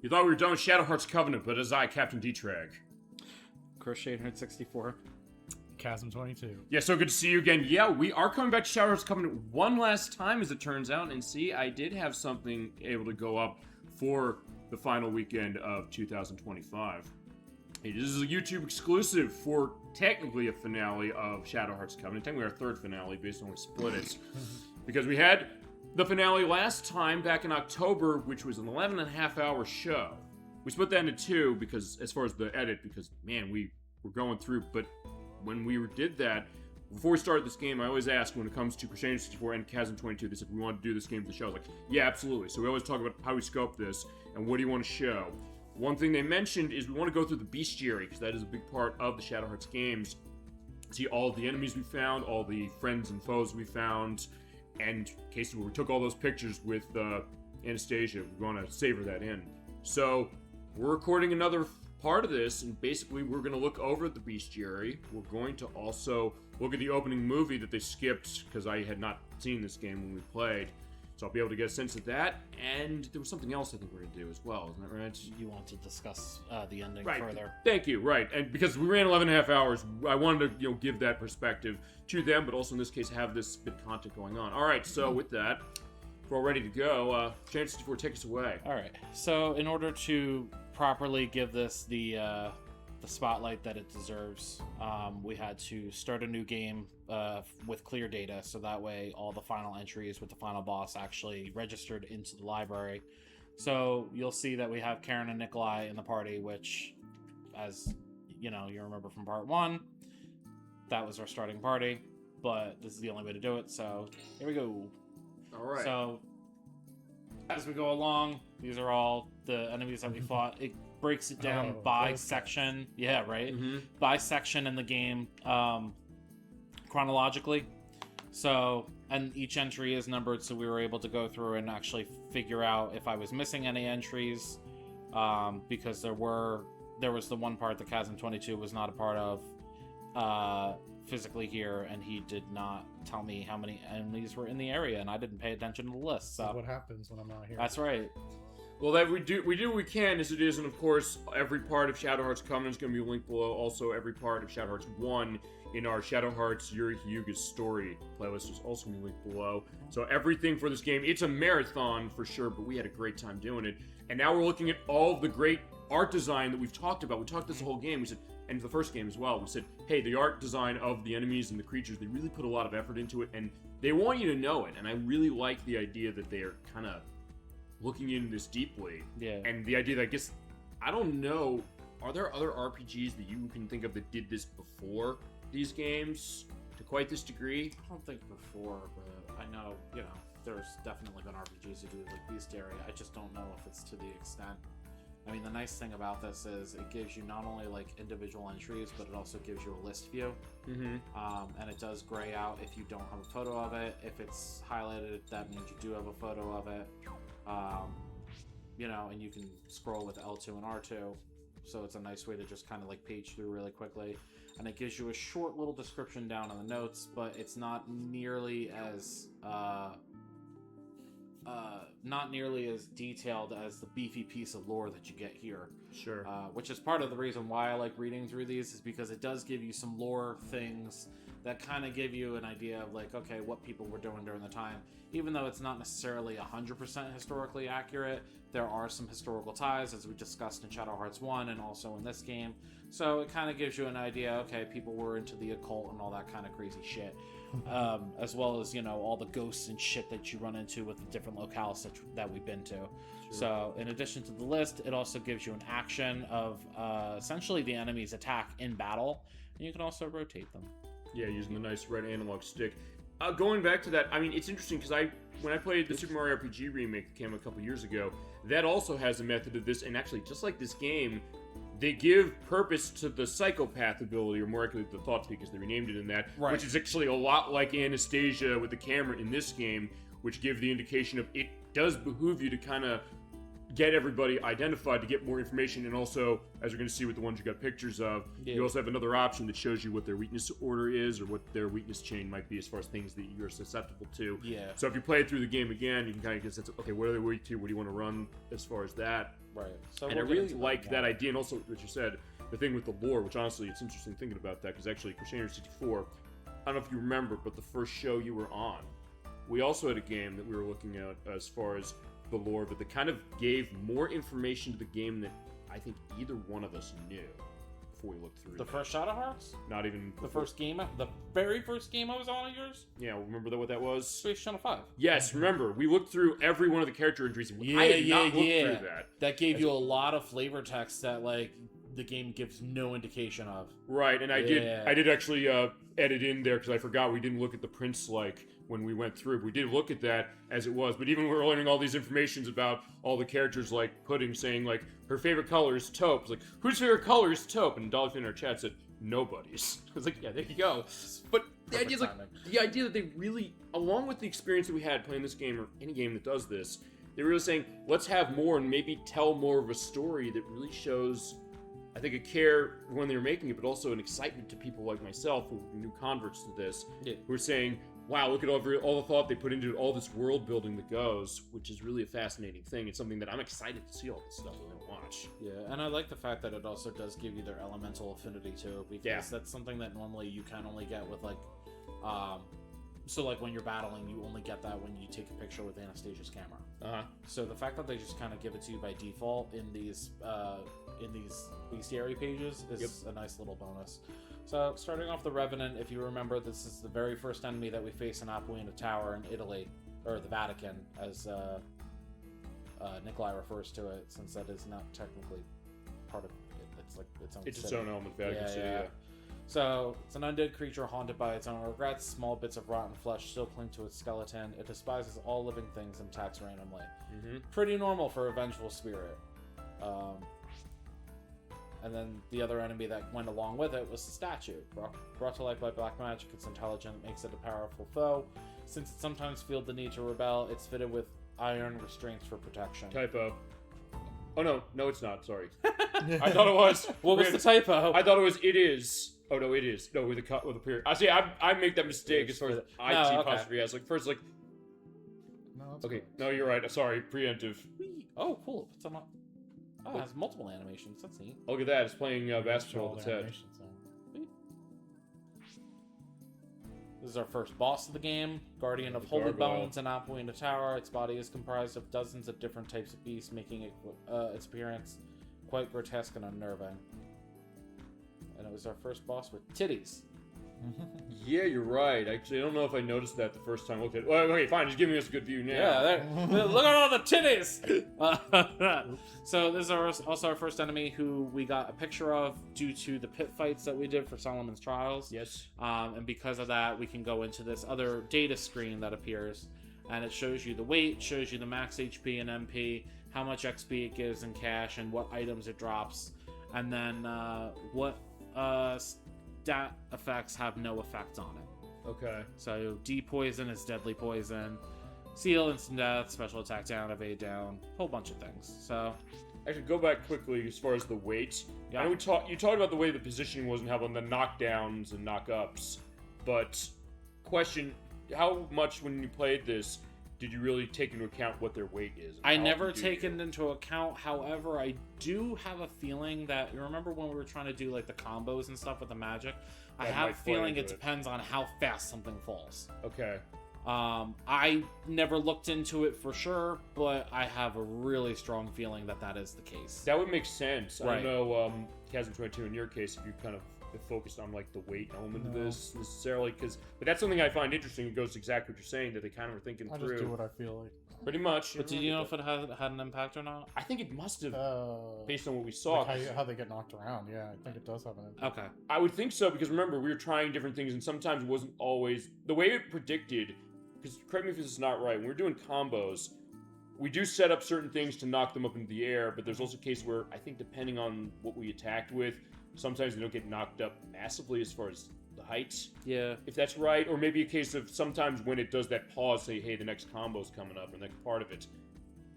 You thought we were done with Shadow Hearts Covenant, but as I, Captain D-Trag. CrochetNerd64. Cazim22. Yeah, so good to see you again. Yeah, we are coming back to Shadow Hearts Covenant one last time, as it turns out. And see, I did have something able to go up for the final weekend of 2025. It is a YouTube exclusive for technically a finale of Shadow Hearts Covenant. Technically our third finale, based on we split it. Because we had the finale last time back in October, which was an 11.5-hour show. We split that into two because, as far as the edit, because man, we were going through. But when we did that, before we started this game, I always ask when it comes to CrochetNerd64 and Cazim22, they said we want to do this game for the show. I was like, yeah, absolutely. So we always talk about how we scope this and what do you want to show. One thing they mentioned is we want to go through the Bestiary, because that is a big part of the Shadow Hearts games. See all the enemies we found, all the friends and foes we found. And cases where we took all those pictures with Anastasia, we want to savor that in. So we're recording another part of this, and basically we're going to look over at the Bestiary. We're going to also look at the opening movie that they skipped, because I had not seen this game when we played. So I'll be able to get a sense of that, and there was something else I think we're going to do as well, isn't that right? You want to discuss the ending right. further. Thank you, right. And because we ran 11.5 hours, I wanted to give that perspective to them, but also in this case have this bit of content going on. All right, so with that, we're all ready to go. CrochetNerd64, take us away. All right. So in order to properly give this the spotlight that it deserves, we had to start a new game with clear data, so that way all the final entries with the final boss actually registered into the library. So you'll see that we have Karen and Nikolai in the party, which, as you know, you remember from part 1, that was our starting party, but this is the only way to do it, so here we go. All right. So as we go along, these are all the enemies that we fought. It breaks it down by section. Yeah, right? Mm-hmm. By section in the game, chronologically. So, and each entry is numbered, so we were able to go through and actually figure out if I was missing any entries, because there was the one part that Cazim22 was not a part of physically here, and he did not tell me how many enemies were in the area, and I didn't pay attention to the list. So That's what happens when I'm not here. that's right. Well, that we do what we can as it is, and of course, every part of Shadow Hearts Covenant is going to be linked below. Also, every part of Shadow Hearts 1 in our Shadow Hearts Yuri Hyuga's story playlist is also going to be linked below. So everything for this game, it's a marathon for sure, but we had a great time doing it. And now we're looking at all of the great art design that we've talked about. We talked this whole game. We said, and the first game as well, we said, hey, the art design of the enemies and the creatures, they really put a lot of effort into it, and they want you to know it. And I really like the idea that they are kind of looking into this deeply. Yeah. And the idea that, I guess, I don't know, are there other RPGs that you can think of that did this before these games to quite this degree? I don't think before, but I know, you know, there's definitely been RPGs who do it like Bestiary. I just don't know if it's to the extent. I mean, the nice thing about this is it gives you not only like individual entries, but it also gives you a list view. Mm-hmm. And it does gray out if you don't have a photo of it. If it's highlighted, that means you do have a photo of it. You know, and you can scroll with L2 and R2. So it's a nice way to just kind of like page through really quickly. And it gives you a short little description down in the notes, but it's not nearly as detailed as the beefy piece of lore that you get here. Sure. Which is part of the reason why I like reading through these, is because it does give you some lore things that kind of give you an idea of like, okay, what people were doing during the time. Even though it's not necessarily 100% historically accurate, there are some historical ties, as we discussed in Shadow Hearts 1 and also in this game. So it kind of gives you an idea, okay, people were into the occult and all that kind of crazy shit. As well as, you know, all the ghosts and shit that you run into with the different locales that we've been to. Sure. So in addition to the list, it also gives you an action of essentially the enemy's attack in battle, and you can also rotate them. Yeah, using the nice red analog stick. Going back to that, I mean, it's interesting because when I played the Super Mario RPG remake that came a couple years ago, that also has a method of this, and actually, just like this game, they give purpose to the psychopath ability, or more accurately, the thought speak, because they renamed it in that, right, which is actually a lot like Anastasia with the camera in this game, which give the indication of it does behoove you to kind of get everybody identified to get more information, and also, as we're going to see with the ones you got pictures of, you also have another option that shows you what their weakness order is, or what their weakness chain might be as far as things that you're susceptible to. Yeah. So if you play it through the game again, you can kind of get a sense of, okay, what are they weak to? What do you want to run as far as that? Right. So And I really like that idea, and also what you said, the thing with the lore, which honestly, it's interesting thinking about that, because actually, CrochetNerd64, I don't know if you remember, but the first show you were on, we also had a game that we were looking at as far as the lore, but that kind of gave more information to the game than I think either one of us knew before we looked through the first Shadow Hearts? Not even the first game, the very first game I was on of yours? Yeah, remember what that was? Space Channel 5. Yes, remember, we looked through every one of the character entries. I had not looked through that. That gave you a lot of flavor text that, like, the game gives no indication of. Right, and I did actually edit in there because I forgot we didn't look at the prints like when we went through. We did look at that as it was, but even when we were learning all these informations about all the characters, like Pudding saying like her favorite color is taupe. It's like, whose favorite color is taupe? And Dolphin in our chat said nobody's. I was like, yeah, there you go. But the idea is like the idea that they really, along with the experience that we had playing this game or any game that does this, they're really saying let's have more and maybe tell more of a story that really shows, I think, a care when they were making it, but also an excitement to people like myself who are new converts to this, who are saying, wow, look at all the thought they put into it, all this world building that goes, which is really a fascinating thing. It's something that I'm excited to see all this stuff and watch. Yeah, and I like the fact that it also does give you their elemental affinity too, because that's something that normally you can only get with like, so like when you're battling, you only get that when you take a picture with Anastasia's camera. So the fact that they just kind of give it to you by default in these bestiary pages is a nice little bonus. So starting off the Revenant, if you remember, this is the very first enemy that we face in Apuina Tower in Italy, or the Vatican, as Nikolai refers to it, since that is not technically part of it. It's like its own It's city. its own element, Vatican City, yeah. So, it's an undead creature haunted by its own regrets. Small bits of rotten flesh still cling to its skeleton. It despises all living things and attacks randomly. Pretty normal for a vengeful spirit. And then the other enemy that went along with it was the statue. Brought to life by black magic, it's intelligent, makes it a powerful foe. Since it sometimes feels the need to rebel, it's fitted with iron restraints for protection. Typo. Oh no, it's not, sorry. I thought it was. What was the typo? I thought it was it is. Oh no, it is. No, with a period. I see. I make that mistake as far as IT apostrophe s. Like first, like. No, okay, no, you're right. Sorry, preemptive. Oh, cool. It's on. Oh, it has multiple animations. That's neat. Look at that. It's playing basketball with its head. This is our first boss of the game, Guardian of Holy Bones and Apuina Tower. Its body is comprised of dozens of different types of beasts, making it its appearance quite grotesque and unnerving. And it was our first boss with titties. Yeah, you're right. Actually, I don't know if I noticed that the first time I looked at it. Well, okay, fine. Just give me us a good view now. Yeah, look at all the titties! So this is also our first enemy who we got a picture of due to the pit fights that we did for Solomon's Trials. Yes. And because of that, we can go into this other data screen that appears, and it shows you the weight, shows you the max HP and MP, how much XP it gives in cash, and what items it drops, and then what stat effects have no effect on it. Okay. So D-Poison is deadly poison, Seal instant death, special attack down, evade down, whole bunch of things. So actually, go back quickly as far as the weight. Yeah. I know you talked about the way the positioning was and how on the knockdowns and knockups, but question: how much when you played this did you really take into account what their weight is? I never taken into account. However, I do have a feeling that, you remember when we were trying to do like the combos and stuff with the magic? I have a feeling it depends on how fast something falls. Okay. I never looked into it for sure, but I have a really strong feeling that that is the case. That would make sense. Right. I don't know, Kazim22, in your case, if you kind of focused on like the weight element of this necessarily, but that's something I find interesting. It goes to exactly what you're saying, that they kind of were thinking through. I just do what I feel like. Pretty much. But did you know if it had an impact or not? I think it must have, based on what we saw. Like how they get knocked around, yeah, I think it does have an impact. Okay. I would think so, because remember, we were trying different things, and sometimes it wasn't always the way it predicted. Because correct me if this is not right, when we're doing combos, we do set up certain things to knock them up into the air, but there's also a case where I think depending on what we attacked with, sometimes they don't get knocked up massively as far as the height. Yeah. If that's right, or maybe a case of sometimes when it does that pause, say, hey, the next combo's coming up, and the next part of it.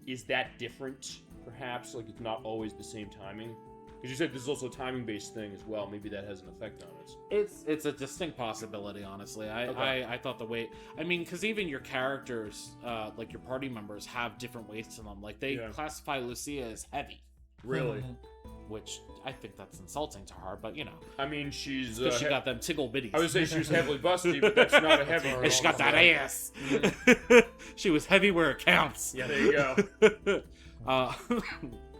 Is that different, perhaps? Like, it's not always the same timing? Because you said this is also a timing-based thing as well. Maybe that has an effect on it. It's a distinct possibility, honestly. I thought the weight... I mean, because even your characters, like your party members, have different weights to them. Like, they classify Lucia as heavy. Really? Which I think that's insulting to her, but you know. I mean, she's... she got them tickle bitties. I would say she was heavily busty, but that's not a heavy... And she got that ass. She was heavy where it counts. Yeah, there you go.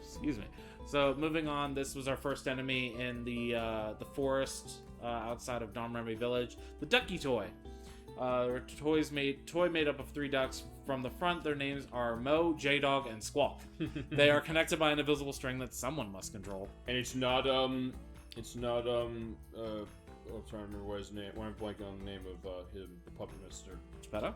Excuse me. So moving on, this was our first enemy in the forest outside of Domremy Village. The Ducky Toy. Toy made up of 3 ducks. From the front, their names are Mo, J-Dog, and Squawk. They are connected by an invisible string that someone must control. And I'm trying to remember what his name. Why I'm blanking on the name of him, the puppet mister. Better?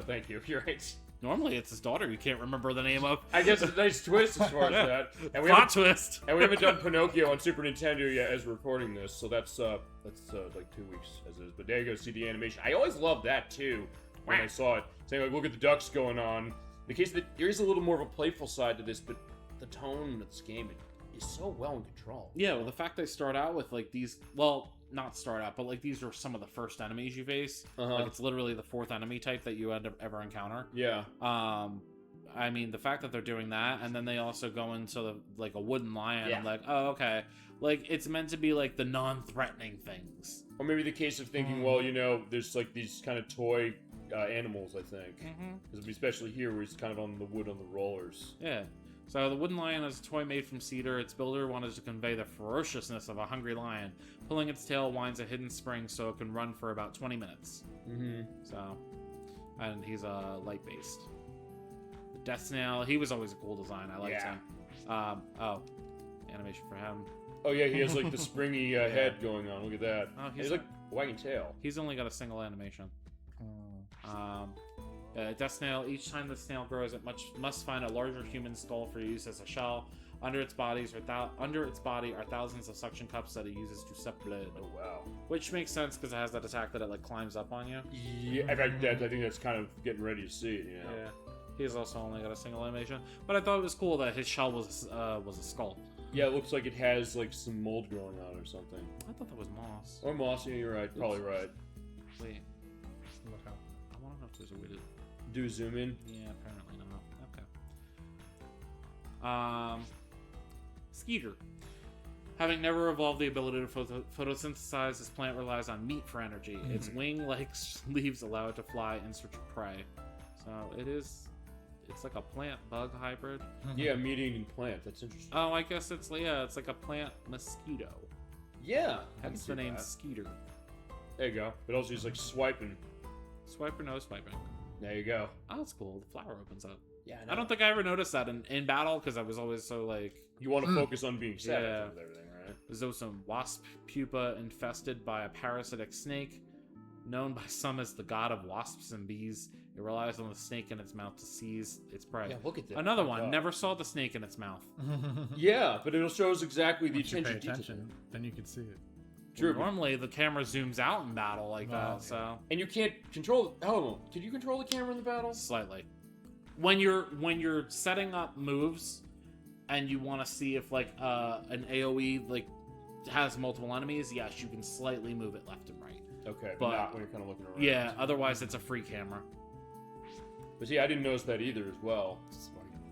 Thank you. You're right. Normally, it's his daughter you can't remember the name of. I guess it's a nice twist as far as that. And Plot twist. And we haven't done Pinocchio on Super Nintendo yet as we're recording this, so that's like 2 weeks as is. But there you go, see the animation. I always loved that too when I saw it. Saying like, look at the ducks going on. In the case that there is a little more of a playful side to this, but the tone of this game is so well in control. Yeah, well, the fact they start out with like these, well, not start out, but like these are some of the first enemies you face. Like it's literally the 4th enemy type that you ever encounter. Yeah. I mean, the fact that they're doing that, and then they also go into like a wooden lion. Yeah. I'm like, oh, okay. Like it's meant to be like the non-threatening things. Or maybe the case of thinking, well, you know, there's like these kind of toy animals, I think. Because especially here, where he's kind of on the wood on the rollers. Yeah. So the wooden lion is a toy made from cedar. Its builder wanted to convey the ferociousness of a hungry lion. Pulling its tail winds a hidden spring so it can run for about 20 minutes. So, and he's light-based. The death snail, he was always a cool design. I liked him. Animation for him. Oh yeah, he has like the springy head going on. Look at that. Oh, he's like wagging tail. He's only got a single animation. Death snail. Each time the snail grows, it must find a larger human skull for use as a shell. Under its body are thousands of suction cups that it uses to suck blood. Oh wow! Which makes sense because it has that attack that it like climbs up on you. Yeah, I think that's kind of getting ready to see it. You know? Yeah. He's also only got a single animation, but I thought it was cool that his shell was a skull. Yeah, it looks like it has like some mold growing on it or something. I thought that was moss. Or moss. Yeah, you're right. Probably right. Wait. I want to know if there's a way to do a zoom in. Yeah, apparently not. Okay. Skeeter. Having never evolved the ability to photosynthesize, this plant relies on meat for energy. Its wing-like leaves allow it to fly in search of prey. So it's like a plant-bug hybrid. Yeah, meat-eating plant. That's interesting. Oh, I guess it's like a plant mosquito. Yeah. Hence the name Skeeter. There you go. But also he's like swiping. Swipe or no swiping. There you go. Oh, that's cool. The flower opens up. Yeah, I don't think I ever noticed that in battle because I was always so like... You want to focus on being savage Yeah. with everything, right? There's also some wasp pupa infested by a parasitic snake. Known by some as the god of wasps and bees, it relies on the snake in its mouth to seize its prey. Yeah, look at that. Another one. Never saw the snake in its mouth. Yeah, but it'll show us exactly the Once you pay attention. attention, then you can see it. True. Normally, the camera zooms out in battle like that, okay. so... And you can't control... Oh, can you control the camera in the battle? Slightly. When you're setting up moves, and you want to see if, like, an AoE, like, has multiple enemies, yes, you can slightly move it left and right. Okay, but not when you're kind of looking around. Yeah, otherwise it's a free camera. But see, I didn't notice that either as well.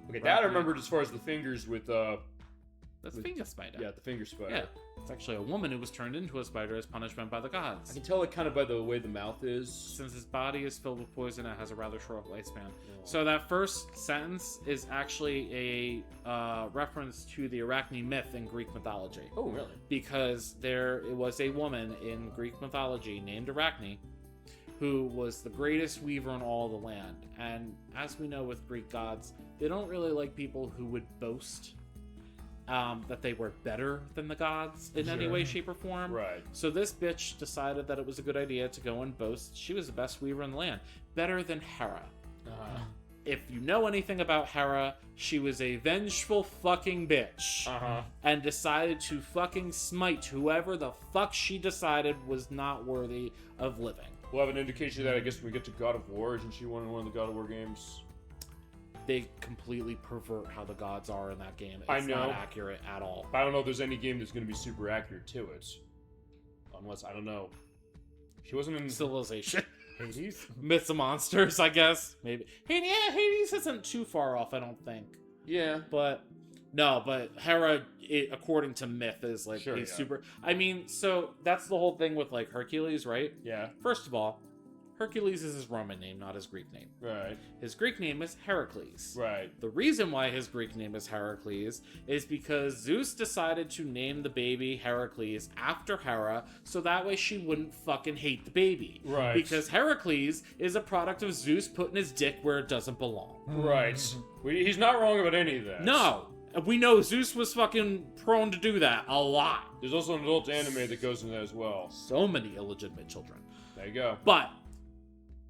Okay, Right, that I remembered as far as the fingers with, That's finger spider. Yeah, the finger spider. Yeah, it's actually a woman who was turned into a spider as punishment by the gods. I can tell it kind of by the way the mouth is. Since his body is filled with poison, it has a rather short lifespan. Oh. So that first sentence is actually a reference to the Arachne myth in Greek mythology. Oh, really? Because there was a woman in Greek mythology named Arachne who was the greatest weaver in all the land. And as we know with Greek gods, they don't really like people who would boast that they were better than the gods in any way, shape, or form. Right. So this bitch decided that it was a good idea to go and boast she was the best weaver in the land. Better than Hera. If you know anything about Hera, she was a vengeful fucking bitch. And decided to fucking smite whoever the fuck she decided was not worthy of living. We'll have an indication of that, I guess, when we get to God of War. Isn't she one of the God of War games? They completely pervert how the gods are in that game. It's I know. not accurate at all. I don't know if there's any game that's going to be super accurate to it. Unless, I don't know. She wasn't in... Civilization. Hades? Myths of Monsters, I guess. Maybe. Hades isn't too far off, I don't think. Yeah. But No, but Hera, according to myth, is like Sure, a yeah. super. I mean, so that's the whole thing with like Hercules, right? Yeah. First of all, Hercules is his Roman name, not his Greek name. Right. His Greek name is Heracles. Right. The reason why his Greek name is Heracles is because Zeus decided to name the baby Heracles after Hera, so that way she wouldn't fucking hate the baby. Right. Because Heracles is a product of Zeus putting his dick where it doesn't belong. Right. He's not wrong about any of that. No! We know Zeus was fucking prone to do that a lot. There's also an adult anime that goes into that as well. So many illegitimate children. There you go. But,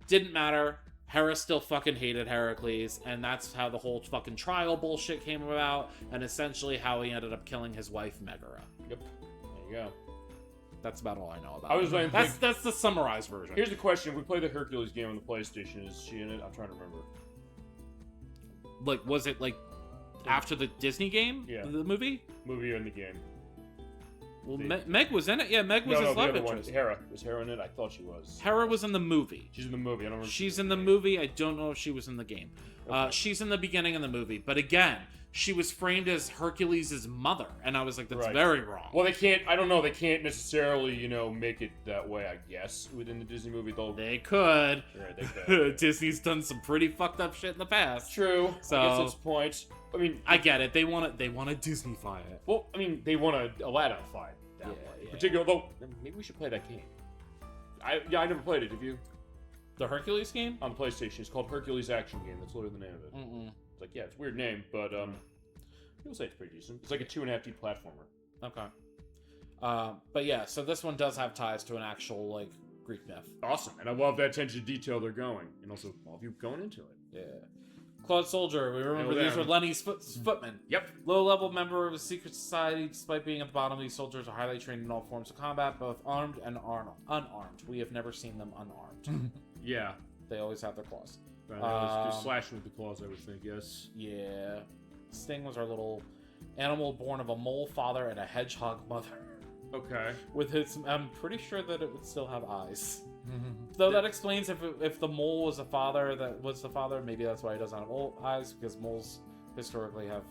didn't matter. Hera still fucking hated Heracles, and that's how the whole fucking trial bullshit came about, and essentially how he ended up killing his wife, Megara. Yep. There you go. That's about all I know about I was it. like, That's the summarized version. here's the question: we play the Hercules game on the PlayStation. Is she in it? I'm trying to remember. Like, was it like after the Disney game? Yeah. The movie? Movie or in the game? Well, Meg was in it. Yeah, Meg was his the love other one. interest. Hera. Was Hera in it? I thought she was. Hera was in the movie. She's in the movie. I don't remember. She's in the movie. I don't know if she was in the game. Okay. She's in the beginning of the movie. But again, she was framed as Hercules' mother. And I was like, that's Right. very wrong. Well, they can't. I don't know. They can't necessarily, make it that way. I guess within the Disney movie, they'll. They could. Yeah, they could. Disney's done some pretty fucked up shit in the past. True. So- I guess that's the point. I mean, I get it. They want to Disney-fy it. well, I mean, they want to Aladdin-fy it that Yeah, way. yeah. Particularly, though, maybe we should play that game. I never played it. Have you? The Hercules game? On PlayStation, it's called Hercules Action Game. That's literally the name of it. Mm-mm. It's like, yeah, it's a weird name, but people say it's pretty decent. It's like a 2.5D platformer. Okay. But yeah, so this one does have ties to an actual, like, Greek myth. Awesome, and I love that attention to detail they're going, and also all of you going into it. Yeah. Claude Soldier, we remember Nailed these were down. Lenny's footmen. Yep. Low-level member of a secret society, despite being at the bottom, these soldiers are highly trained in all forms of combat, both armed and unarmed. We have never seen them unarmed. Yeah. They always have their claws. Just slashing with the claws, I would think. Yes. Yeah. Sting was our little animal born of a mole father and a hedgehog mother. Okay. With his, I'm pretty sure that it would still have eyes. Though that explains if the mole was the father, maybe that's why he doesn't have eyes, because moles historically have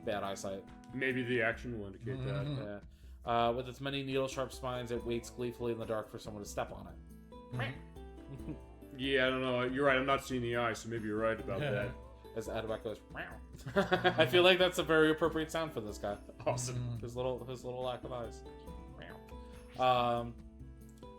bad eyesight. Maybe the action will indicate that. Yeah. With its many needle-sharp spines, it waits gleefully in the dark for someone to step on it. Yeah, I don't know. You're right. I'm not seeing the eye, so maybe you're right about that. As Adabak goes, meow. I feel like that's a very appropriate sound for this guy. Awesome. His little lack of eyes. Meow.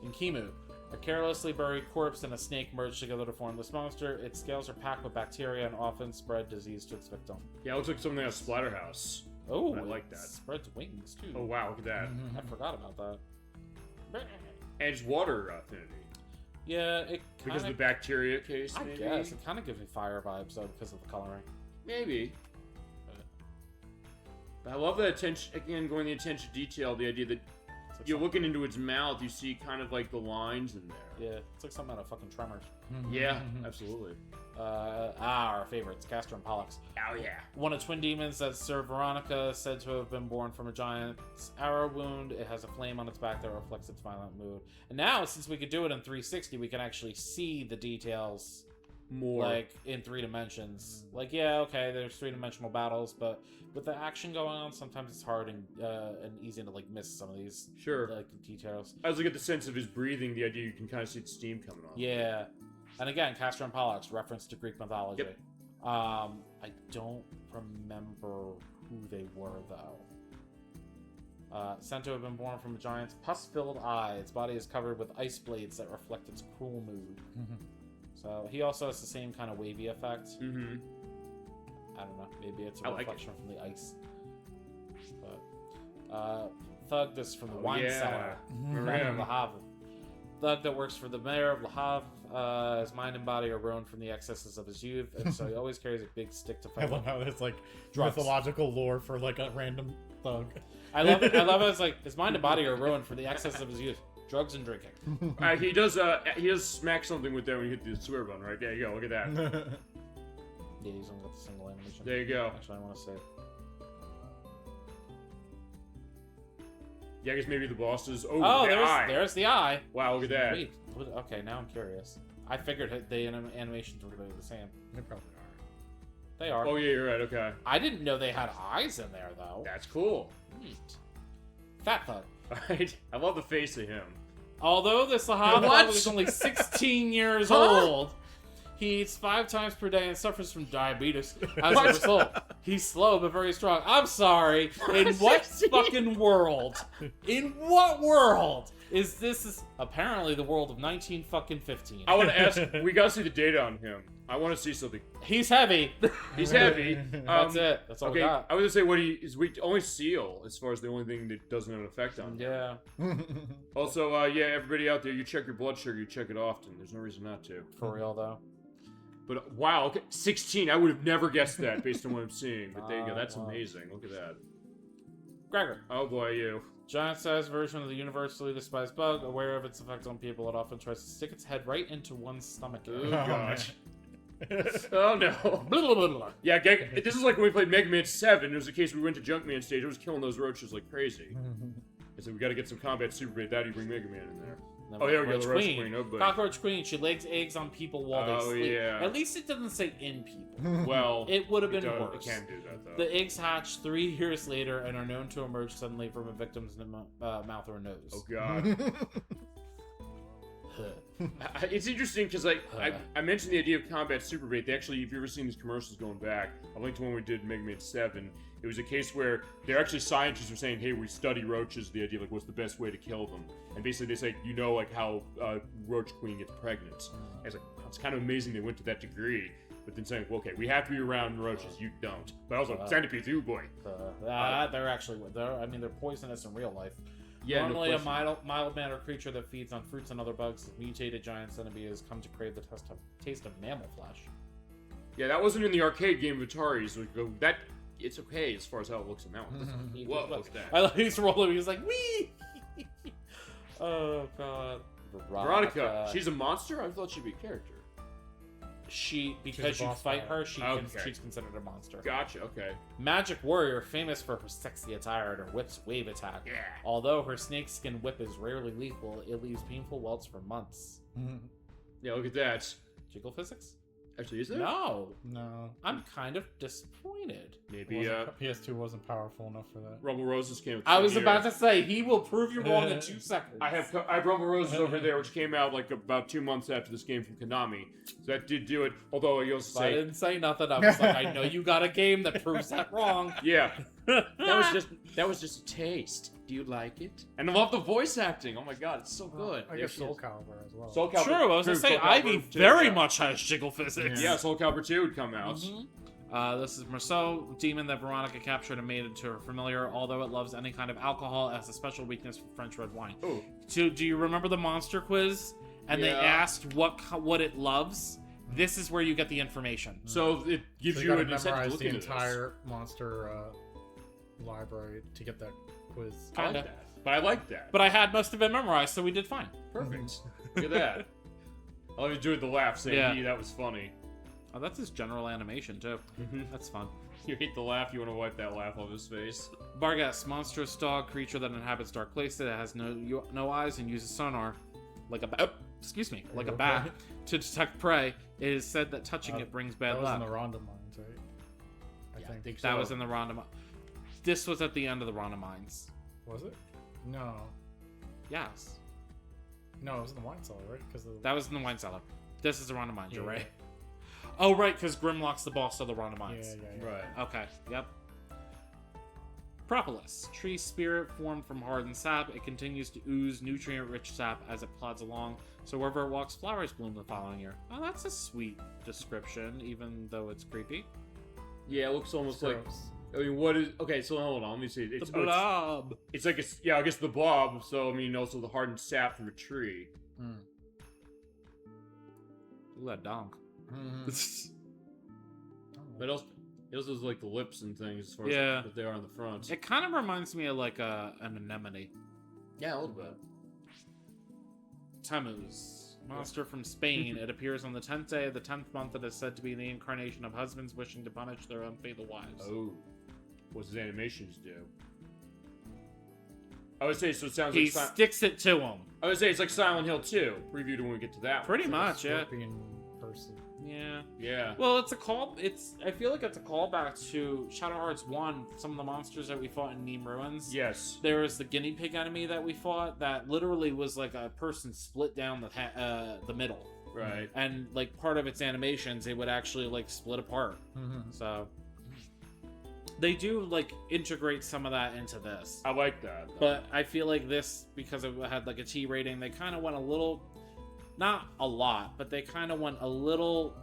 In Kimu, a carelessly buried corpse and a snake merge together to form this monster. Its scales are packed with bacteria and often spread disease to its victim. Yeah, it looks like something out of Splatterhouse. Oh, I like that. Spreads wings too. Oh wow, look at that. I forgot about that. And it's water affinity. Yeah, it Because kind of the bacteria case, I maybe? guess it kind of gives me fire vibes though because of the coloring. Maybe. But I love that attention, again, going the attention to detail, the idea that It's like you're looking into its mouth, you see kind of like the lines in there. Yeah, it's like something out of fucking Tremors. Yeah, absolutely. Our favorites, Castor and Pollux. Oh yeah. One of twin demons that serve Veronica, said to have been born from a giant's arrow wound. It has a flame on its back that reflects its violent mood. And now, since we could do it in 360, we can actually see the details More. like in 3 dimensions. Like, yeah, okay, there's 3-dimensional battles, but with the action going on, sometimes it's hard and easy to like miss some of these Sure. like details. I also get the sense of his breathing, the idea you can kind of see the steam coming off. Yeah. And again, Castor and Pollux, reference to Greek mythology. Yep. I don't remember who they were, though. Said to have been born from a giant's pus-filled eye. Its body is covered with ice blades that reflect its cruel mood. So he also has the same kind of wavy effect. Mm-hmm. I don't know. Maybe it's a I like reflection from the ice. But Thug, this is from the wine cellar. Remember From him? Le Havre. Thug that works for the mayor of Le Havre. His mind and body are ruined from the excesses of his youth, and so he always carries a big stick to I fight. love how there's like Drugs. mythological lore for like a random thug. I love it. It's like his mind and body are ruined from the excess of his youth, drugs and drinking. He does smack something with that when you hit the swear button, right? There you go. Look at that. Yeah, he's only got the single animation. There you go. Actually, I want to say. Yeah, I guess maybe the boss is. Oh, Oh, the eye. there's the eye. Wow, look at that. Wait, okay, now I'm curious. I figured the animations were going to be the same. They probably They are. Oh yeah, you're right. Okay, I didn't know they had eyes in there though. that's cool. Neat. Fat Thug. Alright, I love the face of him. Although the Sahaba What? is only 16 years Huh? old, he eats 5 times per day and suffers from diabetes as a result. He's slow but very strong. I'm sorry. In what fucking world? In what world is this? Apparently the world of 1915. I want to ask. We gotta see the data on him. I want to see something. He's heavy. He's heavy. That's it. That's all we Okay, got. I was gonna say what he is weak. Only seal, as far as the only thing that doesn't have an effect on him. Yeah, Also, yeah, everybody out there, you check your blood sugar. You check it often. There's no reason not to. for real though. But wow, okay, 16. I would have never guessed that based on what I'm seeing. But there you go. That's Wow. amazing. Look at that. Gregor. Oh boy, you. Giant-sized version of the universally despised bug, aware of its effect on people, it often tries to stick its head right into one's stomach. Oh gosh. Oh no. Blah, blah, blah, blah. Yeah, this is like when we played Mega Man 7. There was a case we went to Junkman stage. I was killing those roaches like crazy. I said we got to get some combat super bait. That you bring Mega Man in there. The Oh, there we go, Cockroach the Roach Queen, oh, buddy. Cockroach Queen. She lays eggs on people while they Oh, sleep. yeah. At least it doesn't say in people. Well, It would have been it worse. can do that though. The eggs hatch 3 years later and are known to emerge suddenly from a victim's mouth or nose. Oh god. It's interesting because like I mentioned the idea of combat super bait. They actually, if you've ever seen these commercials going back, I linked to one we did in Mega Man 7. It was a case where they're actually scientists were saying, hey, we study roaches, the idea of like what's the best way to kill them. And basically they say, you know, like how Roach Queen gets pregnant. And it's like, it's kind of amazing they went to that degree. But then saying, well, okay, we have to be around roaches, you don't. But also, centipedes, you boy. They're actually, they're poisonous in real life. Yeah, Normally, no a question. mild-mannered creature that feeds on fruits and other bugs, mutated giant centipedes come to crave the taste of mammal flesh. Yeah, that wasn't in the arcade game of Atari's. That it's okay as far as how it looks in that one. Whoa, what's that? I like he's rolling. He's like, wee. Oh god. Veronica, she's a monster. I thought she'd be a character. Because a you boss fight fight. her, Okay. she's considered a monster. Gotcha. Okay. Magic warrior, famous for her sexy attire and her whip's wave attack. Yeah. Although her snakeskin whip is rarely lethal, it leaves painful welts for months. Yeah, look at that. Jiggle physics? Actually, is there? No. No. I'm kind of disappointed. Maybe PS2 wasn't powerful enough for that. Rumble Roses came. I was about to say, he will prove you wrong in 2 seconds. I have Rumble Roses over there, which came out like about 2 months after this game from Konami. So that did do it. Although I also I say, didn't say nothing. I was like, I know you got a game that proves that wrong. yeah, that was just a taste. Do you like it? And I love the voice acting. Oh my god, it's so good. I guess Soul Calibur as well. Soul Calibur. True, I was gonna say, Soul Calibur Ivy 2, very yeah. much has jiggle physics. Yeah, Soul Calibur 2 would come out. This is Marceau, demon that Veronica captured and made into her familiar, although it loves any kind of alcohol, it has a special weakness for French red wine. Oh. Do you remember the monster quiz? And they Yeah. asked what it loves? This is where you get the information. So it gives So you gotta an incentive to memorize look the into this. entire monster library to get that quiz. I like Kinda. that. But I like that. But I had most of it memorized, so we did fine. Perfect. Look at that. I enjoyed the laugh saying, Yeah. "Gee, that was funny." Oh, that's his general animation, too. That's fun. You hate the laugh, you want to wipe that laugh off his face. Bargas, monstrous dog creature that inhabits dark places, that has no eyes and uses sonar, like a bat. Excuse me, like a bat to detect prey. It is said that touching it brings bad That was luck. in the Ronda Mines, right? I think. That was in the Ronda. This was at the end of the Ronda Mines. Was it? No. Yes, No, it was in the wine cellar, right? Because that was in the wine cellar. This is the Ronda Mines. You're Yeah. right. Oh, right, because Grimlock's the boss of the Ronda Mines. Yeah. Right. Okay. Yep. Propolis, tree spirit formed from hardened sap. It continues to ooze nutrient-rich sap as it plods along. So wherever it walks, flowers bloom the following year. Oh, that's a sweet description, even though it's creepy. Yeah, it looks almost like. Gross. I mean, what is? Okay, so hold on. Let me see. It's, The blob. it's like I guess the blob. So I mean, also the hardened sap from a tree. Ooh, that donk. But also is like the lips and things as far Yeah. as that they are on the front. It kind of reminds me of like an anemone. Yeah, a little bit. Tammuz, monster from Spain. It appears on the 10th day of the 10th month. It is said to be the incarnation of husbands wishing to punish their unfaithful wives. Oh, what's his animations do? I would say so. It sounds He like. sticks it to him. I would say it's like Silent Hill 2. Preview to when we get to that. Pretty one. much, yeah. Scorpion person. Yeah. Yeah. Well, it's a call. I feel like it's a callback to Shadow Hearts 1. Some of the monsters that we fought in Neem Ruins. Yes. There was the guinea pig enemy that we fought that literally was like a person split down the middle. Right. And like part of its animations, it would actually like split apart. So they do like integrate some of that into this. I like that. But I feel like this, because it had like a T rating, they kind of went a little, not a lot, but they kind of went a little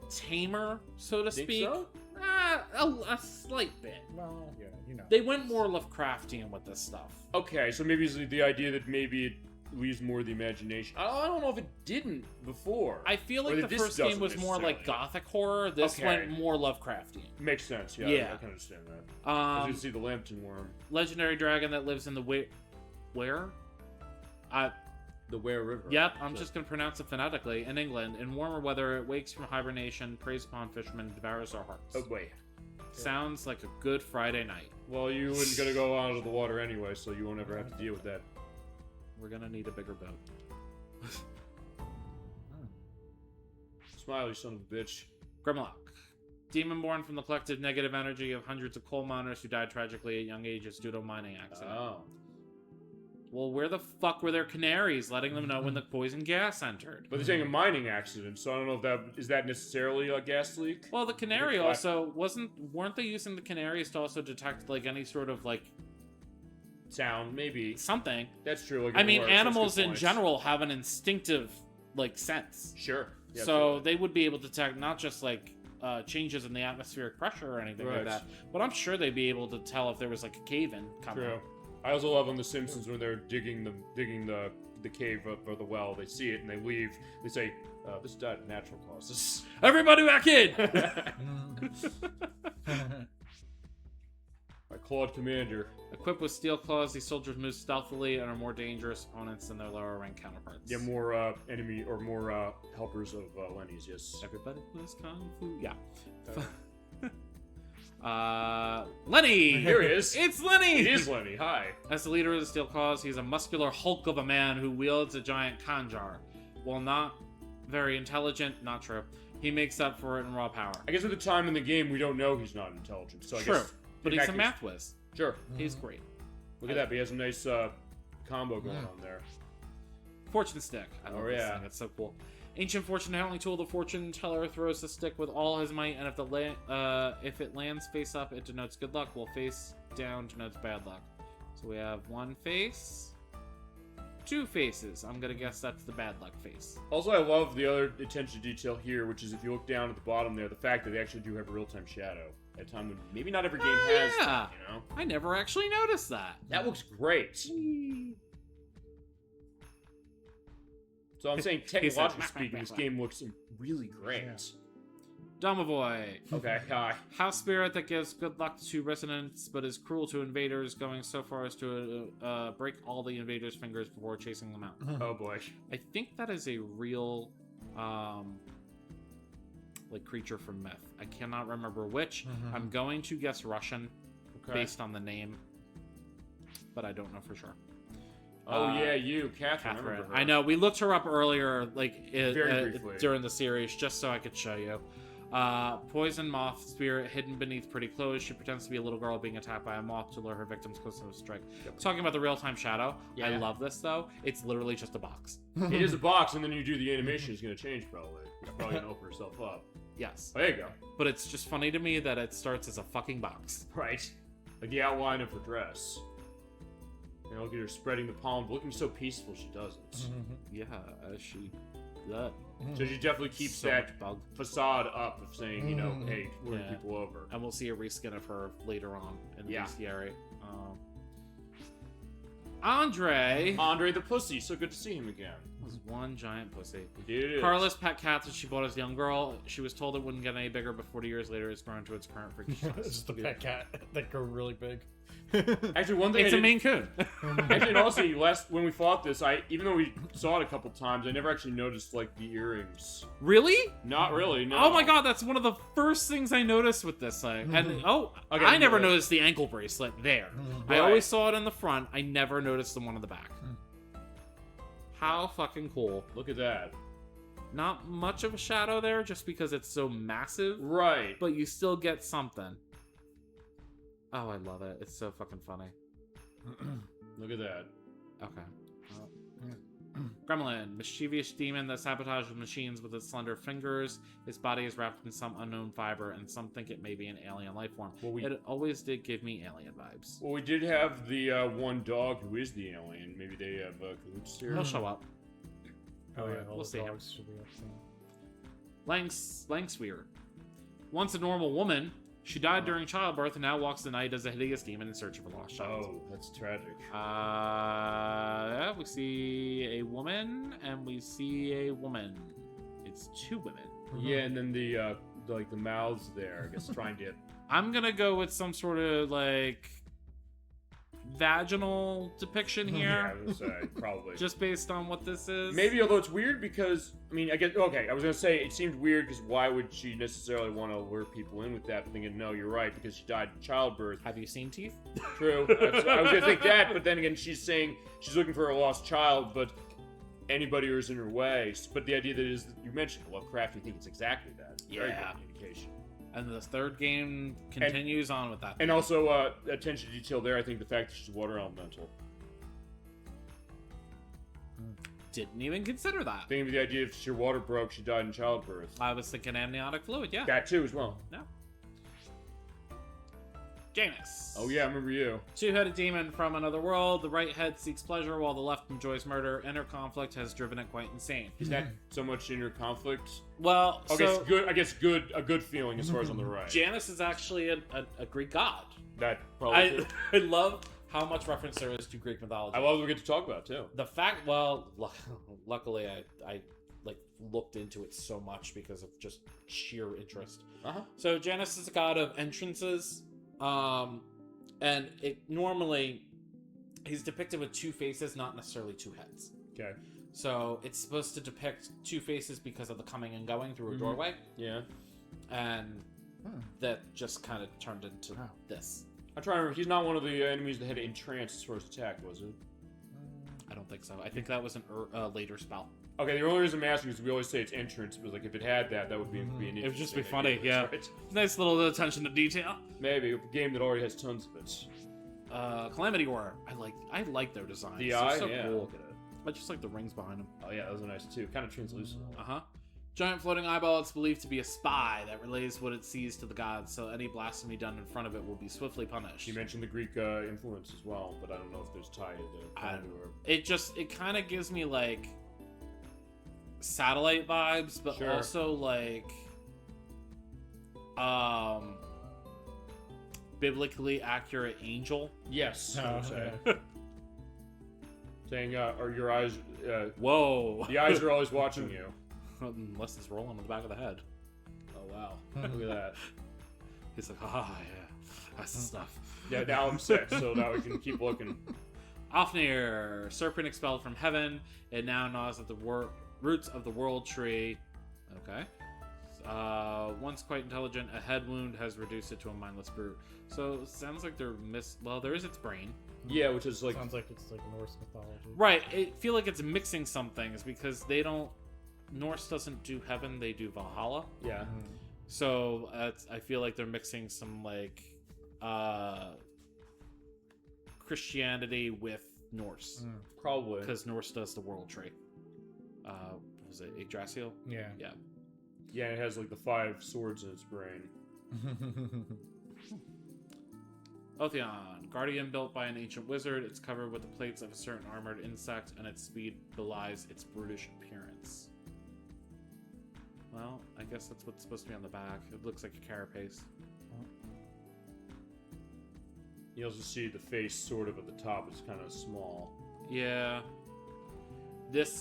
tamer, so to speak. So? A slight bit. Well, yeah, you know. They went more Lovecraftian with this stuff. Okay, so maybe it's the idea that maybe it leaves more of the imagination. I don't know if it didn't before. I feel Or like that the this first game doesn't was more like necessarily. gothic horror. This Okay. went more Lovecraftian. Makes sense, yeah. Yeah. I can understand that. I Um, should see the Lambton worm. legendary dragon that lives in the where? The Ware River. Yep, I'm just gonna pronounce it phonetically. In England, in warmer weather, it wakes from hibernation, preys upon fishermen, and devours their hearts. Oh, wait. Sounds like a good Friday night. Well, you wouldn't gonna go out of the water anyway, so you won't ever have to deal with that. We're gonna need a bigger boat. Smiley son of a bitch. Grimlock. Demon born from the collective negative energy of hundreds of coal miners who died tragically at young ages due to a mining accident. Oh. Well, where the fuck were their canaries letting them know when the poison gas entered? But they're saying a mining accident, so I don't know if is that necessarily a gas leak? Well, the canary Like, also weren't they using the canaries to also detect like any sort of like Sound, maybe. something? That's true. Like I mean, it works. That's animals good in points. general have an instinctive like sense. Sure. Yeah, So absolutely. they would be able to detect not just like changes in the atmospheric pressure or anything like Right. that, but I'm sure they'd be able to tell if there was like a cave-in coming. True. I also love on The Simpsons when they're digging the cave up or the well. They see it and they leave. They say, "This died of natural causes." Everybody back in! My Claude Commander. Equipped with steel claws, these soldiers move stealthily and are more dangerous opponents than their lower rank counterparts. Yeah, more enemy or more helpers of Lenny's. Yes. Everybody was kung fu. Yeah. Lenny! Here he is. It's Lenny! It is Lenny. Hi. As the leader of the Steel Claws, he's a muscular hulk of a man who wields a giant kanjar. While not very intelligent, not true, he makes up for it in raw power. I guess at the time in the game we don't know he's not intelligent. So I True, guess but in he's that a case- math whiz. Sure. He's great. Look at that. He has a nice combo going on there. Fortune stick. I love Oh, this yeah. thing. It's so cool. Ancient fortune telling tool. The fortune teller throws the stick with all his might, and if it lands face up, it denotes good luck. While face down denotes bad luck. So we have one face, two faces. I'm gonna guess that's the bad luck face. Also, I love the other attention to detail here, which is if you look down at the bottom there, the fact that they actually do have a real-time shadow at a time when maybe not every game has yeah. that, you know? I never actually noticed that. That looks great. So I'm saying, technologically speaking, this game looks really great. Yeah. Domovoy. Okay, hi. House spirit that gives good luck to residents, but is cruel to invaders, going so far as to break all the invaders' fingers before chasing them out. Oh boy. I think that is a real, like creature from myth. I cannot remember which. I'm going to guess Russian, based on the name, but I don't know for sure. Oh yeah, you, Catherine. I remember her. I know. We looked her up earlier, like Very briefly. during the series, just so I could show you. Poison moth spirit hidden beneath pretty clothes. She pretends to be a little girl being attacked by a moth to lure her victims close to a strike. Talking about the real-time shadow. Yeah. I love this though. It's literally just a box. It is a box, and then you do the animation. It's gonna change probably. It's probably gonna open herself up. Yes. Oh, there you go. But it's just funny to me that it starts as a fucking box. Right. Like the outline of her dress. You know, look at her spreading the palm, looking so peaceful. She doesn't. Yeah, as she. That. So she definitely keeps So that much bug. facade up of saying, you know, hey, luring Yeah. people over. And we'll see a reskin of her later on in the Yeah. bestiary. Andre Andre the Pussy, so good to see him again. was one giant pussy. Indeed it is. Carla's pet cat that she bought as a young girl. She was told it wouldn't get any bigger, but 40 years later, it's grown to its current freaky size. It's just the pet cat that go really big. Actually, one thing It's I a didn't- Maine Coon. Actually, and also, when we fought this, even though we saw it a couple times, I never actually noticed, like, the earrings. Really? Not really, no. Oh my god, that's one of the first things I noticed with this thing. And Okay, I never yeah. noticed the ankle bracelet there. I Right. always saw it in the front. I never noticed the one on the back. How fucking cool. Look at that. Not much of a shadow there, just because it's so massive. Right. But you still get something. Oh, I love it. It's so fucking funny. Look at that. Okay. Gremlin, mischievous demon that sabotages machines with its slender fingers. Its body is wrapped in some unknown fiber, and some think it may be an alien life form. Well, it always did give me alien vibes. Well, we did have the one dog who is the alien. Maybe they have cahoots here. He'll show up. Oh yeah, We'll see him. Should be up soon. Langsweir. Once a normal woman, she died during childbirth and now walks the night as a hideous demon in search of a lost child. Oh, that's tragic. Yeah, we see a woman and we see a woman. It's two women. Yeah, and then the like the mouths there, I guess, trying to. I'm gonna go with some sort of like vaginal depiction Yeah, here. I was gonna say probably. Just based on what this is. Maybe, although it's weird because I mean, I guess okay. I was gonna say it seemed weird because why would she necessarily want to lure people in with that? But thinking, no, you're right because she died in childbirth. Have you seen teeth? True. I was gonna think that, but then again, she's saying she's looking for a lost child, but anybody who's in her way. But the idea that is you mentioned Lovecraft, you think it's exactly that. Very Yeah. good indication. And the third game continues on with that. And also, attention to detail there. I think the fact that she's water elemental. Didn't even consider that. Thinking of the idea if your water broke, she died in childbirth. I was thinking amniotic fluid, yeah. That too, as well. No. Janus. Oh yeah, I remember you. Two-headed demon from another world. The right head seeks pleasure while the left enjoys murder. Inner conflict has driven it quite insane. Is that so much inner conflict? Well, I guess good. I guess good. A good feeling as far as on the right. Janus is actually a Greek god. That probably. I love how much reference there is to Greek mythology. I love what we get to talk about it, too. The fact, well, luckily I like looked into it so much because of just sheer interest. So Janus is a god of entrances, and it normally he's depicted with two faces, not necessarily two heads. Okay. So it's supposed to depict two faces because of the coming and going through a doorway. Yeah. And that just kind of turned into this. I'm trying to remember. He's not one of the enemies that had entrance as far as attack, was it? I don't think so. I think that was an later spell. Okay, the only reason I'm asking is we always say it's entrance, but like if it had that, that would be an It would just be interesting funny, idea, yeah. right? Nice little attention to detail. Maybe a game that already has tons of it. Calamity War. I like their designs. The They're eye, so yeah. cool. Look at it. I just like the rings behind them. Oh yeah, those are nice too. Kind of translucent. Giant floating eyeball. It's believed to be a spy that relays what it sees to the gods, so any blasphemy done in front of it will be swiftly punished. You mentioned the Greek influence as well, but I don't know if there's tie to It kind of gives me like satellite vibes, but Sure. also like biblically accurate angel. Yes. Oh, Okay. okay. Saying, are your eyes? Whoa! The eyes are always watching you. Unless it's rolling on the back of the head. Oh wow! Look at that. He's like, yeah, that's the stuff. Yeah, now I'm sick, so now we can keep looking. Ofnir, serpent expelled from heaven. It now gnaws at the roots of the world tree. Okay. Once quite intelligent, a head wound has reduced it to a mindless brute. So it sounds like they're well, there is its brain. Yeah, which is like Sounds like it's like Norse mythology. Right. I feel like it's mixing some things because they don't. Norse doesn't do heaven; they do Valhalla. yeah. So I feel like they're mixing some like Christianity with Norse Probably. because Norse does the world tree. Was it Yggdrasil? Yeah. Yeah. Yeah, it has like the 5 swords in its brain. Otheon, guardian built by an ancient wizard. It's covered with the plates of a certain armored insect, and its speed belies its brutish appearance. Well, I guess that's what's supposed to be on the back. It looks like a carapace. You also see the face sort of at the top is kind of small. Yeah. This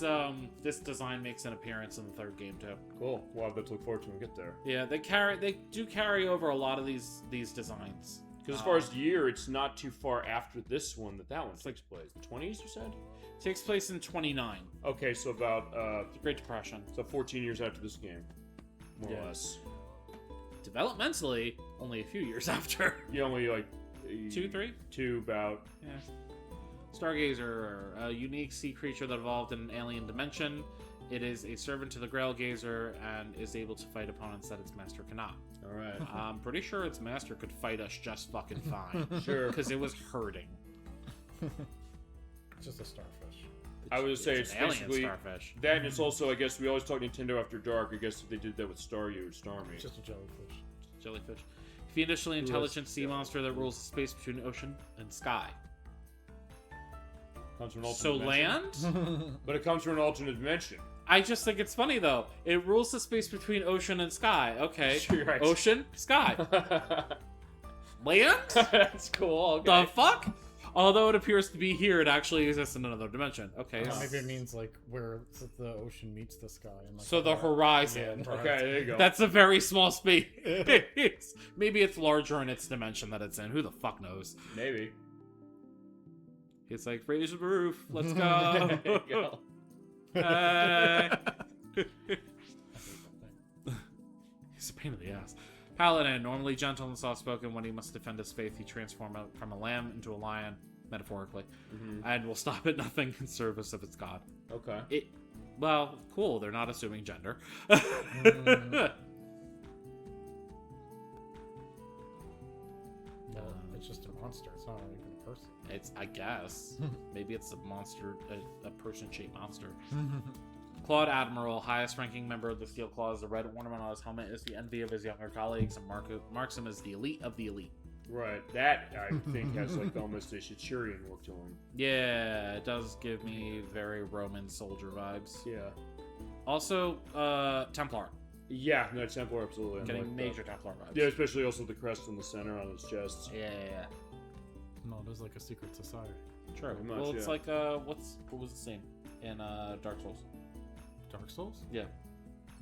design makes an appearance in the third game too. Cool. We'll have that to look forward to when we get there. Yeah, they do carry over a lot of these designs. Because as far as the year, it's not too far after this one that one takes place. The 20s, you said? Takes place in 29. Okay, so about The Great Depression. so 14 years after this game, more Yeah. or less. Developmentally, only a few years after. You only like 2, 3? two about. Yeah. Stargazer, a unique sea creature that evolved in an alien dimension. It is a servant to the Grail Gazer and is able to fight opponents that its master cannot. All right. I'm pretty sure its master could fight us just fucking fine. Sure. Because it was hurting. It's just a starfish. I would say it's an alien basically starfish. that, and it's also, I guess, we always talk Nintendo After Dark. I guess if they did that with Staryu, Starmie. It's just a jellyfish. Jellyfish. Fiendishly intelligent sea yeah. monster that rules the space between ocean and sky. Comes from an So alternate dimension. land? But it comes from an alternate dimension. I just think it's funny though. It rules the space between ocean and sky. Okay. Sure, right. Ocean, sky. Land? That's cool. Okay. The fuck? Although it appears to be here, it actually exists in another dimension. Okay. Maybe it means like where the ocean meets the sky. And, like, So the horizon. Yeah, Okay, there you go. That's a very small space. Maybe it's larger in its dimension that it's in. Who the fuck knows? Maybe. It's like, raise the roof. Let's go. There you go. Hey. He's a pain in the ass. Paladin, normally gentle and soft-spoken. When he must defend his faith, he transforms from a lamb into a lion, metaphorically, and will stop at nothing in service of its god. Okay. Well, cool. They're not assuming gender. No, it's just a monster. It's not even a person. It's, I guess, maybe it's a monster, a person-shaped monster. Claude Admiral, highest-ranking member of the Steel Claws, the red ornament on his helmet is the envy of his younger colleagues and marks him as the elite of the elite. Right. That, I think, has like almost a Shachurian look to him. Yeah, it does give me very Roman soldier vibes. Yeah. Also, Templar. Yeah, no, Templar, absolutely. Getting like major Templar vibes. Yeah, especially also the crest in the center on his chest. Yeah. No, there's like a secret society. True. Pretty much, Well, it's yeah. like, what was the name in Dark Souls? Dark Souls? Yeah.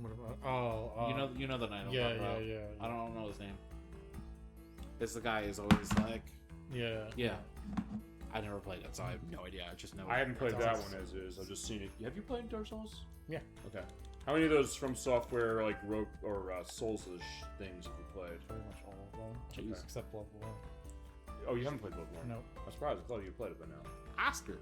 What about? You know the name. Yeah, I don't know his name. It's the guy who's always like, yeah. I never played it, so I have no idea. I just know. I haven't played Dark that Souls. one as is. I've just seen it. Have you played Dark Souls? Yeah. Okay. How many of those from software, like Rogue or Souls-ish things have you played? Pretty much all of them. Jeez. Except Bloodborne. Oh, you haven't played Bloodborne? No. I'm surprised. I thought you played it by now. Oscar.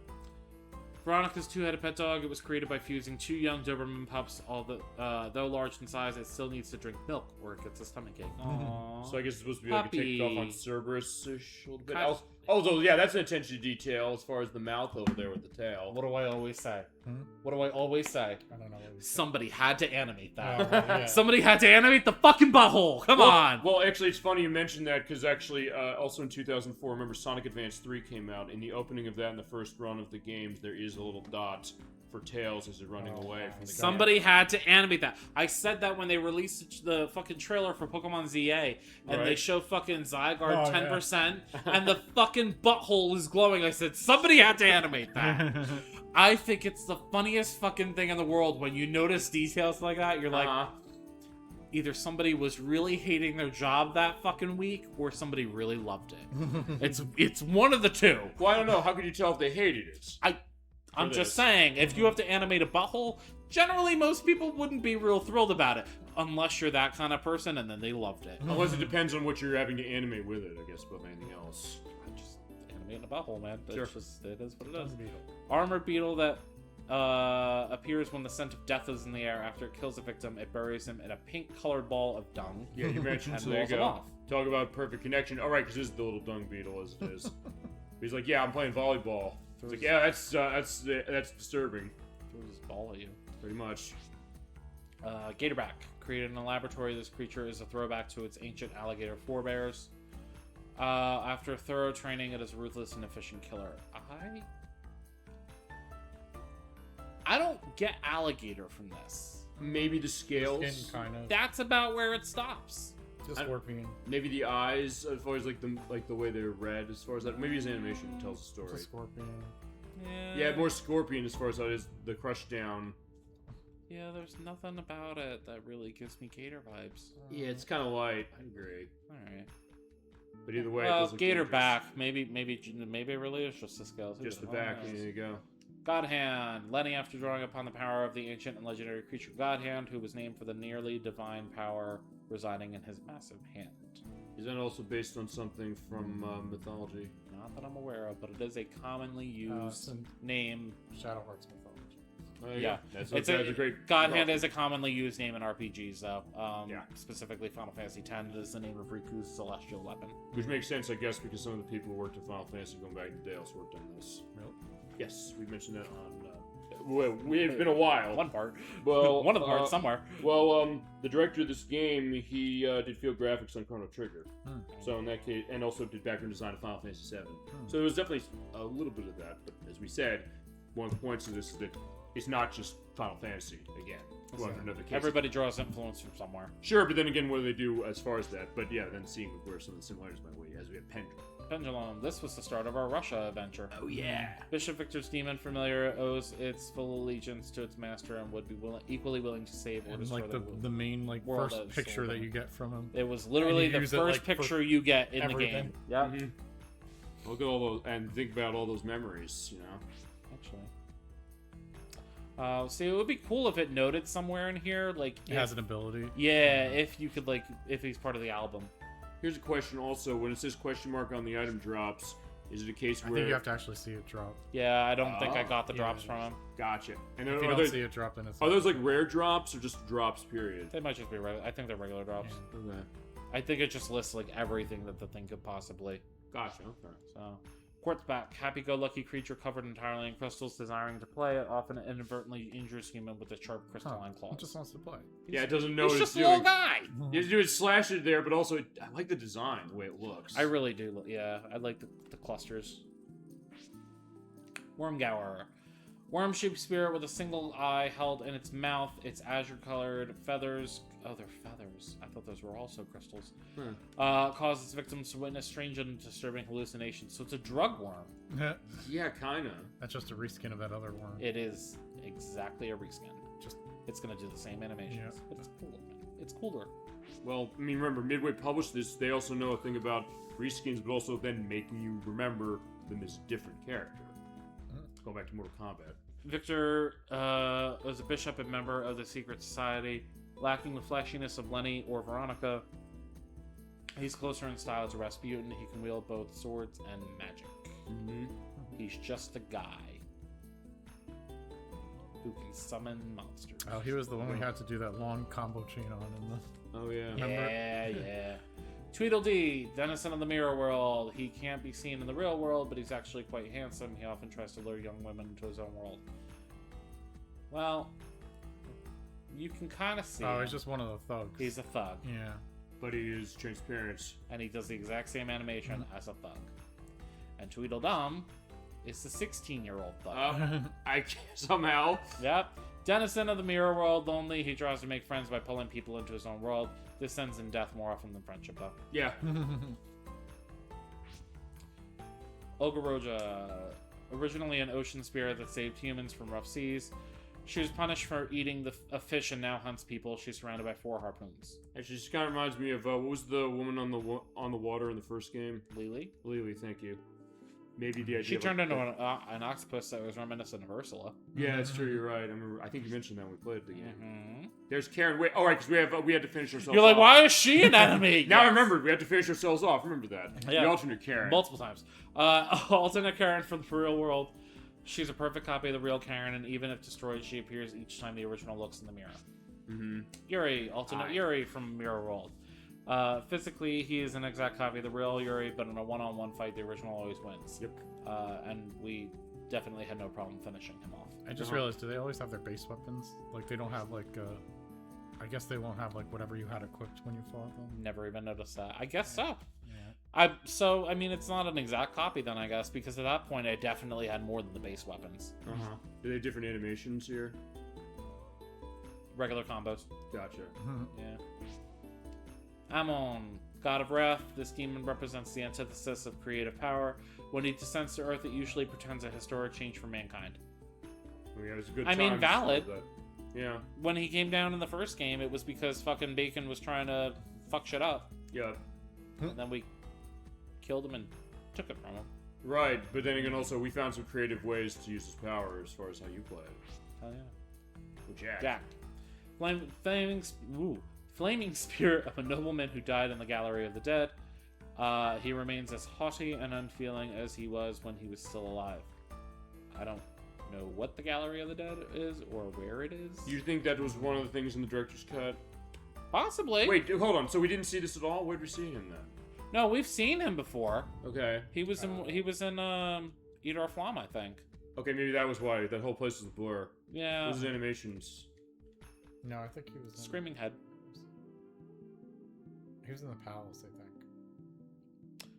Veronica's two-headed pet dog. It was created by fusing two young Doberman pups. Though large in size, it still needs to drink milk or it gets a stomachache. Aww. So I guess it's supposed to be like a Puppy. takeoff on Cerberus-ish a little bit. Kind- Although, yeah, that's an attention to detail as far as the mouth over there with the tail. What do I always say? Hmm? What do I always say? I don't know what Somebody had to animate that. Oh, yeah. Somebody had to animate the fucking butthole. Come on. Well, actually, it's funny you mentioned that because actually, also in 2004, remember Sonic Advance 3 came out. In the opening of that, in the first run of the games, there is a little dot for Tails as they're running away from the Somebody had to animate that. I said that when they released the fucking trailer for Pokemon ZA, and they Right. show fucking Zygarde Oh, 10%, and the fucking butthole is glowing. I said, somebody had to animate that. I think it's the funniest fucking thing in the world when you notice details like that. You're like, either somebody was really hating their job that fucking week, or somebody really loved it. It's one of the two. Well, I don't know. How could you tell if they hated it? I'm this. just saying, if you have to animate a butthole, generally most people wouldn't be real thrilled about it. Unless you're that kind of person, and then they loved it. Unless it depends on what you're having to animate with it, I guess, above anything else. I'm just animating a butthole, man. Sure. It's just, it is what it is. Beetle. Armored beetle that appears when the scent of death is in the air. After it kills a victim, it buries him in a pink-colored ball of dung. Yeah, you mentioned, And so there you rolls him go. off. Talk about perfect connection. All right, because this is the little dung beetle, as it is. He's like, yeah, I'm playing volleyball. It's like, yeah, that's disturbing, Throws his ball at you. pretty much. Gatorback. Created in a laboratory, this creature is a throwback to its ancient alligator forebears. After thorough training, it is a ruthless and efficient killer. I don't get alligator from this. Maybe the scales. Skin, kind of. That's about where it stops. The scorpion. Maybe the eyes, as far as like the way they're red, as far as that. Maybe his animation tells the It's story. a scorpion. Yeah, more scorpion as far as that is the crush down. Yeah, there's nothing about it that really gives me gator vibes. Yeah, it's kind of light. I agree. Alright. But either way, it Well, does look gator dangerous. back. Maybe it really is just the scales. Just the Who back. knows? There you go. Godhand. Lenny, after drawing upon the power of the ancient and legendary creature Godhand, who was named for the nearly divine power residing in his massive hand. Is that also based on something from Mythology? Not that I'm aware of, but it is a commonly used Some name. Shadow Hearts mythology. Yeah. That's It's a great. God Hand is a commonly used name in RPGs, though. Yeah. Specifically, Final Fantasy X is the name of Riku's celestial weapon. Which makes sense, I guess, because some of the people who worked at Final Fantasy going back in the day also worked on this. Nope. Yes, we mentioned that on. Well, it's been a while. One part. Well, one of the parts somewhere. Well, the director of this game, he did field graphics on Chrono Trigger. So in that case, and also did background design of Final Fantasy VII. So there was definitely a little bit of that. But as we said, one of the points of this is that it's not just Final Fantasy again. Well, in another case. Everybody draws influence from somewhere. Sure, but then again, what do they do as far as that? But yeah, then seeing where some of the similarities might be, as we have Pendulum. Pendulum. This was the start of our Russia adventure. Oh yeah. Bishop Victor's demon familiar owes its full allegiance to its master and would be equally willing to save or And destroy like the main like world first that picture sold that them. you get from him. It was literally And you the use it, first like, for picture you get in the everything. game. Yeah. Look at all those, and think about all those memories, you know. Actually. See, it would be cool if it noted somewhere in here, like It has an ability. yeah, if you could if he's part of the album. Here's a question also, when it says question mark on the item drops, is it a case I where... think you have to actually see it drop. Yeah, I don't think I got the yeah. drops from him. Gotcha. And If you are don't those, see it drop, then it's are those like rare drops or just drops, period? They might just be regular. I think they're regular drops. Okay. I think it just lists like everything that the thing could possibly. Gotcha, okay. So, Quartzback, happy-go-lucky creature covered entirely in crystals, desiring to play. It often inadvertently injures human with its sharp crystalline He claws. just wants to play. Yeah, it doesn't know He's what just it's a little doing. guy. You have to do is slash it there, but also, I like the design, the way it looks. I really do. Yeah, I like the clusters. Wormgower. Worm shape spirit with a single eye held in its mouth. Its azure-colored feathers. Oh, they're feathers. I thought those were also crystals. Cause its victims to witness strange and disturbing hallucinations. So it's a drug worm. Yeah, kinda. That's just a reskin of that other worm. It is exactly a reskin. Just It's gonna do the same animations. Yeah. But it's cooler. It's cooler. Well, I mean, remember, Midway published this, they also know a thing about reskins, but also then making you remember them as a different character. Go back to Mortal Kombat. Victor was a bishop and member of the secret society, lacking the flashiness of Lenny or Veronica. He's closer in style to Rasputin. He can wield both swords and magic. He's just a guy who can summon monsters. Oh, he was the one we had to do that long combo chain on in the. Oh, yeah. Remember? Yeah. Tweedledee, denizen of the mirror world. He can't be seen in the real world, but he's actually quite handsome. He often tries to lure young women into his own world. Well, you can kind of see Oh, him. he's just one of the thugs. He's a thug. Yeah. But he is transparent. And he does the exact same animation as a thug. And Tweedledum is the 16-year-old thug. I somehow. Yep. Denizen of the mirror world, lonely. He tries to make friends by pulling people into his own world. This ends in death more often than friendship, though. Yeah. Ogoroja, originally an ocean spirit that saved humans from rough seas. She was punished for eating a fish and now hunts people. She's surrounded by 4 harpoons. Actually, she kind of reminds me of, what was the woman on the water in the first game? Lily? Lily, thank you. Maybe the idea. She of, turned like, into an octopus that was reminiscent of Ursula. Yeah, that's true. You're right. I remember. I think you mentioned that when we played the game. Mm-hmm. There's Karen. Wait. All right, because we had to finish ourselves. You're like, off. why is she an enemy? Now I Yes. remember. We had to finish ourselves off. Remember that. Yeah. The alternate Karen. Multiple times. Alternate Karen from the real world. She's a perfect copy of the real Karen, and even if destroyed, she appears each time the original looks in the mirror. Mm-hmm. Yuri, alternate Yuri from Mirror World. Physically, he is an exact copy of the real Yuri, but in a one-on-one fight, the original always wins. Yep. And we definitely had no problem finishing him off. I just realized, do they always have their base weapons? Like, they don't have, like, I guess they won't have, like, whatever you had equipped when you fought them? Never even noticed that. I guess so. Yeah. I mean, it's not an exact copy then, I guess, because at that point, I definitely had more than the base weapons. Uh-huh. Do they have different animations here? Regular combos. Gotcha. Yeah. Ammon, god of wrath. This demon represents the antithesis of creative power. When he descends to Earth, it usually portends a historic change for mankind. Yeah, it was a good. I mean, time valid. still, but- yeah. When he came down in the first game, it was because fucking Bacon was trying to fuck shit up. Yeah. And then we killed him and took it from him. Right, but then again, also we found some creative ways to use his power as far as how you play it. Hell yeah. With Jack. Jack. Flaming spirit of a nobleman who died in the gallery of the dead. He remains as haughty and unfeeling as he was when he was still alive. I don't know what the Gallery of the Dead is or where it is. You think that was one of the things in the director's cut? Possibly. Wait, hold on. So we didn't see this at all? Where'd we see him then? No, we've seen him before. Okay. He was in Edar Flam, I think. Okay, maybe that was why. That whole place was a blur. Yeah. Those animations. No, I think he was in... Screaming Head. He was in the palace, I think.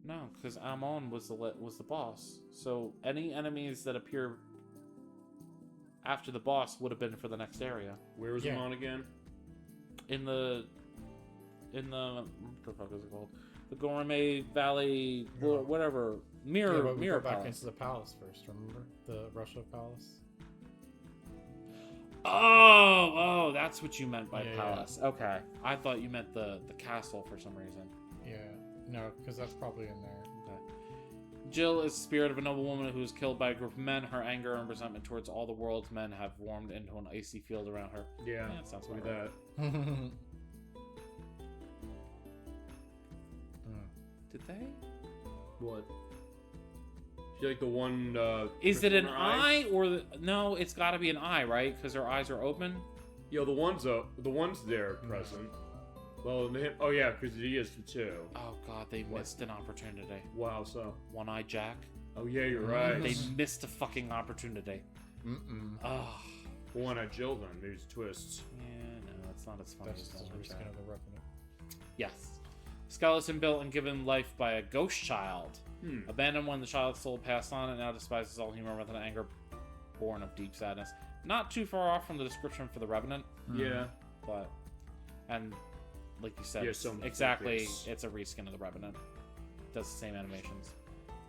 No, because Amon was the boss. So any enemies that appear after the boss would have been for the next area. Where was Amon again? In the what the fuck is it called? The Gourmet Valley, whatever. Mirror we go back Palace. into the palace first. Remember the Russia palace? Oh, that's what you meant by Yeah, palace. yeah. Okay, I thought you meant the castle for some reason. Yeah, no, because that's probably in there. Okay. Jill is the spirit of a noble woman who was killed by a group of men. Her anger and resentment towards all the world's men have warmed into an icy field around her. Yeah, that sounds look about at right. that. Did they? What? She like the one. Is it an her eye or no? It's got to be an eye, right? Because her eyes are open. Yo, the one's there present. Well, oh yeah, because he is too. Oh god, they missed an opportunity. Wow, so. One-Eye Jack. Oh yeah, you're right. They missed a fucking opportunity. Ugh. One-Eyed Jill then, maybe it's twists. Yeah, no, it's not as funny That's as just One-Eye risking Jack. of the revenue. Yes. Skeleton built and given life by a ghost child. Abandoned when the child's soul passed on, and now despises all humor with an anger born of deep sadness. Not too far off from the description for the Revenant. Yeah. But, and like you said, Yeah, so exactly, this. it's a reskin of the Revenant. Does the same animations.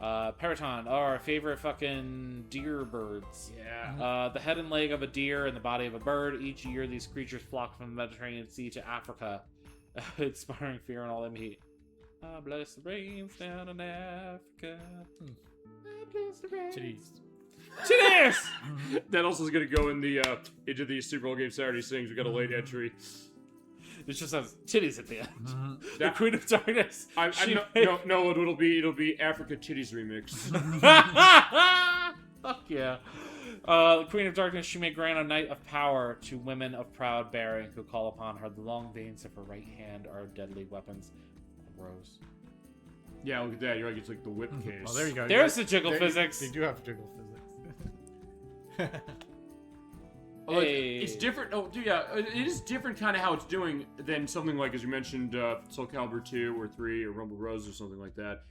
Periton, our favorite fucking deer birds. Yeah. The head and leg of a deer and the body of a bird. Each year, these creatures flock from the Mediterranean Sea to Africa, inspiring fear and all them heat. I bless the rains down in Africa. I bless the rains. Titties! That also is going to go in the into the Super Bowl Game Saturday sings. We got a late entry. It just says titties at the end. The That- Queen of Darkness. No, it'll be Africa Titties remix. Fuck yeah. The Queen of Darkness, she may grant a night of power to women of proud bearing who call upon her. The long veins of her right hand are deadly weapons. Rose. Yeah, look at that. You're like, it's like the whip case. Oh, there you go. There's the jiggle physics. They do have jiggle physics. Oh, look, Hey. it's different. Oh, dude, yeah, it is different kind of how it's doing than something like, as you mentioned, Soul Calibur 2 or 3 or Rumble Rose or something like that.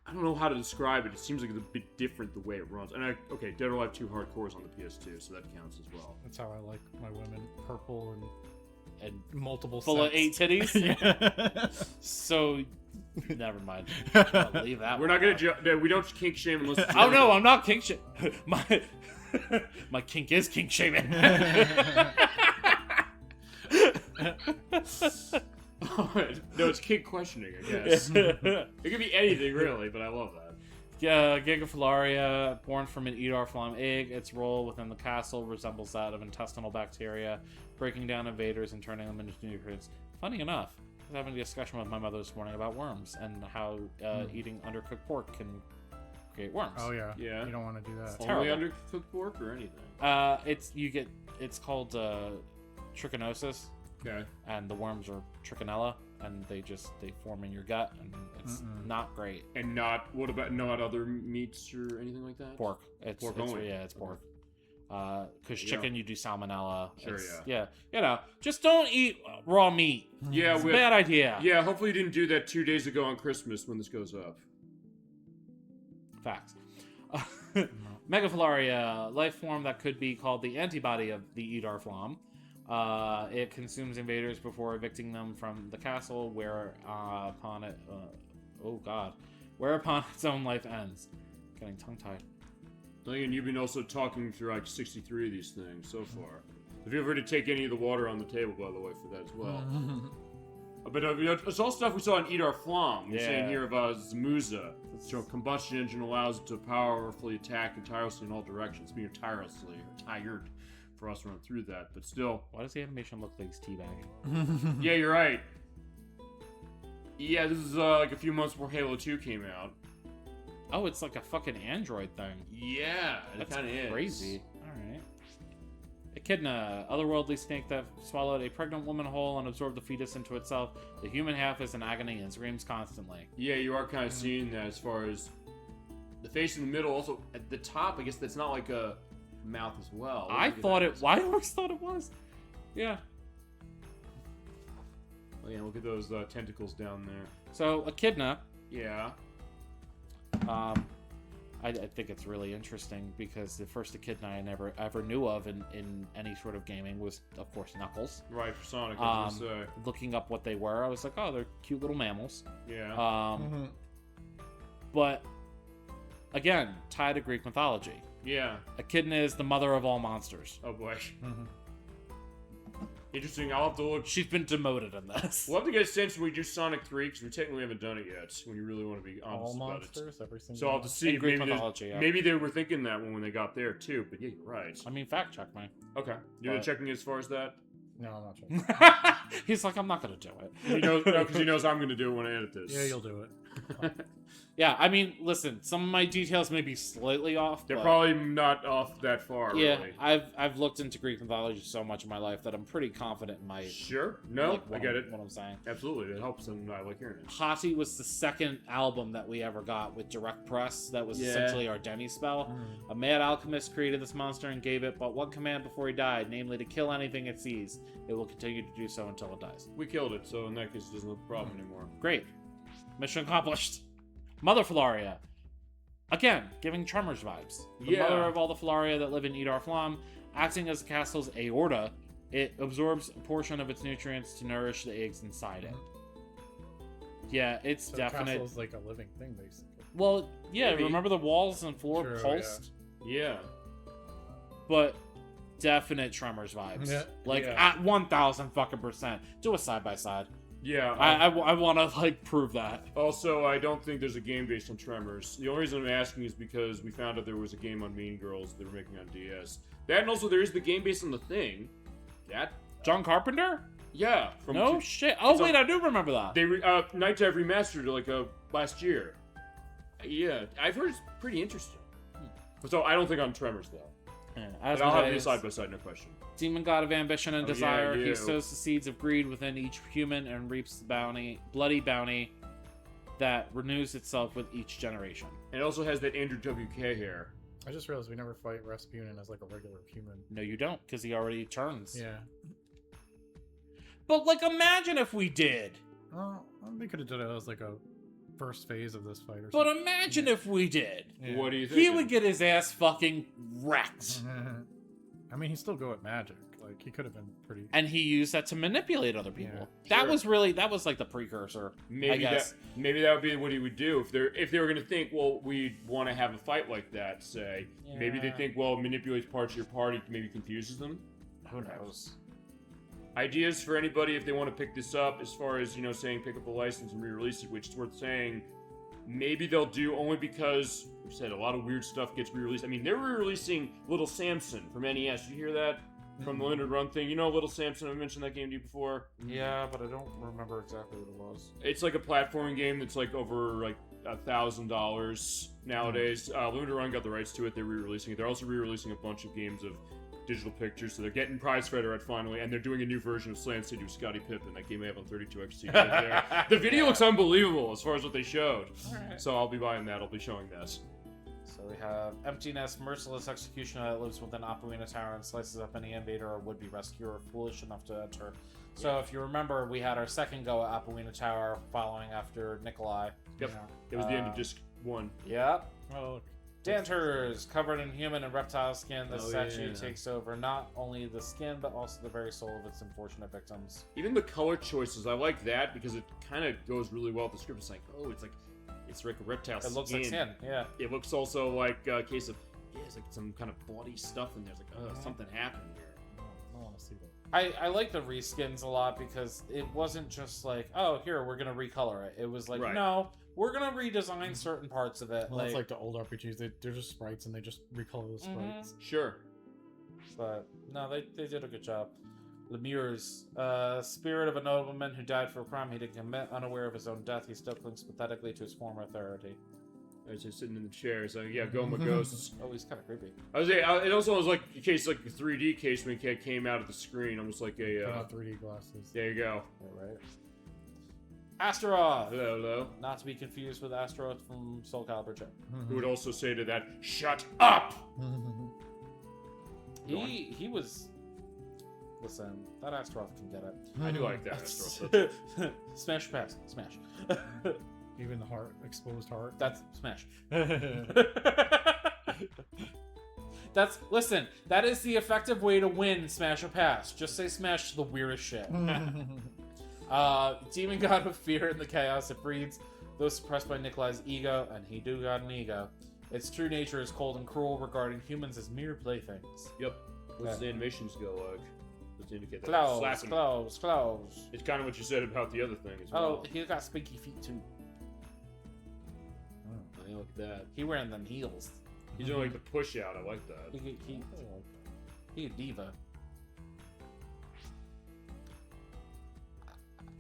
I don't know how to describe it. It seems like it's a bit different the way it runs. And okay, Dead or Alive 2 Hardcore is on the PS2, so that counts as well. That's how I like my women. Purple And and multiple full of 8 sets. titties. Yeah. So, never mind. I'll leave that. We're not gonna. We don't kink shame unless. It's Oh no, I'm not kink my kink is kink shaming. No, it's kink questioning, I guess. It could be anything really, but I love that. Gigafilaria, born from an Edar Flam egg, its role within the castle resembles that of intestinal bacteria, breaking down invaders and turning them into nutrients. Funny enough, I was having a discussion with my mother this morning about worms and how eating undercooked pork can create worms. Oh yeah. Yeah. You don't want to do that. Terrible. Only undercooked pork or anything? It's called trichinosis, Okay. and the worms are trichinella, and they form in your gut, and it's not great. And what about not other meats or anything like that? Pork. It's Pork only. Yeah, it's pork. Because Yeah. chicken, you do salmonella. Sure, Yeah. You know, just don't eat raw meat. Yeah, It's a bad idea. Yeah, hopefully you didn't do that 2 days ago on Christmas when this goes up. Facts. Megafilaria, life form that could be called the antibody of the Edar Flam. It consumes invaders before evicting them from the castle, whereupon its own life ends. Getting tongue-tied. And you've been also talking through like 63 of these things so far. Feel free to take any of the water on the table, by the way, for that as well. But it's all stuff we saw in Edar Flam. You're saying here about Zamuza. So a combustion engine allows it to powerfully attack and tirelessly in all directions. Being tired for us to run through that, but still. Why does the animation look like he's teabagging? Yeah, you're right. Yeah, this is like a few months before Halo 2 came out. Oh, it's like a fucking android thing. Yeah, it That's kind of is. crazy. Alright. Echidna, otherworldly snake that swallowed a pregnant woman whole and absorbed the fetus into itself. The human half is in agony and screams constantly. Yeah, you are kind of seeing that as far as the face in the middle. Also, at the top, I guess that's not like a mouth as well. I always thought it was. Yeah. Oh, yeah, look at those tentacles down there. So, Echidna, Yeah. I think it's really interesting because the first Echidna I never ever knew of in any sort of gaming was, of course, Knuckles. Right, for Sonic, I was gonna say. Looking up what they were, I was like, oh, they're cute little mammals. Yeah. But, again, tied to Greek mythology. Yeah. Echidna is the mother of all monsters. Oh, boy. Interesting. I'll have to look. She's been demoted in this. We'll have to get a sense when we do Sonic 3, because we technically haven't done it yet, when you really want to be All honest about monsters, every single So I'll have to see. In Greek Maybe, mythology, yeah. maybe they were thinking that when they got there, too. But yeah, you're right. I mean, fact check me. Okay. You're But- checking as far as that? No, I'm not sure. He's like, I'm not going to do it. He knows, because he knows I'm going to do it when I edit this. Yeah, you'll do it. Yeah, I mean, listen, some of my details may be slightly off. They're but probably not off that far, yeah, really. I've looked into Greek mythology so much in my life that I'm pretty confident in my. Sure. No, like, I get it. What I'm saying. Absolutely. That helps, and I like hearing it. Hati was the second album that we ever got with direct press. That was Yeah. essentially our demi spell. A mad alchemist created this monster and gave it but one command before he died, namely to kill anything it sees. It will continue to do so until it dies. We killed it, so in that case, it doesn't have a problem anymore. Great. Mission accomplished. Mother Falaria. Again, giving Tremors vibes. The Yeah. mother of all the Falaria that live in Idar Flam, acting as the castle's aorta, it absorbs a portion of its nutrients to nourish the eggs inside it. Yeah, it's So definite. The castle's like a living thing, basically. Well, yeah, Maybe. remember the walls and floor True, pulsed? Yeah. But definite Tremors vibes. Yeah. Like, Yeah. at 1,000 fucking %. Do a side-by-side. Yeah. I want to, like, prove that. Also, I don't think there's a game based on Tremors. The only reason I'm asking is because we found out there was a game on Mean Girls they were making on DS. That, and also there is the game based on The Thing. That, John Carpenter? yeah. No shit. Oh, so- wait, I do remember that. They Night Dive remastered it like last year. Yeah, I've heard it's pretty interesting. So I don't think on Tremors though. Yeah, But I'll have Asmodeus, these side by side, no question. demon god of ambition and Oh, yeah, desire, he you. sows the seeds of greed within each human and reaps the bloody bounty that renews itself with each generation. And it also has that Andrew WK hair. I just realized we never fight Rasputin as like a regular human. No, you don't, because he already turns. Yeah. But, like, imagine if we did. Well, they could have done it as like a first phase of this fight or But something. imagine if we did. Yeah. What do you think? He would get his ass fucking wrecked. I mean, he's still good at magic. Like, he could have been pretty... And he used that to manipulate other people. Yeah, That was like the precursor. I Maybe guess. maybe that would be what he would do if they were going to think, well, we want to have a fight like that. Say maybe they Yeah. think, well, it manipulates parts of your party, maybe confuses them. Who knows? Ideas for anybody if they want to pick this up, as far as saying pick up the license and re-release it, which is worth saying. Maybe they'll do only because we said a lot of weird stuff gets re-released. I mean, they're re-releasing Little Samson from NES. Did you hear that? From the Limited Run thing. You know Little Samson? I mentioned that game to you before. Yeah, but I don't remember exactly what it was. It's like a platforming game that's like over like $1,000 nowadays. Limited Run got the rights to it. They're re-releasing it. They're also re-releasing a bunch of games of digital pictures, so they're getting Prize Fighter out finally, and they're doing a new version of Slant City with Scottie Pippen. That game I have on 32XT right there. The video looks unbelievable as far as what they showed. Alright. So I'll be buying that. I'll be showing that. So we have Emptiness, merciless executioner that lives within Apuina Tower and slices up any invader or would-be rescuer foolish enough to enter. So if you remember, we had our second go at Apuina Tower following after Nikolai. Yep. It was the end of disc 1. Yep. Oh, look. Danters, covered in human and reptile skin, the Oh, statue yeah. takes over not only the skin, but also the very soul of its unfortunate victims. Even the color choices, I like that because it kind of goes really well with the script. It's like, oh, it's like a reptile It looks like skin, yeah. It looks also like a case of, it's like some kind of bloody stuff in there. It's like, oh, something happened here. I want to see that. I like the reskins a lot because it wasn't just like, oh, here, we're going to recolor it. It was like, Right. no, we're going to redesign certain parts of it. Well, it's like the old RPGs. They're just sprites, and they just recolor the sprites. Sure. But, no, they did a good job. Lemures, spirit of a nobleman who died for a crime he didn't commit, unaware of his own death, he still clings pathetically to his former authority. I was just sitting in the chair, so yeah, go my ghosts. Oh, he's kind of creepy. It also was like a case, like a 3D case when it came out of the screen, almost like a 3D glasses. There you go. All right. Astaroth. Hello. Not to be confused with Astaroth from Soul Calibur 2. Who would also say to that, "Shut up." He was. Listen, that Astaroth can get it. I do like that Astaroth. Smash pass. Smash. Even the heart, exposed heart. That's smash. Listen, that is the effective way to win Smash or Pass. Just say smash to the weirdest shit. Demon god of fear and the chaos it breeds, though suppressed by Nikolai's ego, and he do got an ego. Its true nature is cold and cruel, regarding humans as mere playthings. Yep. What's the animations go like? Just to indicate that. Close. It's kind of what you said about the other thing as well. Oh, he got spooky feet too. I like that. He wearing them heels. He's doing like the push out. I like that. He a diva.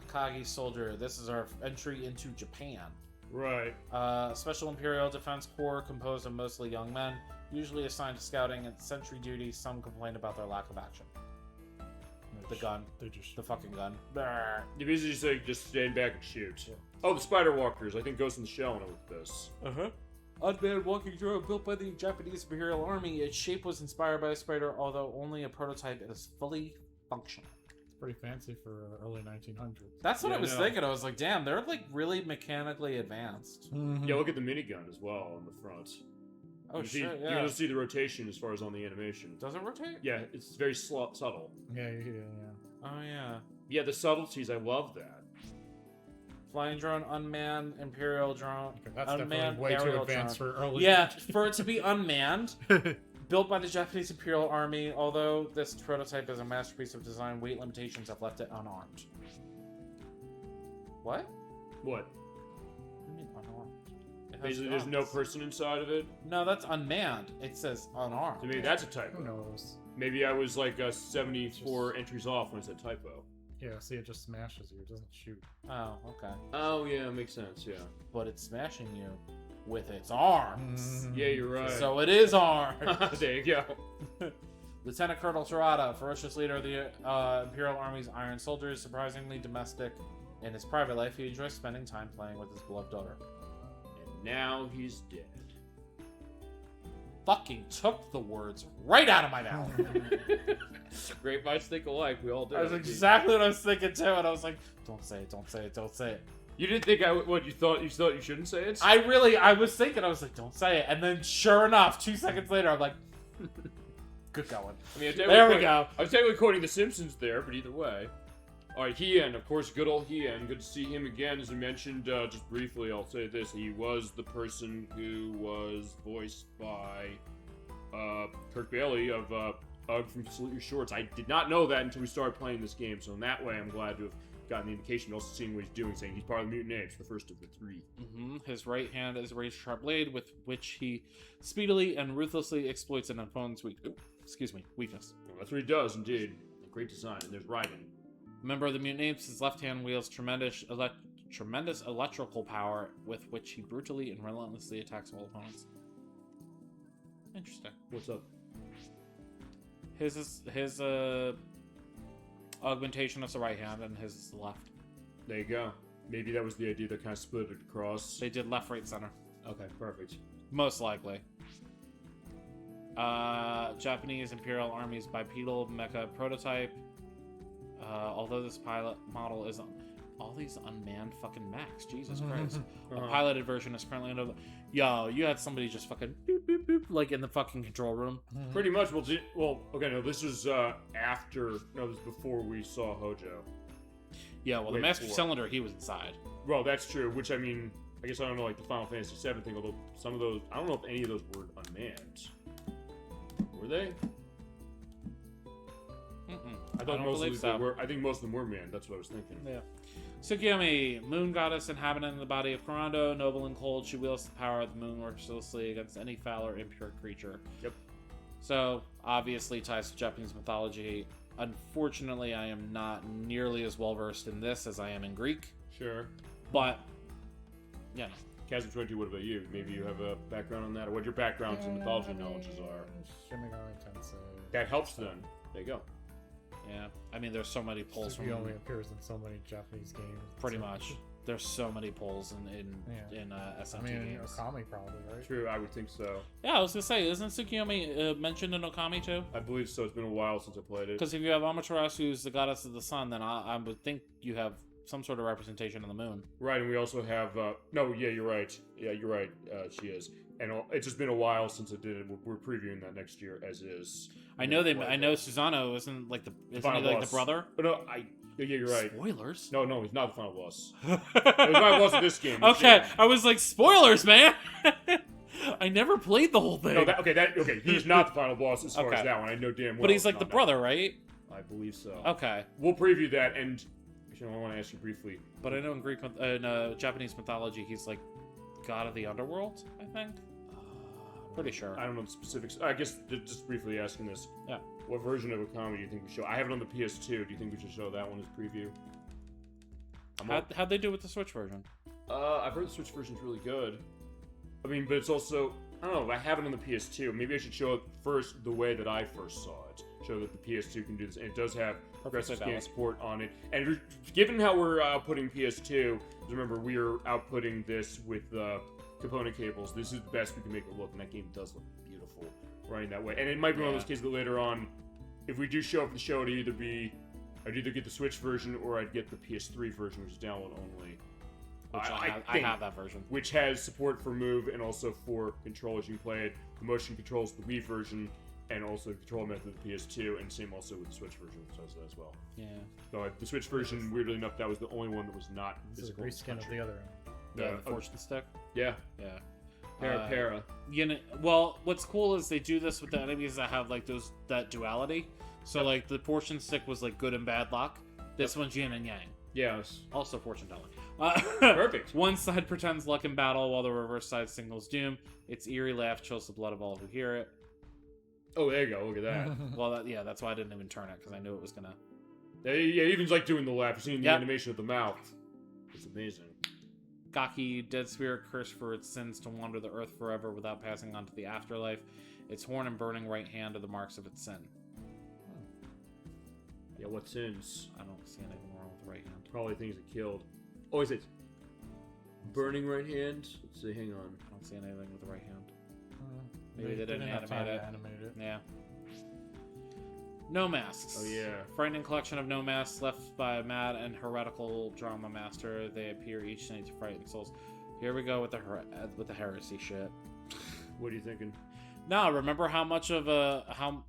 Akagi soldier. This is our entry into Japan. Right. Special Imperial Defense Corps composed of mostly young men, usually assigned to scouting and sentry duty. Some complain about their lack of action. The gun. The fucking gun. You basically say just stand back and shoot. Yeah. Oh, the Spider Walkers. I think Ghost in the Shell went with this. Unmanned walking drone built by the Japanese Imperial Army. Its shape was inspired by a spider, although only a prototype is fully functional. It's pretty fancy for early 1900s. That's what I was thinking. I was like, damn, they're like really mechanically advanced. Yeah, look at the minigun as well on the front. Oh, you shit, You can see the rotation as far as on the animation. Does it rotate? Yeah, it's very subtle. Yeah. Oh, yeah. Yeah, the subtleties, I love that. Flying drone, unmanned, Imperial drone, Okay, that's unmanned, definitely way too aerial advanced drone. for early. Yeah, for it to be unmanned, built by the Japanese Imperial Army, although this prototype is a masterpiece of design, weight limitations have left it unarmed. What? What? What do you mean unarmed? It has Basically, there's no guns. person inside of it. No, that's unmanned. It says unarmed. So maybe that's a typo. Who knows? Maybe I was like 74 entries off when it said typo. Yeah, see, it just smashes you. It doesn't shoot. Oh, okay. Oh, yeah, makes sense, yeah. But it's smashing you with its arms. Yeah, you're right. So it is armed. There you go. Lieutenant Colonel Terada, ferocious leader of the Imperial Army's Iron Soldiers, surprisingly domestic in his private life. He enjoys spending time playing with his beloved daughter. And now he's dead. Fucking took the words right out of my mouth. Great minds think alike. We all did. That's exactly what I was thinking too, and I was like, "Don't say it! Don't say it! Don't say it!" You didn't think what you thought? You thought you shouldn't say it? I was thinking, I was like, "Don't say it," and then sure enough, 2 seconds later, I'm like, "Good going." I mean, There we go. I was technically quoting The Simpsons there, but either way. All right, Hien, of course, good old Hien. Good to see him again. As I mentioned, just briefly, I'll say this: he was the person who was voiced by Kirk Bailey of Ugg from Salute Your Shorts. I did not know that until we started playing this game, so in that way, I'm glad to have gotten the indication, but also seeing what he's doing, saying he's part of the Mutant Apes, the first of the three. His right hand is a razor-sharp blade with which he speedily and ruthlessly exploits an opponent's weakness. Well, that's what he does, indeed. Great design, and there's Raiden. Member of the Mutant Apes, his left hand wields tremendous electrical power with which he brutally and relentlessly attacks all opponents. Interesting. What's up? His augmentation is the right hand, and his is the left. There you go. Maybe that was the idea that kind of split it across. They did left, right, center. Okay, perfect. Most likely. Japanese Imperial Army's bipedal mecha prototype. Although this pilot model is all these unmanned fucking mechs. Jesus Christ. A piloted version is currently under. Yo, you had somebody just fucking boop, boop, boop, like in the fucking control room. Pretty much. Okay, no, this was this was before we saw Hojo. Yeah, well, the Master Cylinder, he was inside. Well, that's true, which, I mean, I guess I don't know, like, the Final Fantasy VII thing, although some of those, I don't know if any of those were unmanned. Were they? I thought most of them were. I think most of them were manned. That's what I was thinking. Yeah. Tsukiyomi, moon goddess inhabitant in the body of Kurando, noble and cold. She wields the power of the moon mercilessly against any foul or impure creature. Yep. So, obviously ties to Japanese mythology. Unfortunately, I am not nearly as well versed in this as I am in Greek. Sure. But, yeah. Kazim22, what about you? Maybe you have a background on that, or what your backgrounds in mythology knowledges are. Shimigami Tensei. That helps then. There you go. Yeah, I mean, there's so many polls He from only appears in so many Japanese games. pretty so- much. There's so many polls in SMT I mean, games. Okami probably, right? True, I would think so. Yeah, I was gonna say, isn't Tsukiyomi mentioned in Okami too? I believe so. It's been a while since I played it. Because if you have Amaterasu, who's the goddess of the sun, then I would think you have some sort of representation of the moon. Right, and we also have. No, yeah, you're right. Yeah, you're right. She is, and it's just been a while since I did it. We're previewing that next year as is. I know I know Susano isn't like Final he like boss. the brother? But no, yeah, you're right. Spoilers. No, he's not the final boss. He's the final boss of this game. Okay, I was like, spoilers, man. I never played the whole thing. No, okay. He's not the final boss as far Okay. as that one. I know damn well. But he's it's like the not brother, right? that. I believe so. Okay. We'll preview that, and actually, I want to ask you briefly. But I know in Japanese mythology, he's like god of the underworld, I think. Pretty sure. I don't know the specifics. I guess just briefly asking this. Yeah. What version of Okami do you think we show? I have it on the PS2. Do you think we should show that one as preview? How'd they do with the Switch version? I've heard the Switch version's really good. I mean, but it's also, I don't know, I have it on the PS2. Maybe I should show it first the way that I first saw it. Show that the PS2 can do this. And it does have progressive scan balance. support on it. And given how we're outputting PS2, remember, we are outputting this with component cables. This is the best we can make it look, and that game does look beautiful running that way. And it might be one of those cases that later on, if we do show up the show, I'd either get the Switch version or I'd get the PS3 version, which is download only. Which I have that version. Which has support for Move and also for controllers. You can play it. The motion controls the Wii version and also the control method of the PS2, and same also with the Switch version, which does that as well. Yeah. So the Switch version, weirdly enough, that was the only one that was not This is a physical. reskin of the other end. Yeah, the fortune stick. Yeah. Yeah. Para. You know, well, what's cool is they do this with the enemies that have like that duality. So like the fortune stick was like good and bad luck. This one's yin and yang. Yes. Also fortune telling. Perfect. One side pretends luck in battle while the reverse side signals doom. Its eerie laugh chills the blood of all who hear it. Oh, there you go. Look at that. Well, that's why I didn't even turn it, because I knew it was gonna. Yeah, even's like doing the laugh. You're seeing the animation of the mouth. It's amazing. Gaki, dead spirit cursed for its sins to wander the earth forever without passing on to the afterlife. Its horn and burning right hand are the marks of its sin. Yeah, what sins? I don't see anything wrong with the right hand. Probably things it killed. Oh, is it burning right hand? Let's see, hang on. I don't see anything with the right hand. Maybe they didn't have time animate to it. Yeah. No Masks. Oh, yeah. Frightening collection of no masks left by a mad and heretical drama master. They appear each night to frighten souls. Here we go with the heresy shit. What are you thinking? No, remember how much of how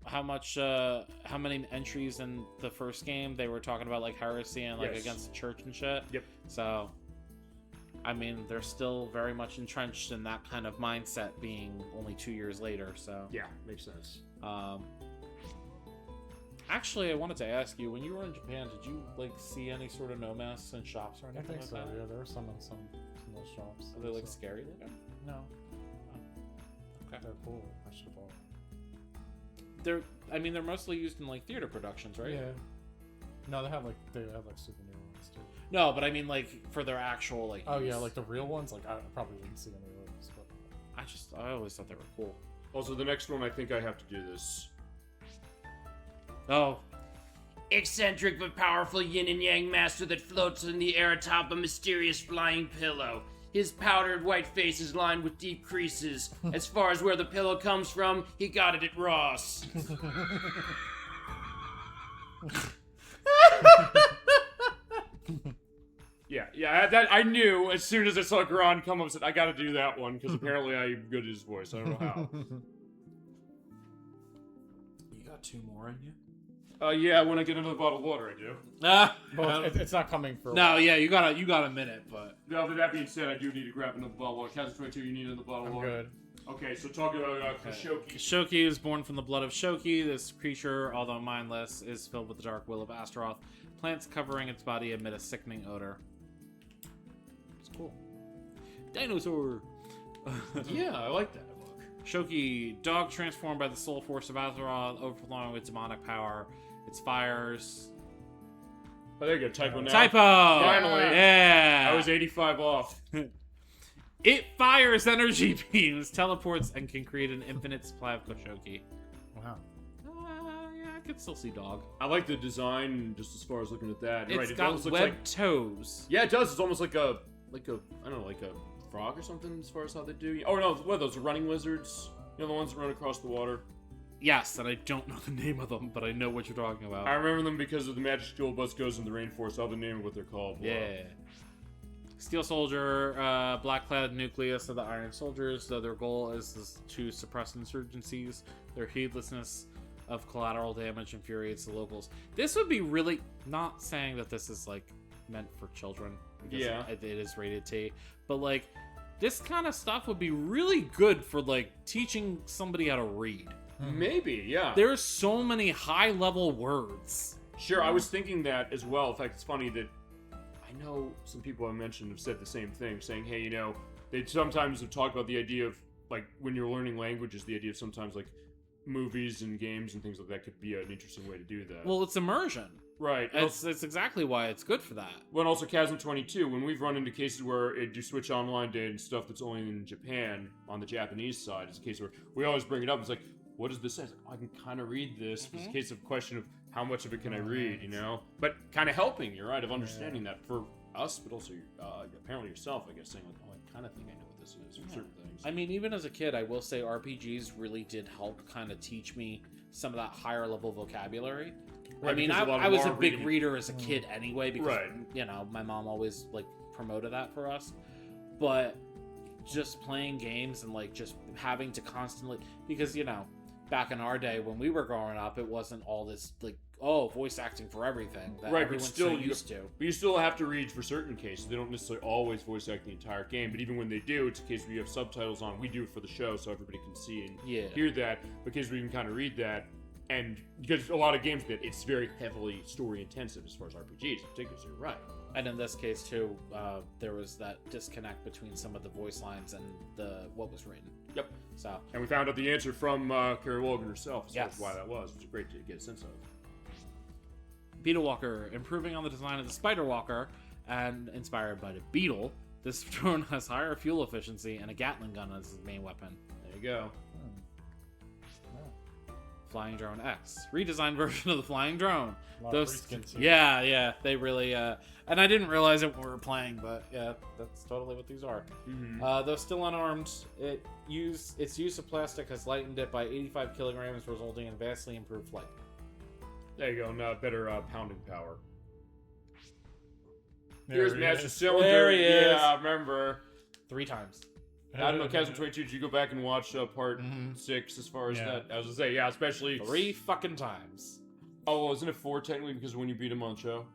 many entries in the first game they were talking about like heresy and like against the church and shit? Yep. So, I mean, they're still very much entrenched in that kind of mindset, being only 2 years later. So yeah, makes sense. Actually, I wanted to ask you, when you were in Japan, did you like see any sort of no masks in shops or I anything think like so. that? Yeah, there were some in some of those shops. Are they like scary looking? No, Okay. they're cool. I should have bought. They're mostly used in like theater productions, right? Yeah. No, they have like souvenir ones too. No, but I mean like for their actual like. Oh use. yeah, like the real ones. Like I probably wouldn't see any of those. But I always thought they were cool. Also, the next one, I think I have to do this. Oh, Eccentric but powerful yin and yang master that floats in the air atop a mysterious flying pillow. His powdered white face is lined with deep creases. As far as where the pillow comes from, he got it at Ross. Yeah. That I knew as soon as I saw Garan come up. I said I got to do that one because apparently I'm good at his voice. I don't know how. you got 2 more in you? Yeah. When I get another bottle of water, I do. well, it's not coming for. No, yeah, you got a minute, but Now, with that being said, I do need to grab another bottle of water. Kazim22, you need another bottle of I'm water. good. Okay, so talking about Kashoki. Shoki is born from the blood of Shoki. This creature, although mindless, is filled with the dark will of Astaroth. Plants covering its body emit a sickening odor. It's cool. Dinosaur! Yeah, I like that book. Shoki, dog transformed by the soul force of Azeroth, overflowing with demonic power. Its fires. Oh, there you go. Typo now. Typo! Finally. Yeah! I was 85 off. It fires energy beams, teleports, and can create an infinite supply of Koshoki. Wow. Yeah, I can still see dog. I like the design just as far as looking at that. It's Right, it got almost looks webbed like toes. yeah, it does. It's almost like a I don't know, like a frog or something as far as how they do. Oh no, what are those running lizards? You know, the ones that run across the water. Yes, and I don't know the name of them, but I know what you're talking about. I remember them because of the Magic School Bus goes in the rainforest. I'll have the name of what they're called. Yeah. Steel Soldier, Black Cloud Nucleus of the Iron Soldiers, though their goal is to suppress insurgencies. Their heedlessness of collateral damage infuriates the locals. This would be really, not saying that this is like meant for children, because Yeah. it is rated T, but like this kind of stuff would be really good for like teaching somebody how to read. Maybe, yeah. There's so many high level words. Sure, I was thinking that as well. In fact, it's funny that I know some people I mentioned have said the same thing, saying, hey, you know, they sometimes have talked about the idea of, like, when you're learning languages, the idea of sometimes, like, movies and games and things like that could be an interesting way to do that. Well, it's immersion. right. It's exactly why it's good for that. Well, and also Kazim22, when we've run into cases where you switch online to and stuff that's only in Japan, on the Japanese side, it's a case where we always bring it up. It's like, what does this say? It's like, oh, I can kind of read this. It's a case of question of how much of it can I read, you know? But kind of helping, you're right, of understanding that for us, but also apparently yourself, I guess, saying like, oh, I kind of think I know what this is for certain things. I mean, even as a kid, I will say RPGs really did help kind of teach me some of that higher level vocabulary. Right, I mean, because a lot of I was a them are big reading- reader as a kid anyway, because, Right. you know, my mom always, like, promoted that for us. But just playing games and, like, just having to constantly... Because, you know, back in our day when we were growing up, it wasn't all this, like, oh, voice acting for everything that Right, but everyone's still, so used to. But you still have to read for certain cases. They don't necessarily always voice act the entire game, but even when they do, it's a case where you have subtitles on. We do it for the show so everybody can see and Yeah. hear that, because we can kind of read that. And because a lot of games that it's very heavily story intensive as far as RPGs in particular, so you're right. And in this case, too, there was that disconnect between some of the voice lines and what was written. Yep. So, And we found out the answer from Carrie Wogan herself as far Yes. as why that was, which is great to get a sense of. Beetle Walker, improving on the design of the Spider Walker, and inspired by the Beetle, this drone has higher fuel efficiency and a Gatling gun as its main weapon. There you go. Flying Drone X, redesigned version of the flying drone. A lot of Those, reskins here. yeah, they really. And I didn't realize it when we were playing, but yeah, that's totally what these are. Mm-hmm. Though still unarmed, its use of plastic has lightened it by 85 kilograms, resulting in vastly improved flight. There you go. Now better pounding power. There Here's he Master is. Cylinder. There he is. Yeah, I remember. 3 times. I don't know, Kazim22, did you go back and watch part Mhm. 6 as far as Yeah. that? I was gonna say, yeah, especially... 3 fucking times. Oh, well, isn't it 4 technically because of when you beat him on the show?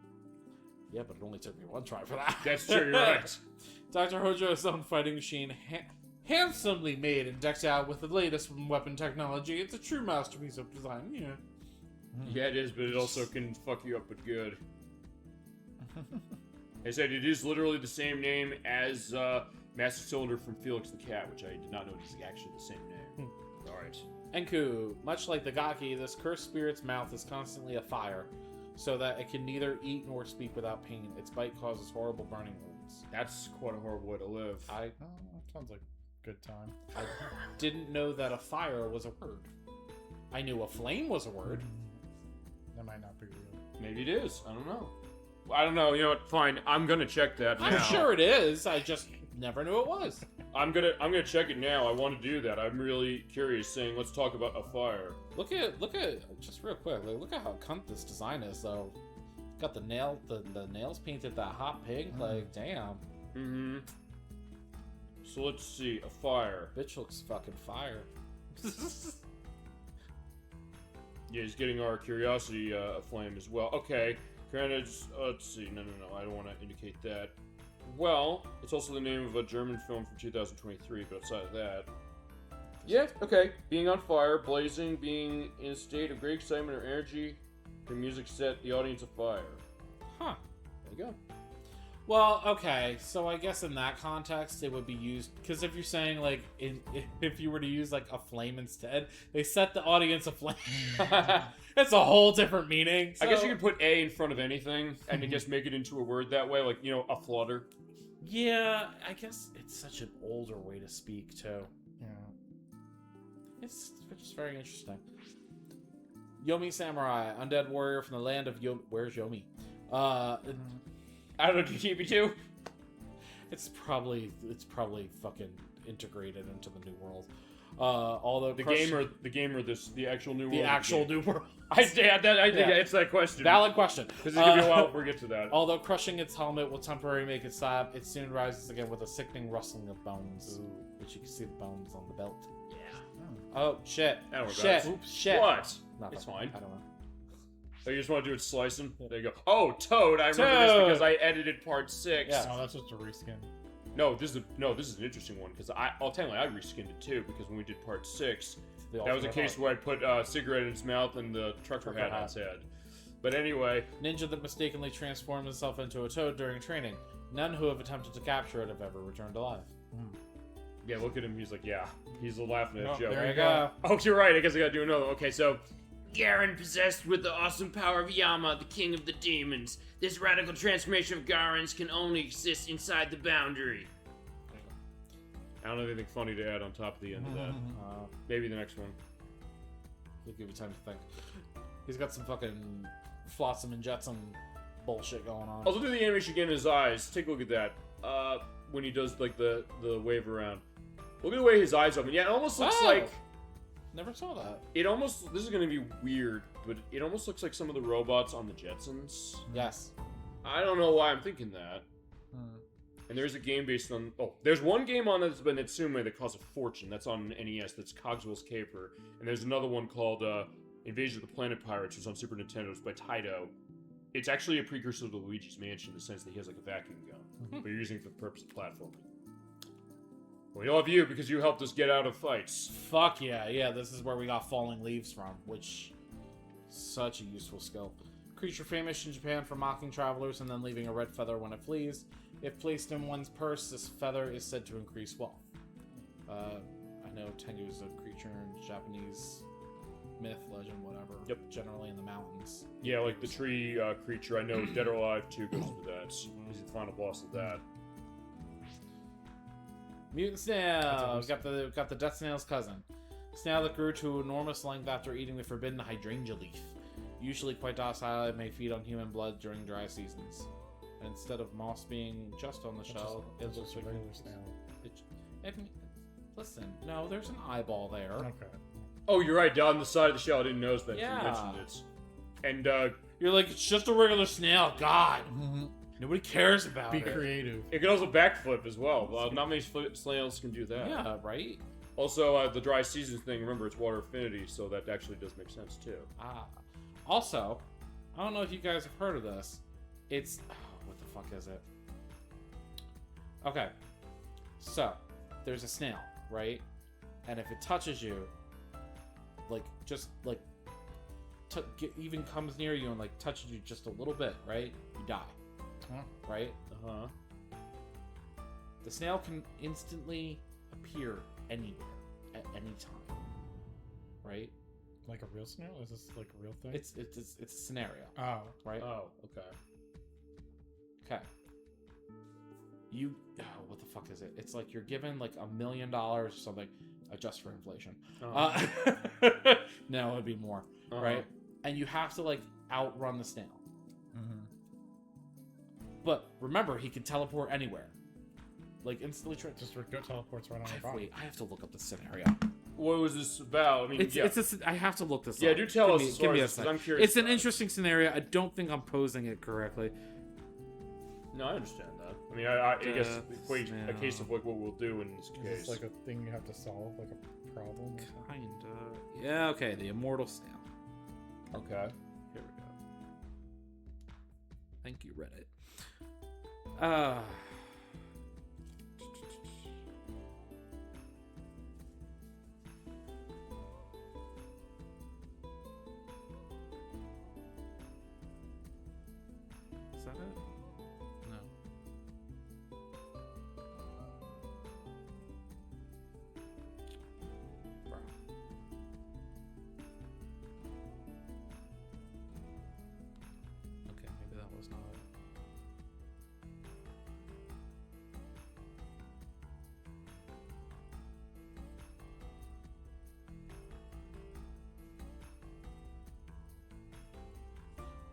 Yeah, but it only took me 1 try for that. That's true, you're right. Dr. Hojo's own fighting machine, handsomely made and decked out with the latest weapon technology. It's a true masterpiece of design, yeah. Yeah, it is, but it also can fuck you up but good. I said, it is literally the same name as Master Cylinder from Felix the Cat, which I did not know it is actually the same name. Alright. Enku, much like the Gaki, this cursed spirit's mouth is constantly afire, so that it can neither eat nor speak without pain. Its bite causes horrible burning wounds. That's quite a horrible way to live. I Oh, that sounds like a good time. didn't know that a fire was a word. I knew a flame was a word. That might not be real. Maybe it is. I don't know. I don't know. You know what? Fine. I'm gonna check that now. I'm sure it is. I just never knew it was. I'm gonna check it now. I want to do that. I'm really curious. Saying, let's talk about a fire. Look at just real quick. Like, look at how cunt this design is, though. Got the nails painted that hot pink. Like, damn, Mm-hmm. So let's see. A fire. bitch looks fucking fire. Yeah, he's getting our curiosity aflame as well. Okay. Granted, let's see. No. I don't want to indicate that. Well, it's also the name of a German film from 2023, but outside of that... Yeah, okay. Being on fire, blazing, being in a state of great excitement or energy. The music set the audience afire. Huh. There you go. Well, okay. So I guess in that context, it would be used because if you're saying like, if you were to use like a flame instead, they set the audience aflame. It's a whole different meaning. I guess So- you could put A in front of anything and just make it into a word that way, like, you know, a flutter. Yeah, I guess it's such an older way to speak too. Yeah. It's just very interesting. Yomi Samurai, undead warrior from the land of Yomi. Where's Yomi? I don't know. Did you keep me too? It's probably fucking integrated into the new world. Although The game or the actual new world. the actual new world. I think Yeah. it's that question. Valid question. Because it's gonna be a while before we get to that. Although crushing its helmet will temporarily make it stop, it soon rises again with a sickening rustling of bones, which you can see the bones on the belt. Yeah. Oh shit! That'll work Shit! out. Oops! Shit! What? Nothing. It's fine. I don't know. Oh, you just want to do it slicing? There you go. Oh, Toad! I remember this because I edited part 6. Yeah. Oh, that's just a reskin. No, this is an interesting one because I'll tell you, I reskinned it too because when we did part 6, The that was a ultimate case hug. where I put a cigarette in his mouth and the trucker hat on his head. But anyway, Ninja that mistakenly transformed himself into a toad during training. None who have attempted to capture it have ever returned alive. yeah, look at him. He's like, yeah, he's laughing at Oh, Joe. there There you go. Oh, you're right. I guess I gotta do another. Okay, so Garen possessed with the awesome power of Yama, the king of the demons. This radical transformation of Garen's can only exist inside the boundary. I don't have anything funny to add on top of the end of that. Maybe the next one. We'll give you time to think. He's got some fucking flotsam and jetsam bullshit going on. Also, do the animation again in his eyes. Take a look at that. When he does like the wave around. Look at the way his eyes open. Yeah, it almost looks Oh. like. Never saw that. It almost. This is gonna be weird, but it almost looks like some of the robots on the Jetsons. Yes. I don't know why I'm thinking that. And there's a game based on. Oh, there's one game on that's been Natsume that costs a fortune. That's on NES. That's Cogswell's Caper. And there's another one called Invasion of the Planet Pirates, which is on Super Nintendo. It's by Taito. It's actually a precursor to Luigi's Mansion in the sense that he has like a vacuum gun, but you're using it for the purpose of platforming. We love you because you helped us get out of fights. Fuck yeah, yeah. This is where we got falling leaves from, which such a useful skill. Creature famous in Japan for mocking travelers and then leaving a red feather when it flees. If placed in one's purse, this feather is said to increase wealth. I know Tengu is a creature in Japanese myth, legend, whatever. Yep. Generally in the mountains. Yeah, like the tree creature. I know Dead or Alive 2 goes into that. He's the final boss of that. Mutant snail. Got the death snail's cousin. Snail that grew to enormous length after eating the forbidden hydrangea leaf. Usually quite docile, it may feed on human blood during dry seasons. Instead of moss being just on the shell, it looks like regular snail. Listen, no, there's an eyeball there. Okay. Oh, you're right. Down the side of the shell. I didn't notice that. Yeah. You mentioned it. And You're like, it's just a regular snail. God, nobody cares about Be it. creative. it can also backflip as well. Not many snails can do that. Yeah, right. Also, the dry season thing. Remember, it's water affinity, so that actually does make sense too. Also, I don't know if you guys have heard of this. It's what the fuck is it? Okay, so there's a snail, right? And if it touches you, like just like even comes near you and like touches you just a little bit, right? You die, right? The snail can instantly appear anywhere at any time, right? Like a real snail? Is this like a real thing? It's a scenario, Oh. right? Oh, okay. Okay. What the fuck is it? It's like you're given like $1 million or something, adjust for inflation. No, it'd be more, right? And you have to like outrun the snail. But remember, he can teleport anywhere, like instantly. Just teleports right on your body. Wait, I have to look up the scenario. What was this about? I mean, I have to look this up. Yeah, do tell us Give as far me as a this, 'cause sec. I'm curious It's an about it. interesting scenario. I don't think I'm posing it correctly. No, I understand that. I mean, I guess equate a Snail. case of like what we'll do in this Is case. this like a thing you have to solve, like a problem? Or something? Kinda. Yeah. Okay. The immortal snail. Okay. Here we go. Thank you, Reddit. Is that it? No. Bro. Okay, maybe that was not it.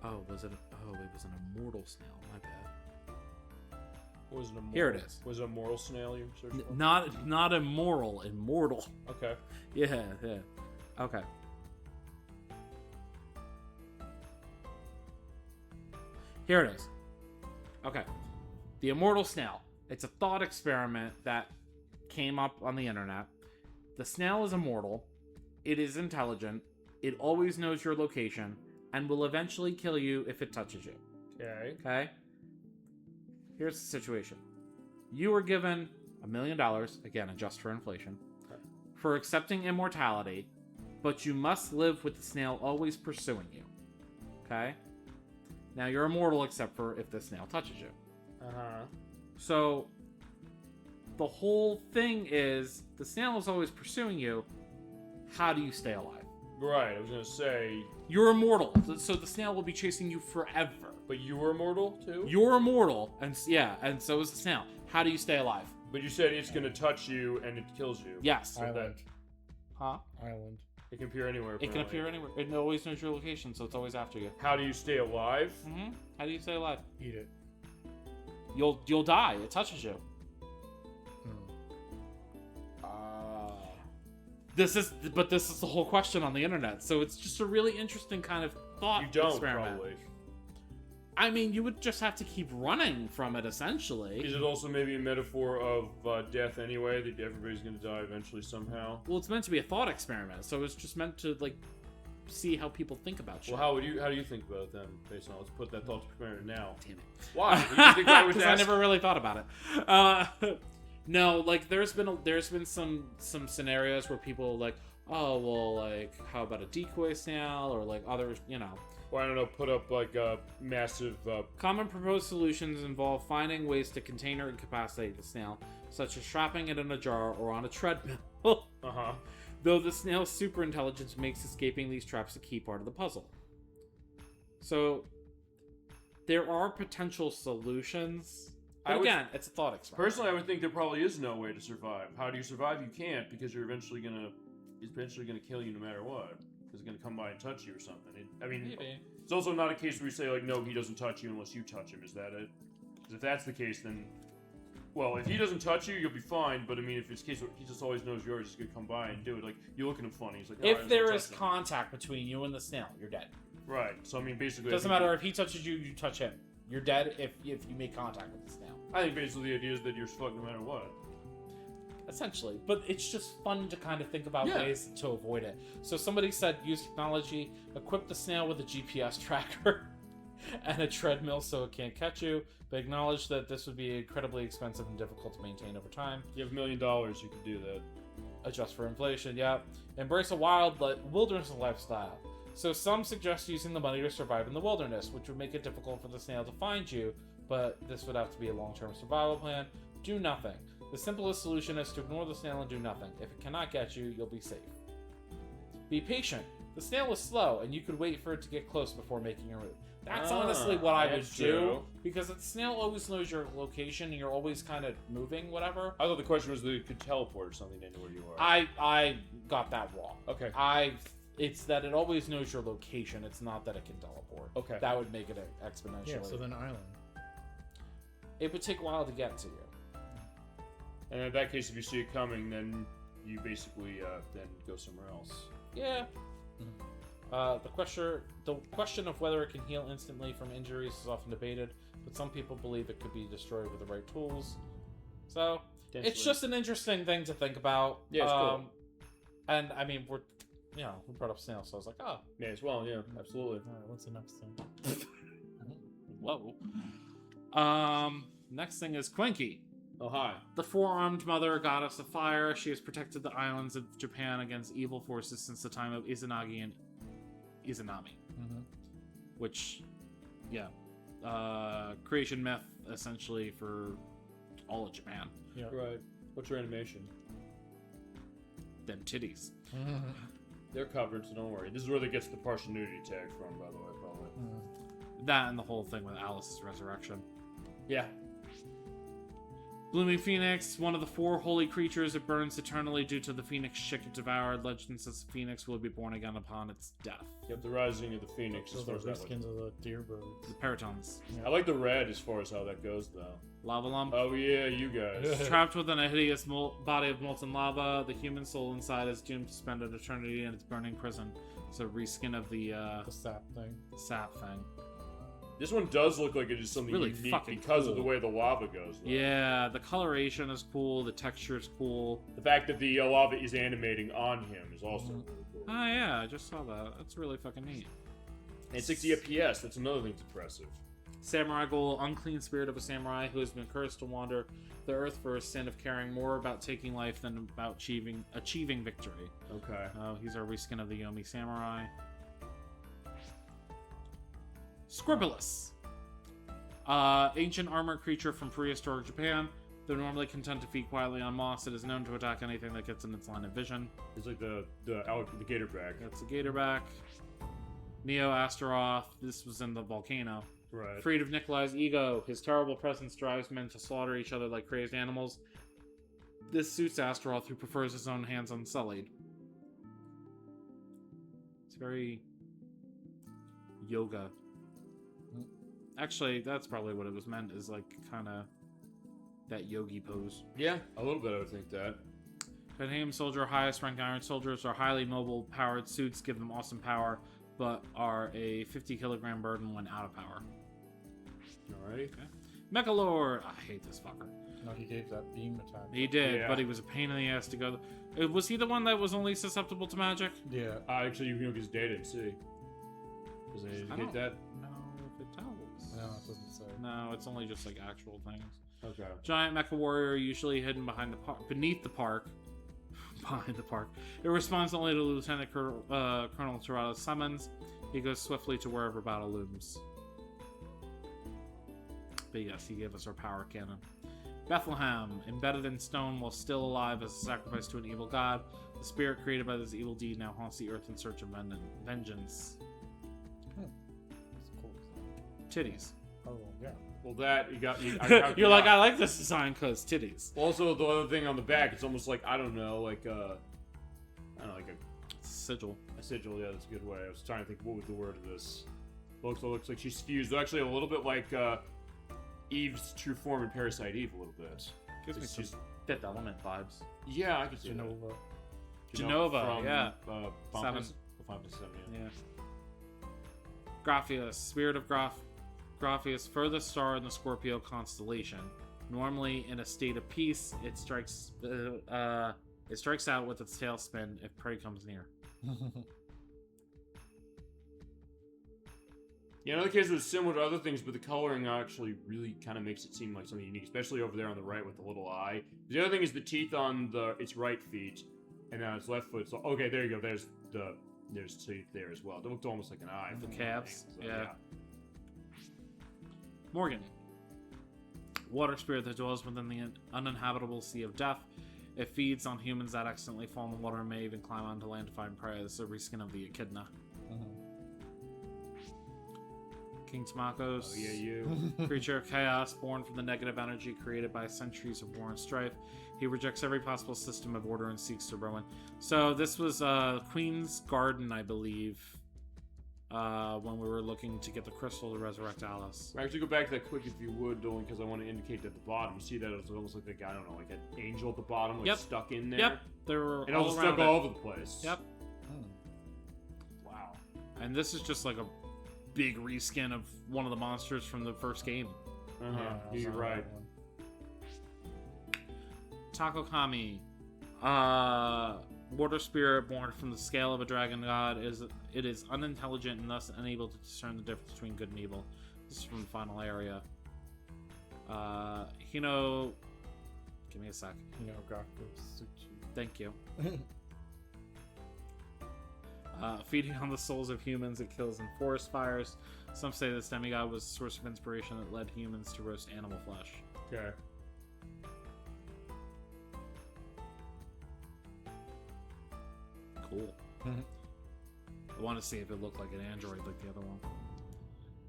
Oh, was it? Oh, it was an immortal snail. My bad. Was it a Here it is. Was it a mortal snail you searched for? Not immoral, immortal. Okay. Yeah. Okay. Here it is. Okay. The immortal snail. It's a thought experiment that came up on the internet. The snail is immortal. It is intelligent. It always knows your location and will eventually kill you if it touches you. Okay? Here's the situation. You were given $1 million, again, adjust for inflation, for accepting immortality, but you must live with the snail always pursuing you. Okay? Now, you're immortal except for if the snail touches you. So, the whole thing is, the snail is always pursuing you. How do you stay alive? Right, I was gonna say... You're immortal, so the snail will be chasing you forever. But you were immortal, too? You're immortal, and so is the snail. How do you stay alive? But you said it's gonna touch you and it kills you. Yes. Island. Huh? Island. It can appear anywhere. It can appear anywhere. It always knows your location, so it's always after you. How do you stay alive? Mm-hmm. How do you stay alive? Eat it. You'll die. It touches you. This is the whole question on the internet. So it's just a really interesting kind of thought experiment. Probably. I mean, you would just have to keep running from it, essentially. Is it also maybe a metaphor of death anyway? That everybody's going to die eventually somehow? Well, it's meant to be a thought experiment, so it's just meant to, like, see how people think about shit. Well, how do you think about it then, based on... Let's put that thought experiment now. Damn it. Why? You think I would Because I never really thought about it. No, like, there's been some scenarios where people, like, oh, well, like, how about a decoy snail, or, like, others, you know... Or, I don't know, put up, like, a massive... Common proposed solutions involve finding ways to contain or incapacitate the snail, such as trapping it in a jar or on a treadmill. Uh-huh. Though the snail's superintelligence makes escaping these traps a key part of the puzzle. So, there are potential solutions. But again, it's a thought experiment. Personally, I would think there probably is no way to survive. How do you survive? You can't, because you're eventually gonna kill you no matter what. It's gonna come by and touch you or something. Maybe. It's also not a case where you say, like, no, he doesn't touch you unless you touch him. Is that it? Because if that's the case, then... Well, if he doesn't touch you, you'll be fine, but I mean, if it's the case where he just always knows yours, he's gonna come by and do it. Like, you look at him funny, he's like, oh, if there is contact between you and the snail, you're dead. Right, so I mean, basically... Doesn't matter if he touches you, you touch him. You're dead if you make contact with the snail. I think basically the idea is that you're fucked no matter what. Essentially. But it's just fun to kind of think about ways to avoid it. So somebody said, use technology, equip the snail with a GPS tracker and a treadmill so it can't catch you, but acknowledge that this would be incredibly expensive and difficult to maintain over time. You have $1 million, you could do that. Adjust for inflation, yeah. Embrace a wild wilderness lifestyle. So some suggest using the money to survive in the wilderness, which would make it difficult for the snail to find you, but this would have to be a long-term survival plan. Do nothing. The simplest solution is to ignore the snail and do nothing. If it cannot get you, you'll be safe. Be patient. The snail is slow, and you could wait for it to get close before making a route. That's honestly what I would do, because the snail always knows your location, and you're always kind of moving, whatever. I thought the question was that it could teleport or something into where you are. I got that wrong. Okay. It's that it always knows your location. It's not that it can teleport. Okay. That would make it exponentially. Yeah, so then island. It would take a while to get to you. And in that case, if you see it coming, then you basically then go somewhere else. Yeah. The question of whether it can heal instantly from injuries is often debated, but some people believe it could be destroyed with the right tools. So it's just an interesting thing to think about. Yeah, it's cool. And I mean, we brought up snails, so I was like, oh, yeah, as well, yeah, absolutely. All right, what's the next thing? Whoa. Next thing is Quinky. Oh, hi. The four-armed mother goddess of fire. She has protected the islands of Japan against evil forces since the time of Izanagi and Izanami. Mm-hmm. Which, yeah. Creation myth, essentially, for all of Japan. Yeah. Right. What's your animation? Them titties. They're covered, so don't worry. This is where they gets the partial nudity tag from, by the way, probably. That and the whole thing with Alice's resurrection. Yeah. Blooming Phoenix, one of the 4 holy creatures that burns eternally due to the Phoenix chick it devoured. Legend says the Phoenix will be born again upon its death. Yep, the rising of the Phoenix. So As far the as that looks. reskins of the deer birds. The Peritons. I like the red as far as how that goes, though. Lava Lump. Oh yeah, you guys. Trapped within a hideous body of molten lava, the human soul inside is doomed to spend an eternity in its burning prison. It's a reskin of the sap thing. sap thing. This one does look like it is something Really unique fucking because of cool. the way the lava goes. Though. Yeah, the coloration is cool, the texture is cool. The fact that the lava is animating on him is also really cool. Oh yeah, I just saw that. That's really fucking neat. And 60 FPS, that's another thing that's impressive. Samurai Ghoul, unclean spirit of a samurai who has been cursed to wander the earth for a sin of caring more about taking life than about achieving victory. Okay. He's our reskin of the Yomi Samurai. Scribulus. Ancient armored creature from prehistoric Japan. Though normally content to feed quietly on moss, it is known to attack anything that gets in its line of vision. It's like the gatorback. That's the Gatorback. Neo Astaroth. This was in the volcano. Right. Freed of Nikolai's ego, his terrible presence drives men to slaughter each other like crazed animals. This suits Astaroth, who prefers his own hands unsullied. It's very yoga. Actually, that's probably what it was meant, is like kind of that yogi pose. Yeah, a little bit I would think that. Titanium Soldier, highest rank Iron Soldiers are highly mobile, powered suits, give them awesome power, but are a 50 kilogram burden when out of power. Alright. Okay. Mechalord! I hate this fucker. No, he gave that beam attack. He did, Yeah. but he was a pain in the ass to go. Was he the one that was only susceptible to magic? Yeah. Actually, you can look his data and see. Does it I indicate don't that? know if it tells. No, it doesn't say. No, it's only just like actual things. Okay. Giant mecha warrior, usually hidden behind the beneath the park. Behind the park. It responds only to Lieutenant Colonel Torada's summons. He goes swiftly to wherever battle looms. But yes, he gave us our power cannon. Bethlehem, embedded in stone while still alive as a sacrifice to an evil god. The spirit created by this evil deed now haunts the earth in search of vengeance. That's cool. Titties. Oh, yeah. Well, that you got. You're like, I like this design because titties. Also, the other thing on the back, it's almost like I don't know, like like Sigil. a sigil. Yeah, that's a good way. I was trying to think what was the word of this. Looks like she's fused. Actually, a little bit like Eve's true form in Parasite Eve, a little bit. Gives me It's some just- Fifth Element vibes. Yeah, I can see that. Genova. Genova, from, yeah. Final Seven. Fantasy- Final Fantasy VII, yeah. Yeah. Graphius, spirit of Graphius, furthest star in the Scorpio constellation. Normally in a state of peace, it strikes out with its tail spin if prey comes near. Yeah, another case was similar to other things, but the coloring actually really kind of makes it seem like something unique, especially over there on the right with the little eye. The other thing is the teeth on its right feet, and on its left foot. So okay, there you go. There's teeth there as well. It looked almost like an eye. The from calves, the thing, yeah. Morgan. Water spirit that dwells within the uninhabitable sea of death. It feeds on humans that accidentally fall in the water and may even climb onto land to find prey. This is a reskin of the Echidna. King Tamakos. Oh yeah, you. Creature of chaos, born from the negative energy created by centuries of war and strife. He rejects every possible system of order and seeks to ruin. So this was Queen's Garden, I believe, when we were looking to get the crystal to resurrect Alice. Actually, go back to that quick if you would, only because I want to indicate at the bottom. You see that it's almost like I don't know, like an angel at the bottom, like Yep. stuck in there. Yep, they were And all also around stuck it. all over the place. Yep, Wow. and this is just like a big reskin of one of the monsters from the first game. Uh-huh. Yeah, I was You're on right. that one. Takokami, water spirit born from the scale of a dragon god. It is unintelligent and thus unable to discern the difference between good and evil. This is from the final area. Hino, give me a sec. You know, Gakutsuchi. Thank you. Feeding on the souls of humans, it kills in forest fires. Some say this demigod was a source of inspiration that led humans to roast animal flesh. Okay. Cool. I want to see if it looked like an android like the other one.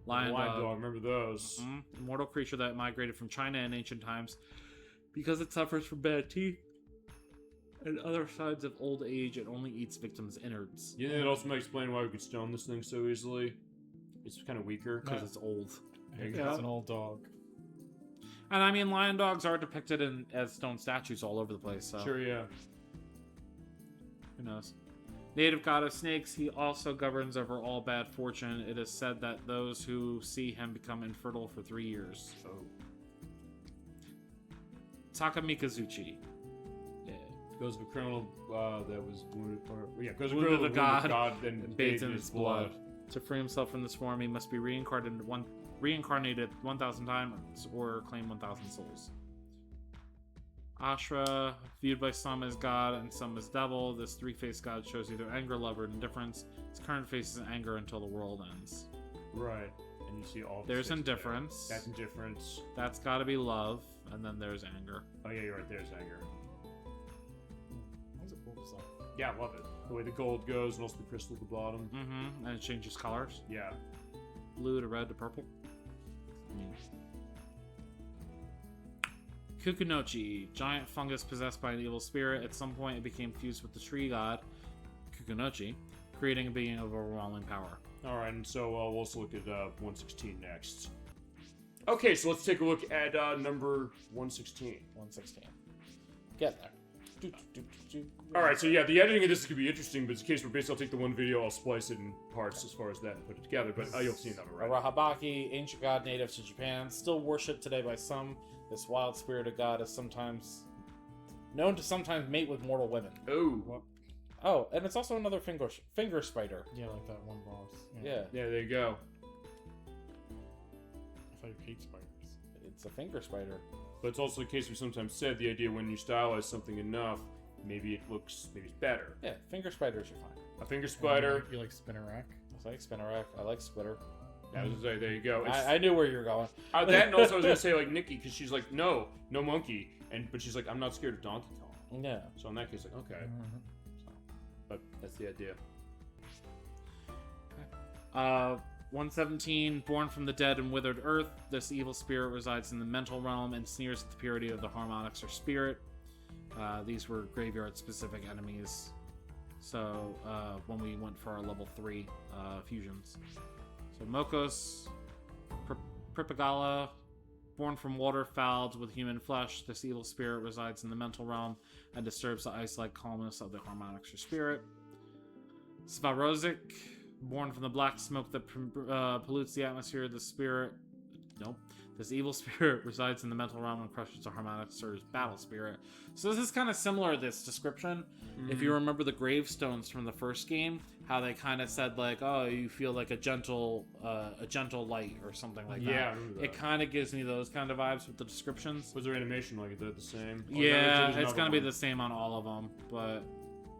Lion Lion dog. dog, remember those? Immortal creature that migrated from China in ancient times Because it suffers from bad teeth and other signs of old age, it only eats victims' innards. You think it also might explain why we could stone this thing so easily? It's kind of weaker. Because it's old. It's Yeah. an old dog. And I mean, lion dogs are depicted as stone statues all over the place, so Sure, yeah. who knows? Native god of snakes, he also governs over all bad fortune. It is said that those who see him become infertile for 3 years. Oh. Takamikazuchi. Yeah. Goes of a criminal that was wounded, goes of a Wounded criminal a god and bathed in his blood. To free himself from this form, he must be reincarnated 1,000 times or claim 1,000 souls. Ashra, viewed by some as god and some as devil, this three-faced god shows either anger, love, or indifference. His current face is anger until the world ends. Right. And you see all the There's six there. indifference. That's indifference. That's gotta be love, and then there's anger. Oh, yeah, you're right. There's anger. That's a cool design. Yeah, I love it. The way the gold goes and also the crystal at the bottom. Mm-hmm. And it changes colors. Yeah. Blue to red to purple. Kukunochi, giant fungus possessed by an evil spirit. At some point, it became fused with the tree god, Kukunochi, creating a being of overwhelming power. Alright, and so we'll also look at 116 next. Okay, so let's take a look at number 116. 116. Get there. Alright, so yeah, the editing of this is going to be interesting, but it's a case where basically I'll take the one video, I'll splice it in parts as far as that and put it together, but you'll see that, right? Rahabaki, ancient god native to Japan, still worshipped today by some. This wild spirited god is sometimes known to sometimes mate with mortal women. Oh. Oh, and it's also another finger spider. Yeah, like that one boss. Yeah, Yeah, there you go. I thought you hate spiders. it's a finger spider. But it's also the case we sometimes said the idea when you stylize something enough, maybe it's better. Yeah, finger spiders are fine. A finger spider. You like spinner rack? I like spinnerack. I like splitter. Yeah, I was gonna say, there you go. I knew where you were going. That and also I was gonna say like Nikki, because she's like, no monkey, but she's like, I'm not scared of Donkey Kong. Yeah. So in that case, like, okay, but that's the idea. 117, born from the dead and withered earth, this evil spirit resides in the mental realm and sneers at the purity of the harmonics or spirit. These were graveyard-specific enemies. So when we went for our level 3 fusions. So Mokos, Pripagala, born from water fouled with human flesh, this evil spirit resides in the mental realm and disturbs the ice-like calmness of the harmonics or spirit. Svarozik, born from the black smoke that pollutes the atmosphere, this evil spirit resides in the mental realm and crushes the harmonics or battle spirit. So this is kind of similar to this description. If you remember the gravestones from the first game, how they kind of said like, oh, you feel like a gentle light or something like that. Yeah, I remember that. It kind of gives me those kind of vibes with the descriptions. Was their animation like the same? Yeah, it's gonna be the same on all of them, but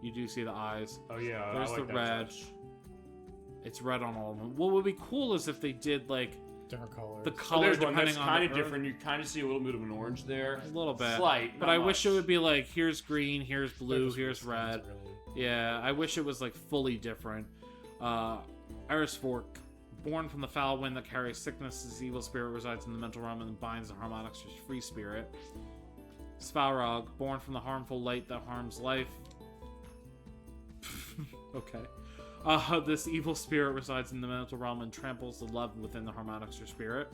you do see the eyes. Oh yeah, There's I like the that red. touch. It's red on all of them. What would be cool is if they did like Different colors. the Oh, color there's one depending that's on kind the of earth. different. You kind of see a little bit of an orange there. A little bit. Slight, But not I wish much. it would be like, here's green, here's blue, Those here's ones red. really- Yeah, I wish it was like fully different. Iris Fork, born from the foul wind that carries sickness, this evil spirit resides in the mental realm and binds the harmonics with free spirit. Svarog, born from the harmful light that harms life. Okay. This evil spirit resides in the mental realm and tramples the love within the harmonics or spirit.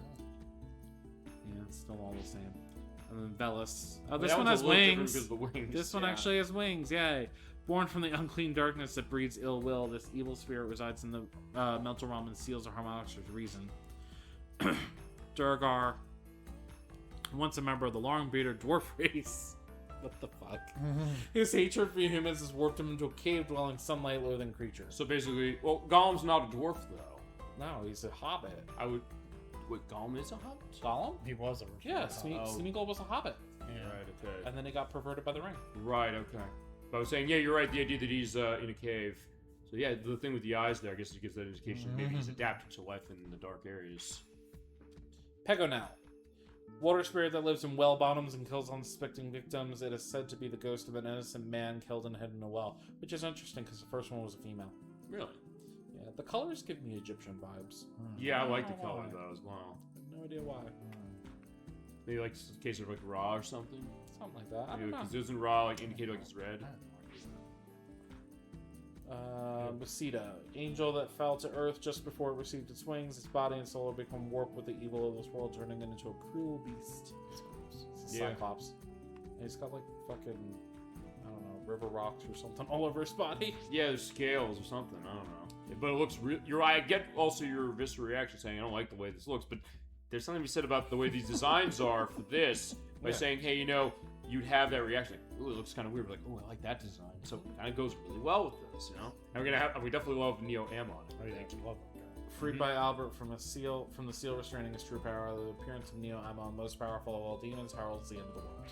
Yeah, it's still all the same. And then Velis. Oh, this That one one's has a little different wings. because of the wings. This one yeah. actually has wings, yay. Born from the unclean darkness that breeds ill will, this evil spirit resides in the mental realm and seals the harmonics with reason. Durgar, once a member of the Longbearded dwarf race. What the fuck? His hatred for humans has warped him into a cave-dwelling, sunlight-loathing creature. So basically, well, Gollum's not a dwarf though. No, he's a hobbit. I would. Wait, Gollum is a hobbit? Gollum? He was originally. Yeah, Oh. Smeagol was a hobbit. Yeah. Right. Okay. And then he got perverted by the ring. Right. Okay. But I was saying, yeah, you're right. The idea that he's in a cave. So yeah, the thing with the eyes there, I guess it gives that indication that maybe he's adapted to life in the dark areas. Pegonel. Water spirit that lives in well bottoms and kills unsuspecting victims. It is said to be the ghost of an innocent man killed and hidden in a well, which is interesting because the first one was a female. Really? Yeah, the colors give me Egyptian vibes. Yeah, I like the don't know color why. though as well. No idea why. Maybe like it's a case of like raw or something. Something like that. I don't know. Because it isn't raw, like indicated like it's red. Masita, angel that fell to earth just before it received its wings. Its body and soul become warped with the evil of this world, turning it into a cruel beast. It's a Cyclops. And he's got like fucking, I don't know, river rocks or something all over his body. Yeah, there's scales or something. I don't know. But it looks real. I get also your visceral reaction saying I don't like the way this looks, but there's something to be said about the way these designs are for this by saying, hey, you'd have that reaction. Like, ooh, it looks kind of weird. Like, ooh, I like that design. So it kind of goes really well with this, And we definitely love Neo Ammon. Oh yeah, I love that guy. Freed by Albert from the seal restraining his true power, the appearance of Neo Ammon, most powerful of all demons, heralds the end of the world.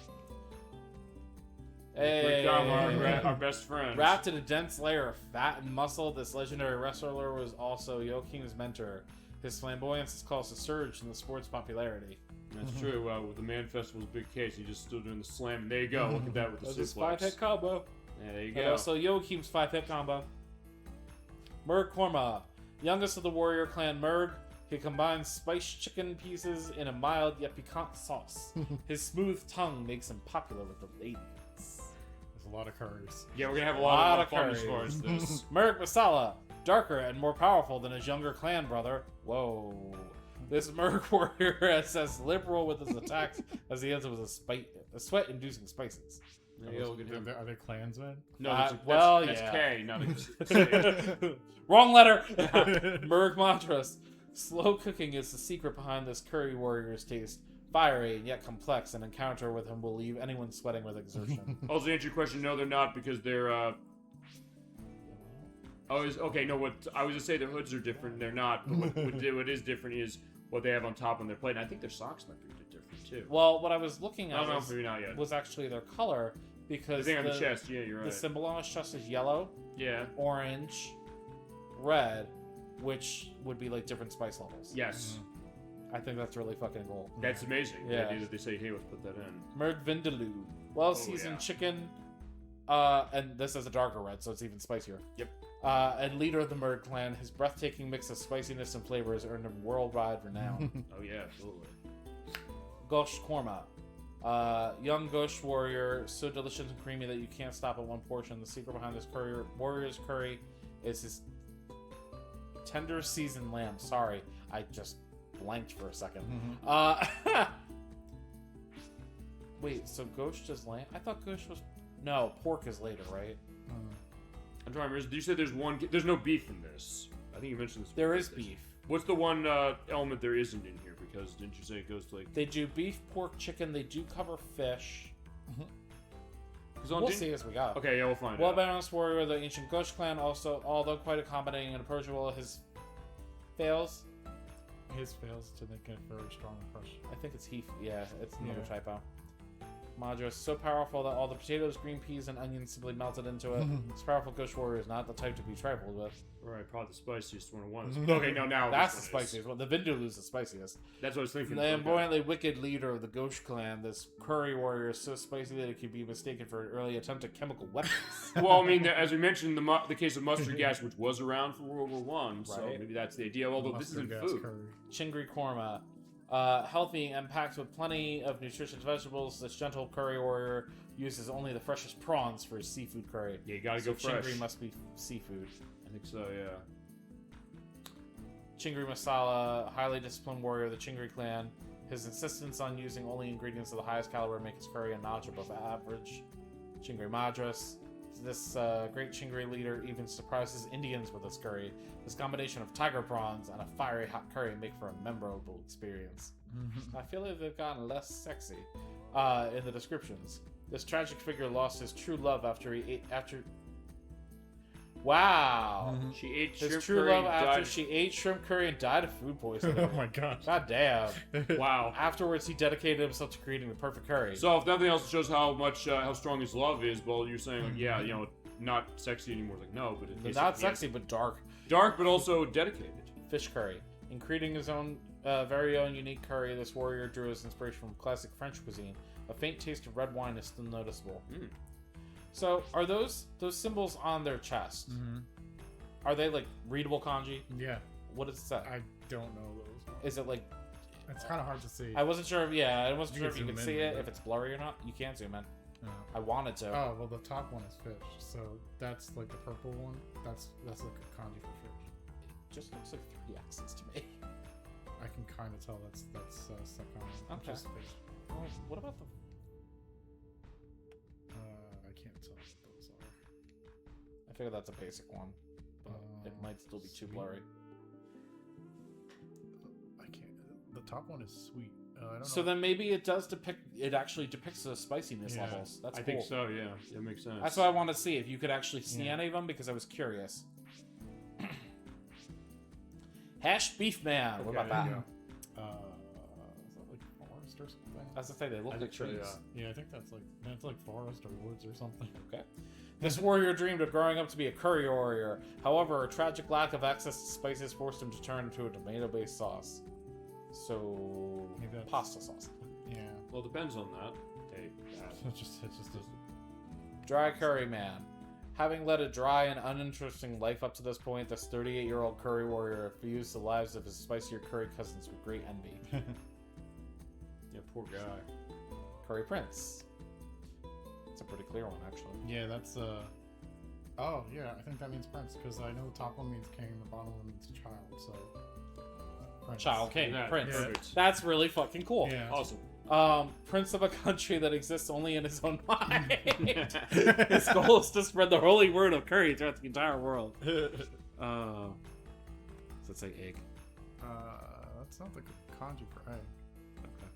Hey, Our best friend. Wrapped in a dense layer of fat and muscle, this legendary wrestler was also Joachim's mentor. His flamboyance has caused a surge in the sport's popularity. That's true. With the Man Festival's big case, he just stood doing the slam. There you go. Look at that with the That's his suplex. 5-hit combo. Yeah, there you And go. also Joachim's 5-hit combo. Murg Korma, youngest of the warrior clan Murg. He combines spiced chicken pieces in a mild yet piquant sauce. His smooth tongue makes him popular with the ladies. There's a lot of curries. Yeah, we're gonna have a lot of fun curries. as far as this. Murg Masala, darker and more powerful than his younger clan brother. Whoa. This Murg warrior is as liberal with his attacks as he is with his sweat-inducing spices. There you go, look at him. Are they clansmen? No, that's yeah. K, not a Wrong letter! Murg Mantras. Slow cooking is the secret behind this curry warrior's taste. Fiery and yet complex, an encounter with him will leave anyone sweating with exertion. Also, to answer your question, no, they're not because they're. Okay. No, what I was gonna say, their hoods are different. They're not. But what is different is what they have on top on their plate. And I think their socks might be a bit different too. Well, what I was looking I at don't know, maybe not yet. was actually their color, because The thing on the chest, yeah, you're right. the symbol on his chest is yellow, Yeah. orange, red, which would be like different spice levels. Yes. I think that's really fucking cool. That's amazing. Yeah. The idea that they say, hey, let's put that in. Murg Vindaloo, well-seasoned yeah. chicken, and this is a darker red, so it's even spicier. Yep. And leader of the Murg clan, his breathtaking mix of spiciness and flavor has earned him worldwide renown. Oh, yeah, absolutely. Gosh Korma, young Gosh warrior, so delicious and creamy that you can't stop at one portion. The secret behind this warrior's curry is his tender seasoned lamb. Sorry, I just blanked for a second. Wait, so Gosh does lamb? I thought Gosh was... No, pork is later, right? I'm trying to remember. You said there's no beef in this. I think you mentioned this. There is beef. What's the one element there isn't in here? Because didn't you say it goes to like... They do beef, pork, chicken. They do cover fish. On We'll see as we go. Okay, yeah, we'll find out. Well-balanced warrior of the ancient Gosh clan, also, although quite accommodating and approachable, his fails. His fails to make a very strong impression. I think it's he. Yeah, it's another Yeah. typo. Madra is so powerful that all the potatoes, green peas, and onions simply melted into it. This powerful Gosh warrior is not the type to be trifled with. Right, probably the spiciest one of one. Okay, no, now That's the this one is. spiciest one. The Vindaloo is the spiciest. That's what I was thinking. The flamboyantly wicked leader of the Gosh clan, this curry warrior is so spicy that it could be mistaken for an early attempt at chemical weapons. Well, I mean, as we mentioned, the case of mustard gas, which was around for World War One, so Right. maybe that's the idea. Although this isn't Mustard gas food. curry. Chingri korma. Healthy and packed with plenty of nutritious vegetables, this gentle curry warrior uses only the freshest prawns for his seafood curry. Yeah, you gotta So go fresh. Chingri must be seafood. I think so, yeah. Chingri Masala, highly disciplined warrior of the Chingri clan. His insistence on using only ingredients of the highest caliber make his curry a notch above average. Chingri Madras. This great Chingri leader even surprises Indians with his curry. This combination of tiger prawns and a fiery hot curry make for a memorable experience. I feel like they've gotten less sexy in the descriptions. This tragic figure lost his true love after he ate... Wow! She ate His shrimp true curry love and after died- she ate shrimp curry and died of food poisoning. Oh my gosh. God damn. Wow. Afterwards, he dedicated himself to creating the perfect curry. So if nothing else, it shows how much how strong his love is. Well, you're saying like, yeah, you know, not sexy anymore. It's like no, but it's Not sexy, but dark. dark, but also dedicated. Fish curry. In creating his own very own unique curry, this warrior drew his inspiration from classic French cuisine. A faint taste of red wine is still noticeable. So, are those symbols on their chest? Are they like readable kanji? Yeah, What does it say? I don't know those. Is it like It's kind of hard to see. I wasn't sure if I wasn't You sure can if you zoom could in, see it, maybe. if it's blurry or not. You can't zoom in. Yeah. I wanted to. Oh, well, the top one is fish. So that's like the purple one. That's like a kanji for fish. It just looks like 3 axes to me. I can kind of tell that's sakana. Okay. Just fish. Oh, what about the? I can't tell what those are. I figure that's a basic one, but it might still be too sweet. blurry. I can't. The top one is sweet. I don't So know. then maybe it does depict. It actually depicts the spiciness Yeah. levels. That's I cool. think so. Yeah, that makes sense. That's what I want to see. If you could actually see Yeah. any of them, because I was curious. Hash beef man. What Okay, about that? There you go. Is that like forest or something? As I say, they look I like think so, trees. Yeah, I think that's like forest or woods or something. Okay. This warrior dreamed of growing up to be a curry warrior. However, a tragic lack of access to spices forced him to turn into a tomato-based sauce. So, Maybe that's- pasta sauce. Yeah. Well, it depends on that. Hey, It's just Dry curry man. Having led a dry and uninteresting life up to this point, this 38-year-old curry warrior views the lives of his spicier curry cousins with great envy. yeah, poor guy. Curry prince. It's a pretty clear one, actually. Yeah, that's oh yeah, I think that means prince because I know the top one means king, the bottom one means child. So prince. Child king, Yeah, prince. perfect. That's really fucking cool. Yeah. Awesome. Prince of a country that exists only in his own mind. His goal is to spread the holy word of curry throughout the entire world. So let's say egg. That sounds like a kanji for egg. Okay.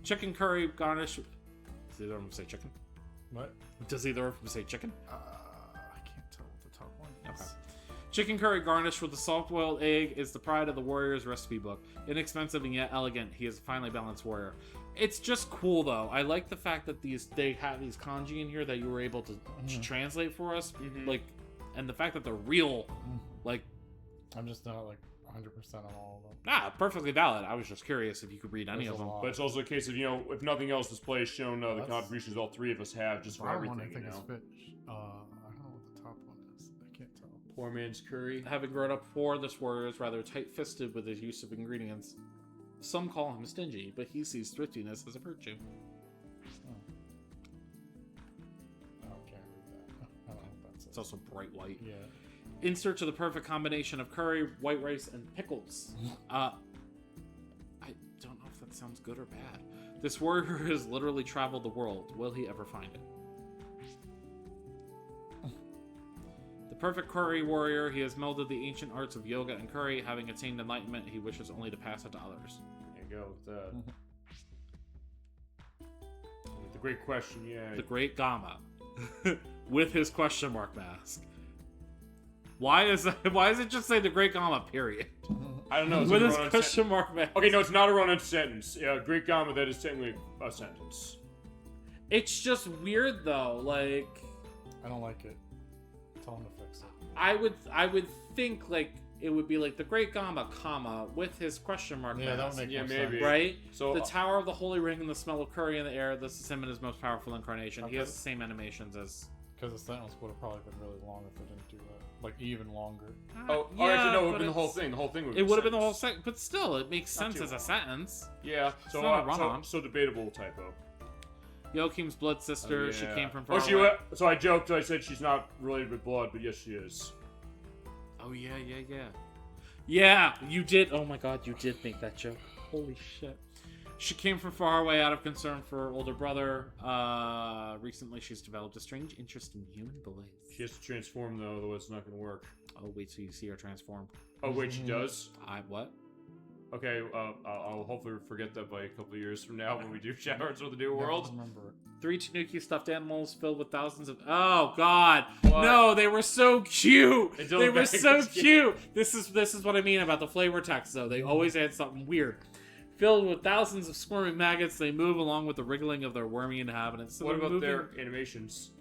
Chicken curry garnish. Does either of them say chicken? What? Does either of them say chicken? I can't tell what the top one is. Okay. Chicken curry garnished with a soft-boiled egg is the pride of the warrior's recipe book. Inexpensive and yet elegant, he is a finely balanced warrior. It's just cool, though. I like the fact that they have these kanji in here that you were able to translate for us, like, and the fact that they're real, like. I'm just not like 100% on all of them. Perfectly valid. I was just curious if you could read any There's of a them. lot. But it's also a case of, if nothing else, this play has shown the That's- contributions all three of us have just for Bottom everything. one I think you is know? fish. I don't know what the top one is. I can't tell. Poor man's curry. Having grown up poor, this warrior is rather tight-fisted with his use of ingredients. Some call him stingy, but he sees thriftiness as a virtue. I can't read that. I don't know what that says. It's also bright white. Yeah. In search of the perfect combination of curry, white rice, and pickles. I don't know if that sounds good or bad. This warrior has literally traveled the world. Will he ever find it? The perfect curry warrior, he has melded the ancient arts of yoga and curry. Having attained enlightenment, he wishes only to pass it to others. There you go with that. With the great question, yeah. The Great Gamma. With his question mark mask. Why does it just say the Great Gamma, period? I don't know. It's With a his run-on question mark mask. Okay, no, it's not a run-on sentence. Great Gamma, that is technically a sentence. It's just weird though, like I don't like it. Tell him to fix it. I would think like it would be like the Great Gamma, comma, with his question mark Yeah, that mask. would make Yeah, more maybe. sense. Right? So The Tower of the Holy Ring and the smell of curry in the air, this is him in his most powerful incarnation. He Okay. has the same animations as Because the sentence would have probably been really long if they didn't do that. Like even longer. Oh, yeah, actually, no, it would but have been the whole it's- thing. The whole thing would It would have been the whole sentence. sentence, but still, it makes Not sense too as a long. sentence. Yeah, so, not a run-on. so debatable typo. Yoakim's blood sister, Oh, she yeah. came from far Oh, she away. so I joked. I said she's not related with blood, but yes, she is. Oh yeah. Yeah, you did. Oh my god, you did make that joke. Holy shit. She came from far away out of concern for her older brother. Recently, she's developed a strange interest in human boys. She has to transform though, otherwise it's not going to work. Oh, wait till you see her transform. Oh wait, she does. What? Okay, I'll hopefully forget that by a couple of years from now when we do Showers of the New I World. don't remember it. 3 Tanuki stuffed animals filled with thousands of. Oh God! What? No, they were so cute. They don't They were make so it cute. This is what I mean about the flavor text, though. They always add something weird. Filled with thousands of squirming maggots, they move along with the wriggling of their wormy inhabitants. So What they're about moving- their animations?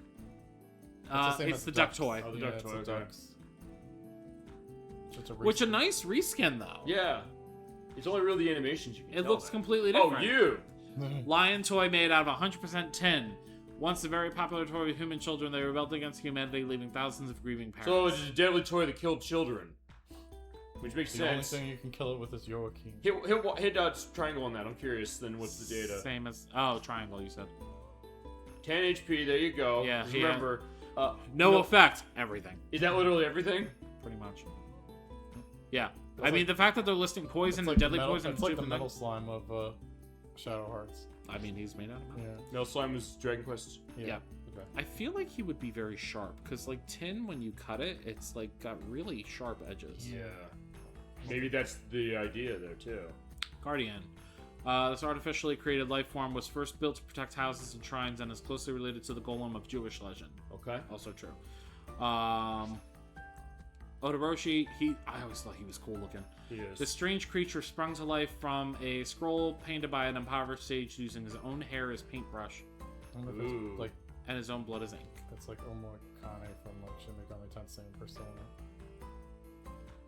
Same it's as the duck ducks. toy, Oh, the Yeah, duck it's toy, the okay. ducks. Just a which a reskin. nice reskin though. Yeah, it's only really the animations you can It tell looks that. completely Oh, different. you! Lion toy made out of 100% tin. Once a very popular toy with human children, they rebelled against humanity, leaving thousands of grieving parents. So it's a deadly toy that killed children. Which makes The only sense. thing you can kill it with is Joaquin. Hit triangle on that. I'm curious. Then what's the data? Same as triangle. You said 10 HP. There you go. Yeah, Just yeah. remember. no effect. Everything. Is that literally everything? Pretty much. Yeah. That's I mean, like- the fact that they're listing poison, It's like deadly the metal, poison, It's like the stupid metal thing- slime of Shadow Hearts. I mean, he's made out of metal. Yeah. No, slime is Dragon Quest. Yeah. Okay. I feel like he would be very sharp because, like, tin, when you cut it, it's like got really sharp edges. Yeah. Maybe that's the idea there too. Guardian. This artificially created life form was first built to protect houses and shrines and is closely related to the golem of Jewish legend. Okay. Also true. Odoroshi, I always thought he was cool looking. He is. This strange creature sprung to life from a scroll painted by an impoverished sage using his own hair as paintbrush I wonder if Ooh. it's like and his own blood as ink. it's like Omokane from like Shin Megami Tensei and Persona.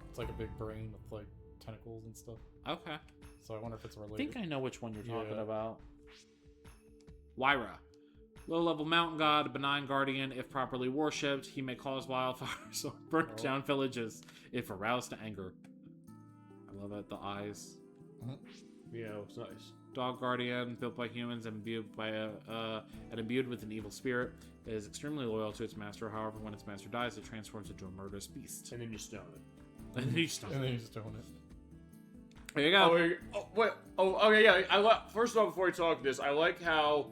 It's like a big brain with like tentacles and stuff. Okay. So I wonder if it's I related. think I know which one you're talking Yeah. about. Wyra. Low-level mountain god, a benign guardian. If properly worshipped, he may cause wildfires or burn Oh. down villages if aroused to anger. I love it. The eyes. Yeah, it's nice. Dog guardian, built by humans and imbued with an evil spirit, is extremely loyal to its master. However, when its master dies, it transforms into a murderous beast. And then you stone it. And then you stop. And then he's doing it. There you go. Wait. Oh, okay, yeah. First of all, before we talk this, I like how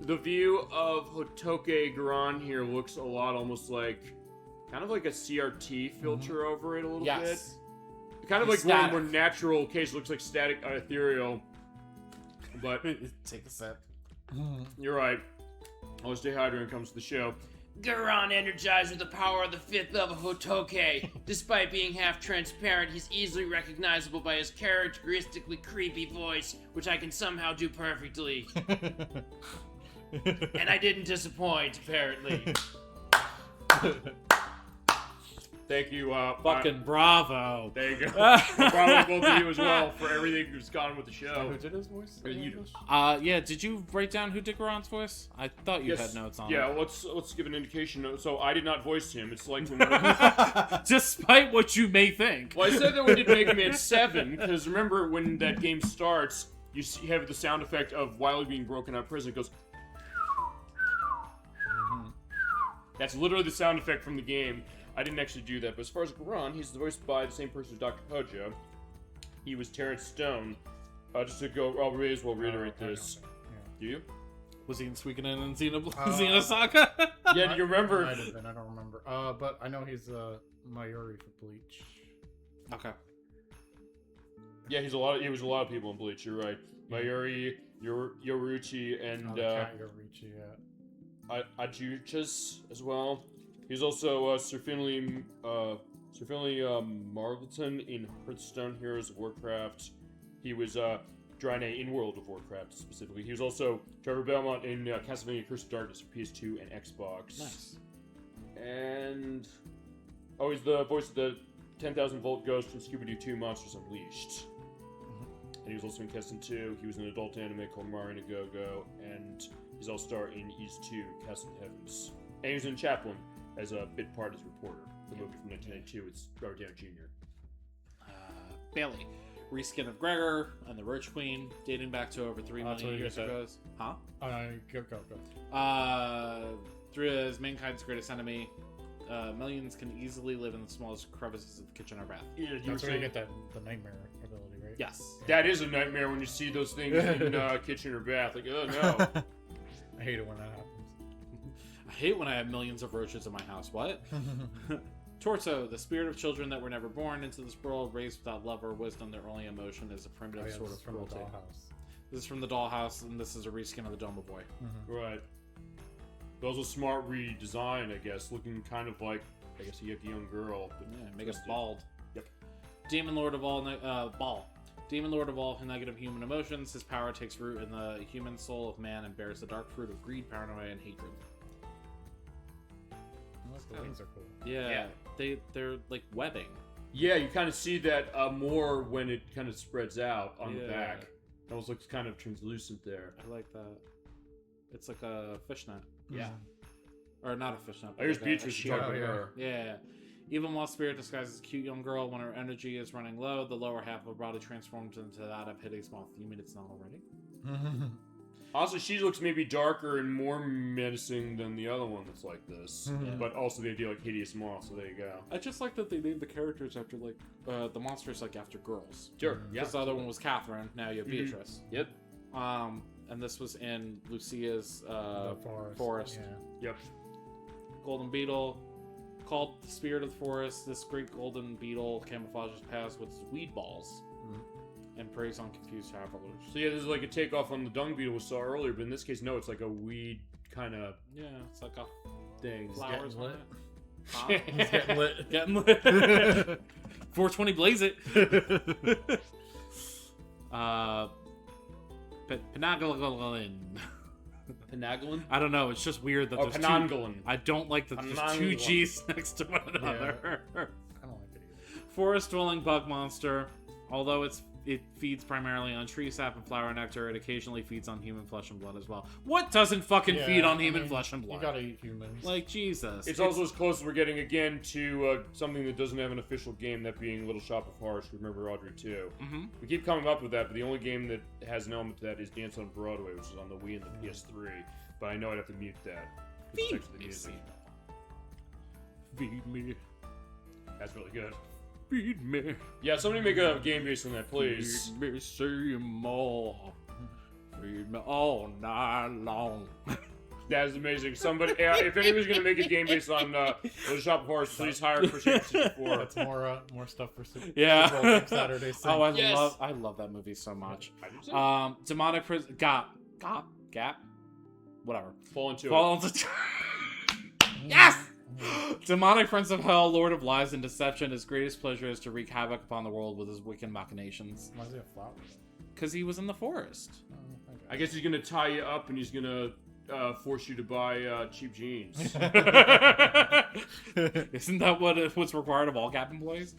the view of Hotoke Garan here looks a lot almost like, kind of like a CRT filter over it a little bit. Kind of like Static. more natural case looks like static ethereal. But Take a sip. you're right. Always stay hydrated when it comes to the show. Garan energized with the power of the 5th level Hotoke. Despite being half transparent, he's easily recognizable by his characteristically creepy voice, which I can somehow do perfectly. And I didn't disappoint, apparently. Thank you. Fucking bravo. There you go. Probably both of you as well for everything that's gone with the Who show. did his voice? Or in you do. English? Yeah, did you write down who did Garon's voice? I thought you had notes on Yeah, it. let's give an indication. So I did not voice him. It's like when Despite what you may think. well, I said that we did Mega Man 7 because remember when that game starts, you have the sound effect of Wily being broken out of prison. It goes. That's literally the sound effect from the game. I didn't actually do that, but as far as Garan, he's voiced by the same person as Dr. Hojo. He was Terrence Stone. Just to go, I'll may as well reiterate this. Do you? Was he in Suikoden and Xena Saga? Yeah, do you remember? Might have been, I don't remember. But I know he's Mayuri for Bleach. Okay. Yeah, he was a lot of people in Bleach. You're right. Mayuri, Yoruichi, and The cat Yorichi, yeah. Ajuchas as well. He's also Sir Finley Margleton in Hearthstone Heroes of Warcraft. He was Draine in World of Warcraft specifically. He was also Trevor Belmont in Castlevania Curse of Darkness for PS2 and Xbox. Nice. And he's the voice of the 10,000 Volt Ghost from Scooby-Doo 2 Monsters Unleashed. And he was also in Kessen 2. He was in an adult anime called Mario Go, and he's all-star in Ease 2, Castle Heavens. And he was in Chaplin as a bit part as reporter. The movie from 1992 with Robert Downey Jr. Bailey. Reskin of Gregor and the Roach Queen, dating back to over 3 That's million what you years said. ago. Huh? Go. Through as mankind's greatest enemy, millions can easily live in the smallest crevices of the kitchen or bath. Yeah, you were That's where you saying get the nightmare ability, right? Yes. that is a nightmare when you see those things in kitchen or bath. Like, oh no. I hate it when that happens. I hate when I have millions of roaches in my house. What? Torso, the spirit of children that were never born into this world, raised without love or wisdom. Their only emotion is a primitive sort This is of from the cruelty. dollhouse. This is from the Dollhouse, and this is a reskin of the Doma Boy. Right. That was a smart redesign, I guess. Looking kind of like, I guess, a young girl. But Yeah, make us twisted. bald. Yep. Demon Lord of all Ball. Demon Lord of all negative human emotions. His power takes root in the human soul of man and bears the dark fruit of greed, paranoia, and hatred. The wings are cool. Yeah. They're like webbing. Yeah, you kind of see that more when it kind of spreads out on the Yeah. back. It almost looks kind of translucent there. I like that. It's like a fishnet. Yeah. Or not a fishnet. but Here's like a Beatrice sheer. talking to yeah. her. Yeah. Even while spirit disguises a cute young girl, when her energy is running low, the lower half of her body transforms into that of hideous moth. You mean it's not already? Also, she looks maybe darker and more menacing than the other one that's like this. But also the idea like hideous moth, so there you go. I just like that they named the characters after, like, the monsters, like, after girls. Sure, yeah. Because the other one was Catherine, now you have Beatrice. Yep. And this was in Lucia's, The forest. Yeah. Yep. Golden Beetle, called the Spirit of the Forest, this great golden beetle camouflages paths with weed balls. And preys on confused travelers. So yeah, this is like a takeoff on the dung beetle we saw earlier, but in this case, no, it's like a weed kind of It's like a thing. flowers lit. Huh? He's getting lit. Getting lit. 420 blaze it. Penangolin. Penangolin? I don't know. It's just weird that there's Penangolin. I don't like that there's two G's next to one another. I don't like it either. Forest-dwelling bug monster. Although it feeds primarily on tree sap and flower nectar, it occasionally feeds on human flesh and blood as well. What doesn't fucking feed on human flesh and blood? You gotta eat humans. Like, Jesus. It's also as close as we're getting again to something that doesn't have an official game, that being Little Shop of Horrors, Remember Audrey 2. We keep coming up with that, but the only game that has an element to that is Dance on Broadway, which is on the Wii and the PS3. But I know I'd have to mute that. It's next to the music. Feed me. That's really good. Feed me. Yeah, somebody make a game based on that, please. Feed me some more. Feed me all night long. That is amazing. Somebody, if anybody's gonna make a game based on Little Shop of Horrors, please hire CrochetNerd64. That's more stuff for Yeah. Saturday. Oh, Yes. I love that movie so much. I do too. Demonic prison. Gap. Whatever. Fall into it. Yes! Demonic Prince of Hell, Lord of Lies and Deception, his greatest pleasure is to wreak havoc upon the world with his wicked machinations. Why is he a flower? Because he was in the forest. I guess he's gonna tie you up and he's gonna force you to buy cheap jeans. Isn't that what's required of all Gap employees?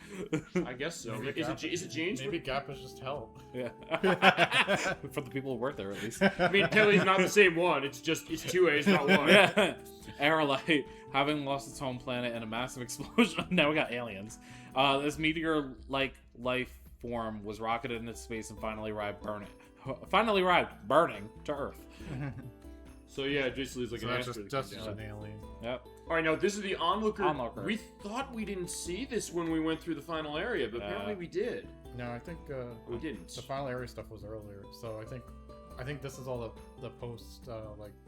I guess so. Maybe Is it jeans? Maybe Gap is just help. Yeah. For the people who work there, at least. I mean, Kelly's not the same one. It's two A's, not one. Yeah. Aerolite, having lost its home planet in a massive explosion. Now we got aliens. This meteor-like life form was rocketed into space and finally arrived burning to Earth. So yeah, basically it's like an asteroid. Just that came an down. alien. Yep. All right, now this is the onlooker. Onlooker. We thought we didn't see this when we went through the final area, but apparently we did. No, I think We didn't. the final area stuff was earlier. So I think this is all the post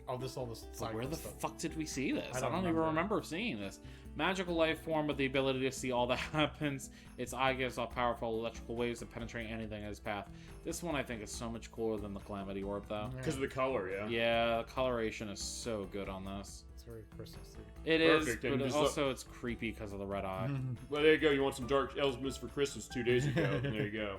all the side Where the stuff. fuck did we see this? I I don't don't even remember. remember seeing this. Magical life form with the ability to see all that happens. Its eye gives off powerful electrical waves that penetrate anything in its path. This one I think is so much cooler than the Calamity Orb, though. Because of the color, yeah. Yeah, the coloration is so good on this. It's very Christmassy. It is, Perfect, but and it just also it's creepy because of the red eye. Well, there you go. You want some dark Elves for Christmas 2 days ago. There you go.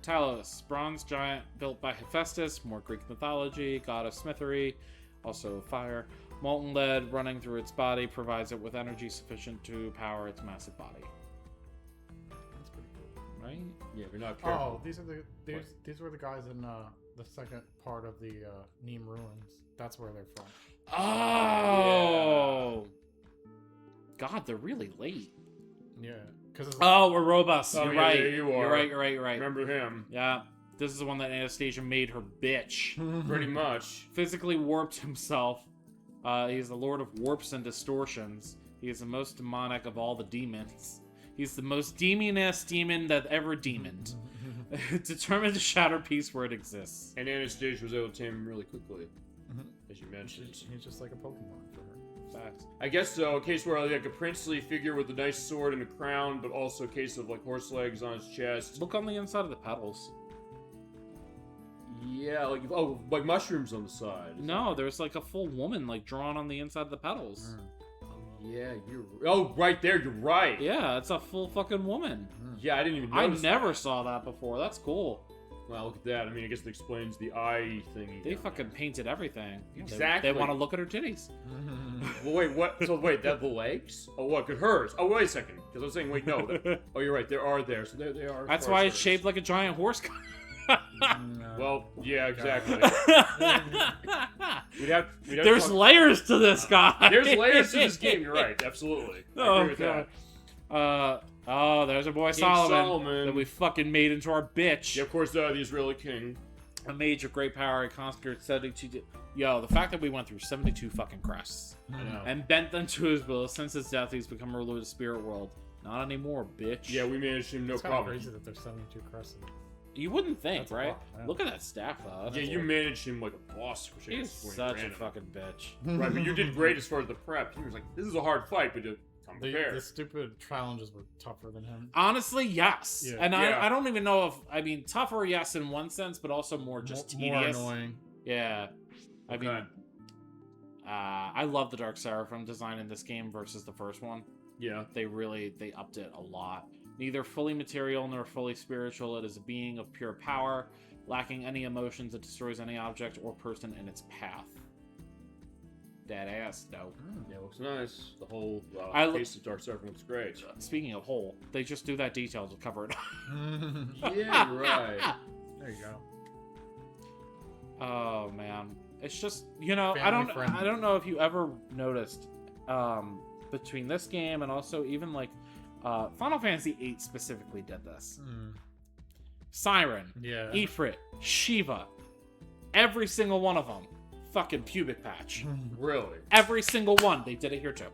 Talos, bronze giant built by Hephaestus, more Greek mythology, god of smithery, also fire. Molten lead running through its body provides it with energy sufficient to power its massive body. That's pretty cool. Right? Yeah, we're not careful. Oh, these were the guys in the second part of the Neem ruins. That's where they're from. Oh! God, they're really late. Yeah, because Oh, we're robust. Oh, You're yeah, right. there you are. You're right. Remember him? Yeah. This is the one that Anastasia made her bitch. Pretty much. Physically warped himself. He's the lord of warps and distortions. He is the most demonic of all the demons. He's the most demoness demon that ever demoned. Determined to shatter peace where it exists. And Anastasia was able to tame him really quickly, as you mentioned. he's just like a Pokemon for her. Facts. I guess so. A case where like a princely figure with a nice sword and a crown, but also a case of like horse legs on his chest. Look on the inside of the petals. Yeah, like mushrooms on the side. No, there's like a full woman like drawn on the inside of the petals. Yeah, right there. You're right. Yeah, it's a full fucking woman. Yeah, I didn't even I notice. never saw that before. That's cool. Wow, look at that. I mean, I guess it explains the eye thingy. They down fucking painted everything. Exactly. They want to look at her titties. there. Well, wait, what? So wait, that the legs? Oh, what? Good hers. Oh, wait a second. Because I was saying, wait, no. Oh, you're right. There are there. So there they are. That's as far why as it's hers. shaped like a giant horse. Well, yeah, exactly. we'd have There's to layers to this guy. There's layers to this game. You're right. Absolutely. I agree with that. Oh, there's our boy King Solomon that we fucking made into our bitch. Yeah, of course, the Israeli king. A mage of great power, he conquered 72. Yo, the fact that we went through 72 fucking crests I know. and bent them to his will. Since his death, he's become ruler of the spirit world. Not anymore, bitch. Yeah, we managed him, no It's kind of problem. crazy that there's 72 crescents. You wouldn't think, That's a right? lot, yeah. Look at that staff, though. Yeah, you managed him like a boss. Which I He's guess is such a random. fucking bitch. Right, but you did great as far as the prep. He was like, this is a hard fight, but come The prepared. stupid challenges were tougher than him. Honestly, yes. Yeah. And Yeah. I don't even know if, I mean, tougher, yes, in one sense, but also more just More tedious. annoying. Yeah. I Okay. mean, I love the Dark Seraphim design in this game versus the first one. Yeah. They upped it a lot. Neither fully material nor fully spiritual, it is a being of pure power, lacking any emotions that destroys any object or person in its path. Dead ass, dope. Yeah, it looks nice. The whole case of Dark Seraphim looks great. Speaking of whole, they just do that detail to cover it. Yeah, right. There you go. Oh man, it's just I Family friendly. don't know if you ever noticed between this game and also even like Final Fantasy VIII specifically did this. Siren, Yeah. Ifrit, Shiva, every single one of them, fucking pubic patch. Really? Every single one, they did it here too.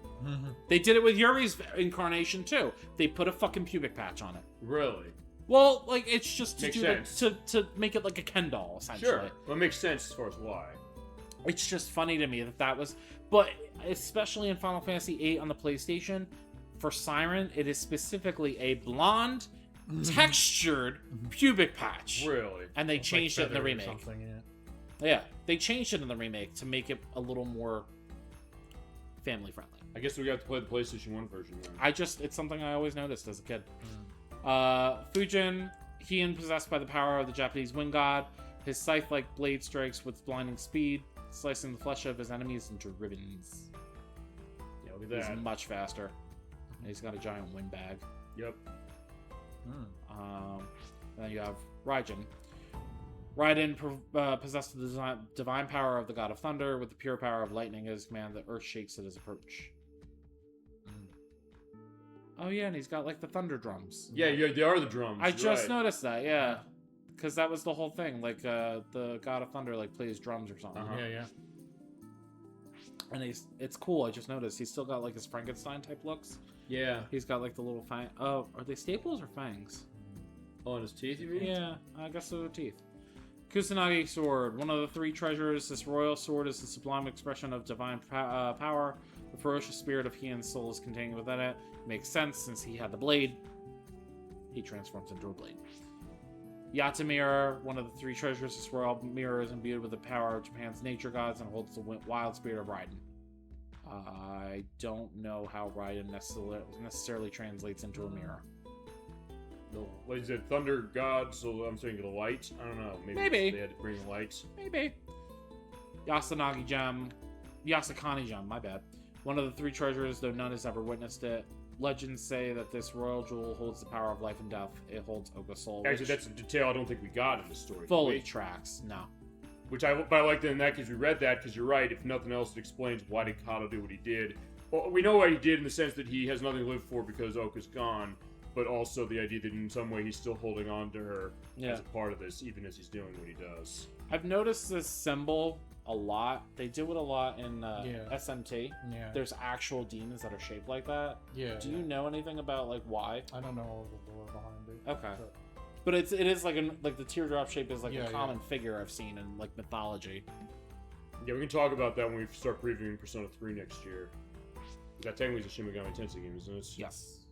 They did it with Yuri's incarnation too. They put a fucking pubic patch on it. Really? Well, like it's just to Makes do sense. to make it like a Ken doll essentially. Sure. Well, it makes sense as far as why. It's just funny to me that was, but especially in Final Fantasy VIII on the PlayStation, for Siren, it is specifically a blonde, textured pubic patch. Really? And they It's changed like it in the feather or remake. something, yeah. Yeah, they changed it in the remake to make it a little more family friendly. I guess we got to play the PlayStation 1 version then. It's something I always noticed as a kid. Fujin, Heian possessed by the power of the Japanese wind god. His scythe-like blade strikes with blinding speed, slicing the flesh of his enemies into ribbons. Yeah, look at He's that. much faster. And he's got a giant wind bag. Yep. Then you have Raijin. Raiden possessed the divine power of the god of thunder with the pure power of lightning at his command. The earth shakes at his approach. Oh yeah, and he's got like the thunder drums. Yeah, they are the drums. I just right. noticed that, yeah. Because that was the whole thing. Like, the God of Thunder, like, plays drums or something. Uh-huh. Yeah. And it's cool. I just noticed. He's still got, like, his Frankenstein-type looks. Yeah. He's got, like, the little fang... Oh, are they staples or fangs? Oh, and his teeth, you mean? Yeah, I guess they're teeth. Kusanagi Sword. One of the three treasures. This royal sword is the sublime expression of divine power. The ferocious spirit of Heian's soul is contained within it. Makes sense, since he had the blade. He transforms into a blade. Yata Mirror, one of the three treasures. This royal mirror is imbued with the power of Japan's nature gods and holds the wild spirit of Raiden. I don't know how Raiden necessarily translates into a mirror. What is it? Thunder God, so I'm saying the light? I don't know. Maybe. They had to bring the lights. Maybe. Yasakani Gem, my bad. One of the three treasures, though none has ever witnessed it. Legends say that this royal jewel holds the power of life and death. It holds Oka's soul. Actually, that's a detail I don't think we got in the story. fully tracks. No. But I like that in that case we read that because you're right. If nothing else, it explains why did Kato do what he did. Well, we know what he did in the sense that he has nothing to live for because Oka's gone, but also the idea that in some way he's still holding on to her as a part of this, even as he's doing what he does. I've noticed this symbol a lot. They do it a lot in SMT. Yeah. There's actual demons that are shaped like that. Yeah. Do you know anything about like why? I don't know all the lore behind it. Okay. But it is like the teardrop shape is like Yeah, a common figure I've seen in like mythology. Yeah, we can talk about that when we start previewing Persona 3 next year. That technically is a Shin Megami Tensei game, isn't it? Yes.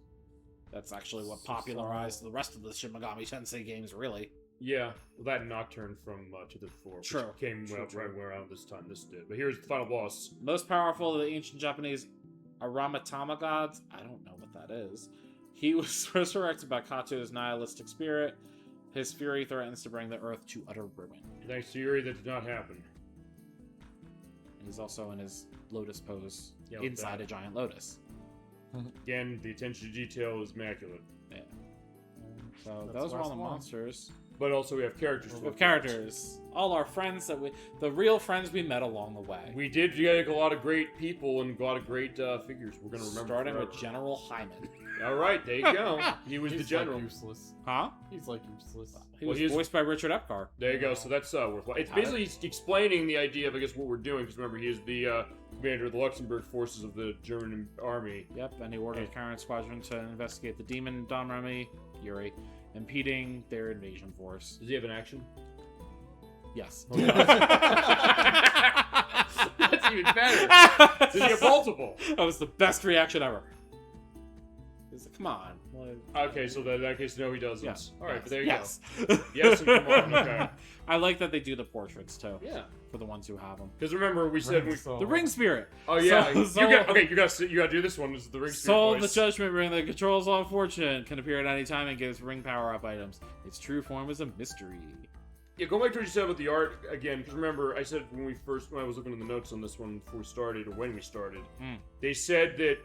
That's actually what popularized the rest of the Shin Megami Tensei games, really. Yeah, well, that Nocturne from 2004, which True. came right around this time this did. But here's the final boss. Most powerful of the ancient Japanese Aramatama gods. I don't know what that is. He was resurrected by Kato's nihilistic spirit. His fury threatens to bring the earth to utter ruin. Thanks to Yuri, that did not happen. And he's also in his lotus pose Yeah, inside a giant lotus. Again, the attention to detail is immaculate. Yeah. So That's those are all the last one. monsters. But also we have characters. We have characters. All our friends the real friends we met along the way. We did get a lot of great people and a lot of great figures. We're gonna remember. Starting with forever. General Hyman. All right, there you go. He was the He's general. Like useless. Huh? He's like useless. He Well, was he's- voiced by Richard Epcar. There you go. So that's worthwhile. It's basically explaining the idea of, I guess, what we're doing. Because remember, he is the commander of the Luxembourg forces of the German army. Yep, and he ordered Karen Squadron to investigate the demon Don Remy, Yuri, impeding their invasion force. Does he have an action? Yes. That's even better. Does he have multiple? That was the best reaction ever. He's like, come on. Okay, so in that case, no, he doesn't. Yes. All right, yes. but there you yes. go. Yes, and come on. Okay. I like that they do the portraits too. Yeah. For the ones who have them. Because remember, we said we. The ring spirit. Oh yeah. Soul- you got to do this one. This is the ring spirit Soul of the voice. Judgment Ring that controls all fortune can appear at any time and gives ring power up items. Its true form is a mystery. Yeah, going back to what you said about the art again, because remember, I said when I was looking at the notes on this one before we started, or when we started, they said that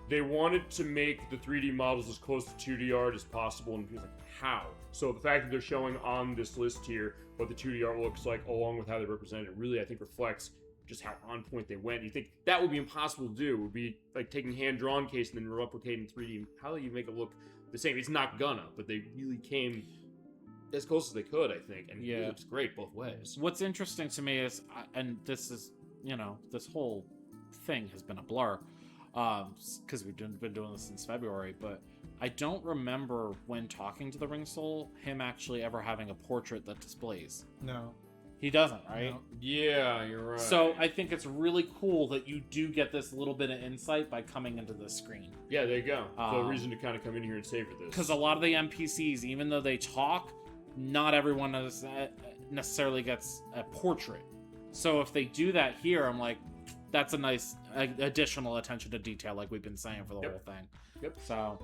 they wanted to make the 3D models as close to 2D art as possible, and he was like, how? So the fact that they're showing on this list here what the 2D art looks like, along with how they represent it, really, I think, reflects just how on point they went. You think that would be impossible to do? It would be like taking hand-drawn case and then replicating 3D. How do you make it look the same? It's not gonna, but they really came as close as they could, I think, and it looks great both ways. What's interesting to me is, and this is, this whole thing has been a blur, because we've been doing this since February, but I don't remember when talking to the Ring Soul, him actually ever having a portrait that displays. No. He doesn't, right? No. Yeah, you're right. So I think it's really cool that you do get this little bit of insight by coming into the screen. Yeah, there you go. So a reason to kind of come in here and savor this. Because a lot of the NPCs, even though they talk, not everyone necessarily gets a portrait. So if they do that here, I'm like, that's a nice additional attention to detail, like we've been saying for the whole thing. Yep. So,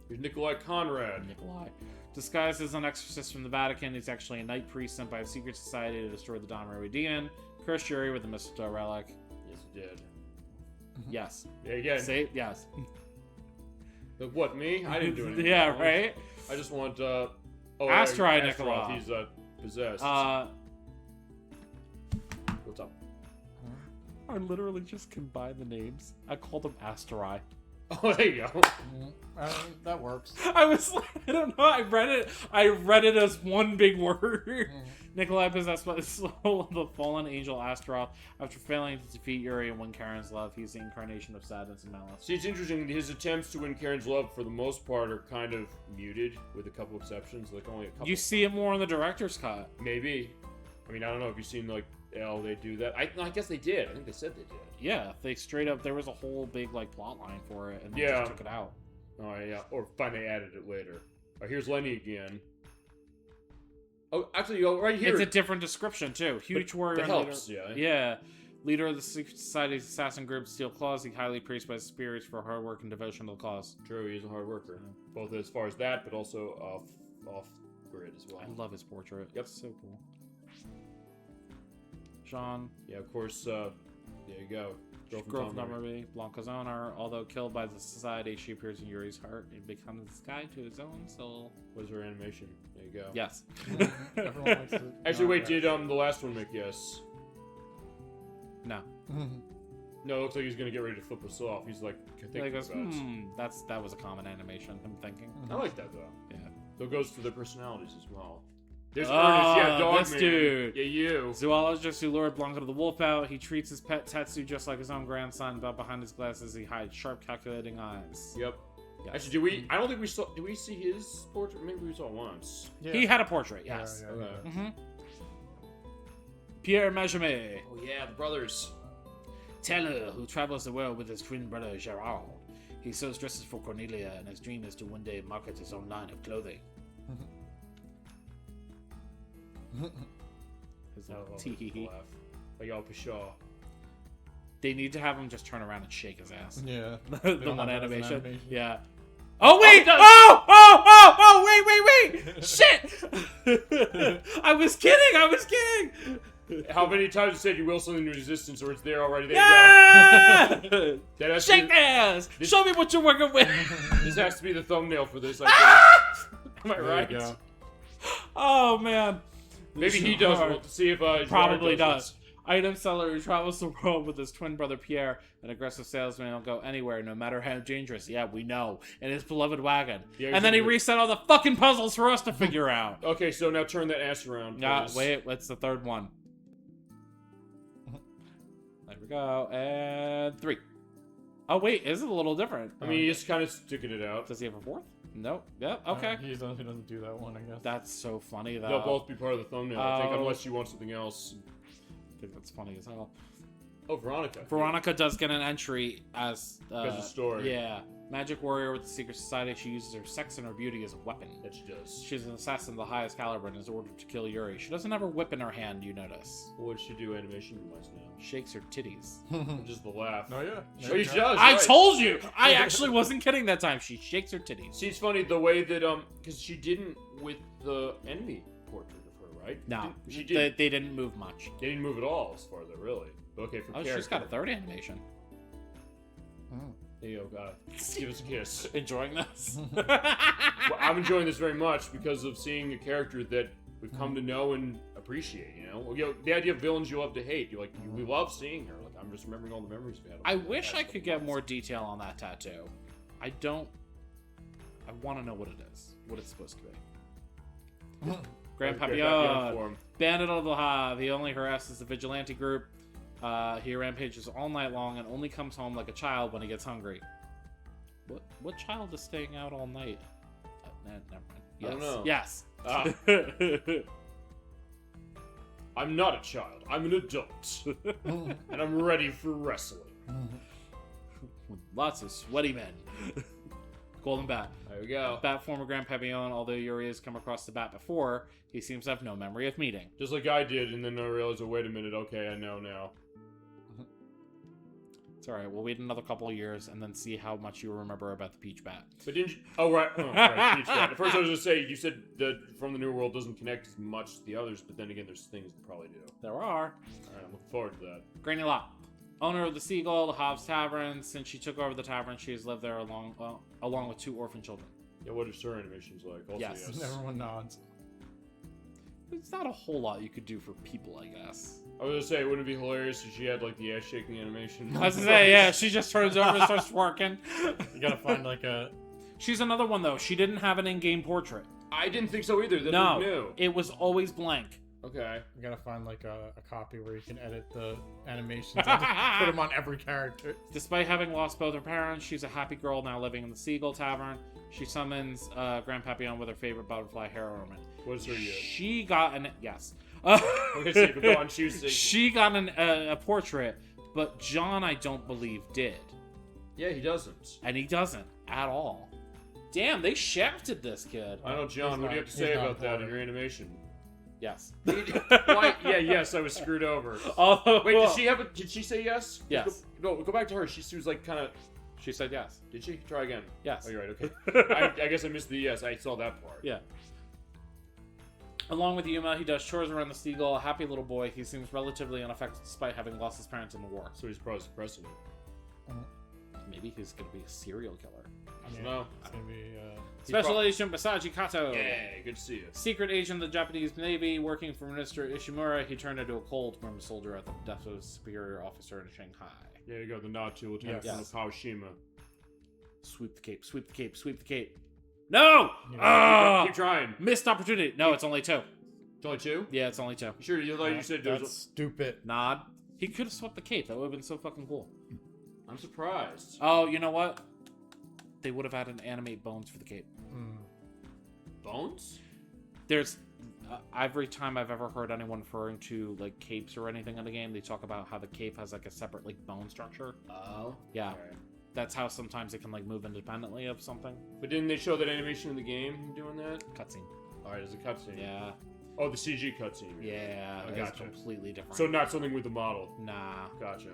here's Nikolai Conrad. Nikolai. Disguised as an exorcist from the Vatican, he's actually a knight priest sent by a secret society to destroy the Don Remy demon. Cursed Yuri with the mistletoe relic. Yes, he did. Yes. Yeah, again. Say yes. What, me? I didn't do anything. Yeah, wrong. right? I just want, Asteroid Nikolai. He's, possessed. What's up? I literally just combined the names. I called him Asteroid. Oh, there you go. I mean, that works. I was like, I don't know. I read it as one big word. Nikolai possessed by the soul of the fallen angel Astaroth. After failing to defeat Yuri and win Karen's love, he's the incarnation of sadness and malice. See, it's interesting. His attempts to win Karen's love, for the most part, are kind of muted, with a couple exceptions. Like, only a couple. You see it more in the director's cut. Maybe. I mean, I don't know if you've seen, like, they do that. I guess they did. I think they said they did. Yeah, they straight up, there was a whole big, like, plot line for it, and they Yeah. just took it out. Oh, yeah. Or fine, they added it later. Oh, here's Lenny again. Oh, actually, right here. It's a different description, too. Huge warrior that and helps, leader. yeah. Yeah. Leader of the secret society's assassin group, Steel Claws. He highly praised by his spirits for hard work and devotion to the cause. True, he's a hard worker. Both as far as that, but also off grid as well. I love his portrait. Yep. It's so cool. Jean. Yeah, of course, there you go. Girl from Don Remy, Blanca's owner. Although killed by the society, she appears in Yuri's heart and becomes this guide to his own soul. Was her animation? There you go. Yes. Everyone likes it. Actually, wait, did the last one make yes? No. No, it looks like he's gonna get ready to flip us off. He's like thinking He goes, about it. that was a common animation. I'm thinking. I like that though. Yeah. So it goes to their personalities as well. There's Ernest, yeah, Dog this Man. dude. Yeah, you. Zoologist who lured Blanca to the wolf out. He treats his pet Tetsu just like his own grandson, but behind his glasses he hides sharp, calculating eyes. Yep. Yes. Actually, I don't think we saw. Did we see his portrait? Maybe we saw it once. Yeah. He had a portrait, yes. Yeah, yeah. Okay. Pierre Majame. Oh yeah, the brothers. Taylor, who travels the world with his twin brother Gerard. He sews dresses for Cornelia, and his dream is to one day market his own line of clothing. His little tee-hee-hee. Like Al Pshaw. They need to have him just turn around and shake his ass. Yeah. The don't one have that as an animation. animation. Yeah. Oh wait! Wait! Shit! I was kidding! How many times you said you will something to resistance or it's there already? There Yeah! you go. That has to Shake be- hands! Show me what you're working with! This has to be the thumbnail for this, I guess. Am I There right? you go. Oh, man. Maybe he does. We'll see if Probably Gerard does. Item seller who travels the world with his twin brother Pierre, an aggressive salesman who'll go anywhere, no matter how dangerous. Yeah, we know. In his beloved wagon. Yeah, And then he exactly. reset all the fucking puzzles for us to figure out. Okay, so now turn that ass around. Nah, please. wait, what's the third one? There we go. And 3. Oh, wait, is it a little different? I mean, he's just kind of sticking it out. Does he have a 4th? Nope. Yep, okay. He doesn't do that one, I guess. That's so funny, though. They'll both be part of the thumbnail, I think, Oh. unless you want something else. I think that's funny as hell. Oh, Veronica. Veronica does get an entry as Because of story. Yeah, magic warrior with the secret society. She uses her sex and her beauty as a weapon. That she does. She's an assassin of the highest caliber and is ordered to kill Yuri. She doesn't have her whip in her hand, you notice. What does she do animation-wise now? Shakes her titties. Just the laugh. Oh, yeah. Oh, she does. I right. told you! I actually wasn't kidding that time. She shakes her titties. See, it's funny the way that because she didn't with the enemy portrait of her, right? No, she did. They didn't move much. They didn't move at all, as far as that really. Okay, for Oh, character. she's got a third animation. There you go, God. Give us a kiss. Enjoying this? Well, I'm enjoying this very much because of seeing a character that we've come to know and appreciate. You know, the idea of villains you love to hate. You're like, we love seeing her. Like, I'm just remembering all the memories we had. I wish I could get more detail on that tattoo. I want to know what it is. What it's supposed to be. Grand Papillon. form. Bandit of the Hive. He only harasses the vigilante group. He rampages all night long and only comes home like a child when he gets hungry. What child is staying out all night? Never mind. Yes. I don't know. Yes. Ah. I'm not a child. I'm an adult. And I'm ready for wrestling. With lots of sweaty men. Golden Bat. There we go. Bat former Grand Papillon, although Yuri has come across the Bat before, he seems to have no memory of meeting. Just like I did, and then I realized, oh, wait a minute, okay, I know now. It's alright, we'll wait another couple of years and then see how much you remember about the Peach Bat. But didn't you... Oh, right. Oh, right. Peach Bat. At first I was going to say, you said that From the New World doesn't connect as much to the others, but then again, there's things that probably do. There are. Alright, I'm looking forward to that. Granny Lot. Owner of the Seagull, the Hobbs Tavern. Since she took over the tavern, she has lived there along with 2 orphan children. Yeah, what is her animations like? Also, Yes. Everyone nods. There's not a whole lot you could do for people, I guess. I was going to say, wouldn't it be hilarious if she had, like, the ass-shaking animation? I was gonna say, yeah, she just turns over and starts working. You gotta find like a. She's another one, though. She didn't have an in-game portrait. I didn't think so either. That No, was new. it was always blank. Okay. You gotta find like a copy where you can edit the animations and just put them on every character. Despite having lost both her parents, she's a happy girl now living in the Seagull Tavern. She summons Grand Papillon with her favorite butterfly hair ornament. What is her year? She got an... Yes. Okay, so go on, choose. She got a portrait, but John, I don't believe, did. Yeah, he doesn't. And he doesn't at all. Damn, they shafted this kid. I know, John. What do you have to say He's not about that in important. your animation? Yes. Why? Yeah, yes, I was screwed over. Oh, Wait, did she have a? Did she say yes? Yes. Go back to her. She was like kind of. She said yes. Did she? Try again. Yes. Oh, you're right. Okay. I guess I missed the yes. I saw that part. Yeah. Along with Yuma, he does chores around the Seagull. A happy little boy. He seems relatively unaffected despite having lost his parents in the war. So he's probably suppressing it. Maybe he's going to be a serial killer. I don't know. It's gonna be. Special Agent Masaji Kato. Yeah, good to see you. Secret agent of the Japanese Navy, working for Minister Ishimura, he turned into a cold from a soldier at the death of his superior officer in Shanghai. There you go. The nod to Lieutenant Colonel Yes. Kawashima. Sweep the cape, sweep the cape, sweep the cape. No! Keep trying. Missed opportunity. No, it's only 2. It's only 2. Yeah, it's only 2. You sure? You like you said there That's was. stupid. Nod. He could have swept the cape. That would have been so fucking cool. I'm surprised. Oh, you know what? They would have had an animate Bones for the cape. Bones? There's every time I've ever heard anyone referring to like capes or anything in the game, they talk about how the cape has like a separate like bone structure. Oh. Yeah. Alright. That's how sometimes it can like move independently of something. But didn't they show that animation in the game doing that? Cutscene. Alright, there's a cutscene. Yeah. Oh, the CG cutscene. Yeah. I It's gotcha. completely different. So not something with the model. Nah. Gotcha.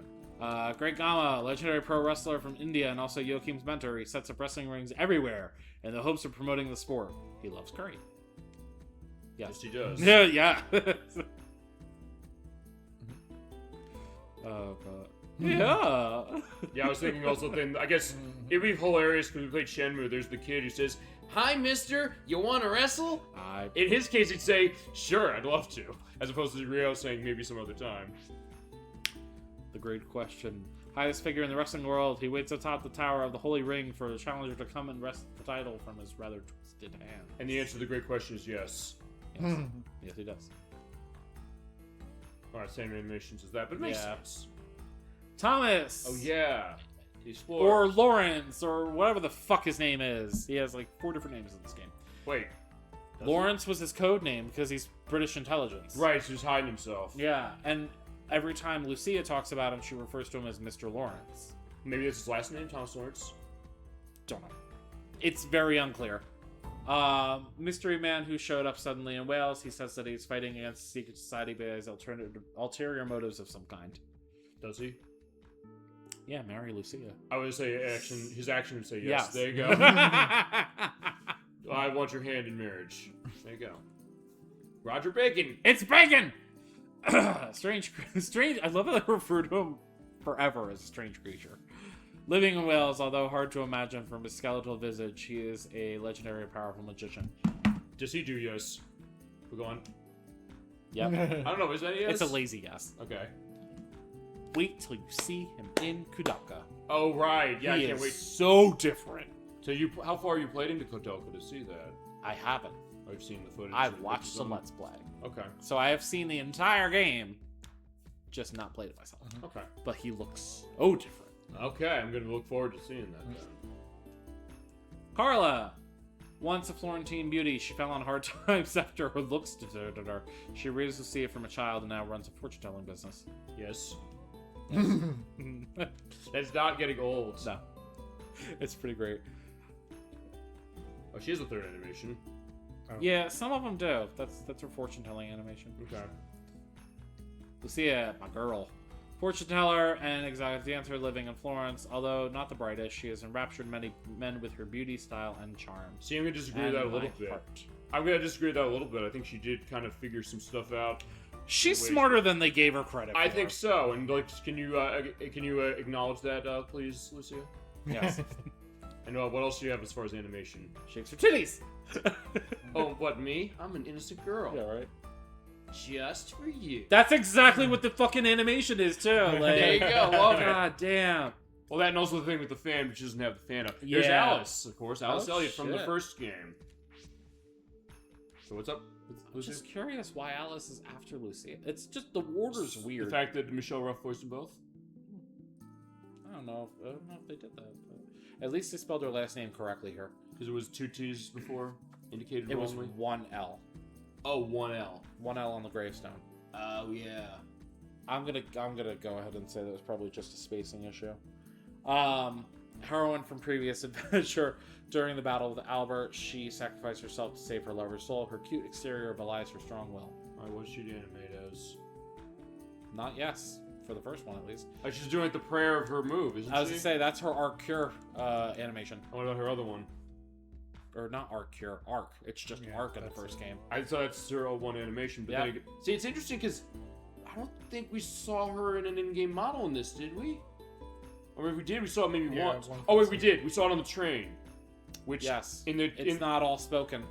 Great Gama, legendary pro wrestler from India and also Joachim's mentor. He sets up wrestling rings everywhere in the hopes of promoting the sport. He loves curry. Yes, he does. Yeah, yeah. Koudelka. Yeah. Yeah, I was thinking also then, I guess it'd be hilarious because we played Shenmue. There's the kid who says, "Hi, mister, you want to wrestle?" In his case, he'd say, "Sure, I'd love to," as opposed to Rio saying maybe some other time. The great question. Highest figure in the wrestling world. He waits atop the tower of the Holy Ring for the challenger to come and wrest the title from his rather twisted hand. And the answer to the great question is yes. Yes, yes he does. Alright, same animations as that, but it makes sense. Thomas! Oh, yeah. The Explorer. Or Lawrence, or whatever the fuck his name is. He has like 4 different names in this game. Wait. Lawrence was his code name because he's British intelligence. Right, so he's hiding himself. Yeah, and every time Lucia talks about him, she refers to him as Mr. Lawrence. Maybe that's his last name, Thomas Lawrence? Don't know. It's very unclear. Mystery man who showed up suddenly in Wales. He says that he's fighting against the secret society but has ulterior motives of some kind. Does he? Yeah, marry Lucia. I would say his action would say yes. There you go. I want your hand in marriage. There you go. Roger Bacon. It's Bacon! strange. I love how they refer to him forever as a strange creature. Living in Wales, although hard to imagine from his skeletal visage, he is a legendary and powerful magician. Does he do yes? We're going. Yep. I don't know. Is that yes? It's a lazy yes. Okay. Wait till you see him in Koudelka. Oh right, yeah. He I can't is wait. so different. So how far you played into Koudelka to see that? I haven't. I've seen the footage. I've watched some Let's Play. Okay. So I have seen the entire game, just not played it myself. Okay. But he looks so different. Okay, I'm gonna look forward to seeing that then. Carla! Once a Florentine beauty, she fell on hard times after her looks deserted her. She raised Lucia from a child and now runs a fortune-telling business. Yes. That's not getting old. No. It's pretty great. Oh, she has a third animation. Oh. Yeah, some of them do. That's her fortune-telling animation. Okay. Lucia, my girl. Fortune teller and exotic dancer living in Florence, although not the brightest, she has enraptured many men with her beauty, style, and charm. See, I'm gonna disagree with that a little bit. I'm gonna disagree with that a little bit. I think she did kind of figure some stuff out. She's smarter than they gave her credit for. I think so. And like, can you acknowledge that, please, Lucia? Yes. And what else do you have as far as animation? Shakes her titties. Oh, what, me? I'm an innocent girl. Yeah, right. Just for you. That's exactly what the fucking animation is too. Like, There you go. Love it. God damn. Well, that and also the thing with the fan, which doesn't have the fan up. There's Yeah. Alice, of course. Alice Elliott from the shit. first game. So what's up? I'm just curious why Alice is after Lucia. It's just the order's weird. The fact that Michelle Ruff voiced them both? I don't know if they did that. But at least they spelled her last name correctly here. Because it was 2 T's before, indicated It was wrongly. 1 L. Oh, 1 L. 1 L on the gravestone. Oh yeah. I'm gonna go ahead and say that was probably just a spacing issue. Heroine from previous adventure. During the battle with Albert, she sacrificed herself to save her lover's soul. Her cute exterior belies her strong will. Alright, what should she animate as? Not yes, for the first one at least. Oh, she's doing like the prayer of her move, isn't she? I was gonna say that's her arc cure animation, What about her other one? or not arc cure, arc. It's just arc in the first game. I thought that's her one animation, but Yeah. then see, it's interesting because I don't think we saw her in an in-game model in this, did we? Or if we did, we saw it maybe once. one Oh wait, we did. We saw it on the train. Which Yes, it's not all spoken.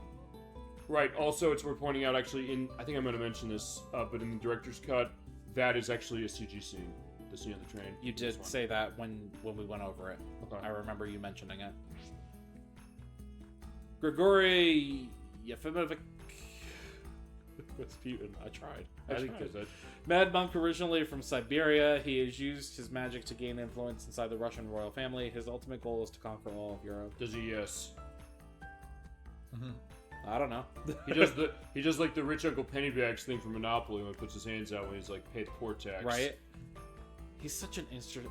right. Also, it's worth pointing out actually. I think I'm going to mention this, but in the director's cut, that is actually a CG scene. The scene on the train. You did say that when we went over it. Okay. I remember you mentioning it. Grigory Yefimovic Rasputin. I tried. Mad monk originally from Siberia, he has used his magic to gain influence inside the Russian royal family. His ultimate goal is to conquer all of Europe. Does he? Yes. I don't know. He does like the rich Uncle Pennybags thing from Monopoly when he puts his hands out when he's like pay the poor tax. Right? He's such an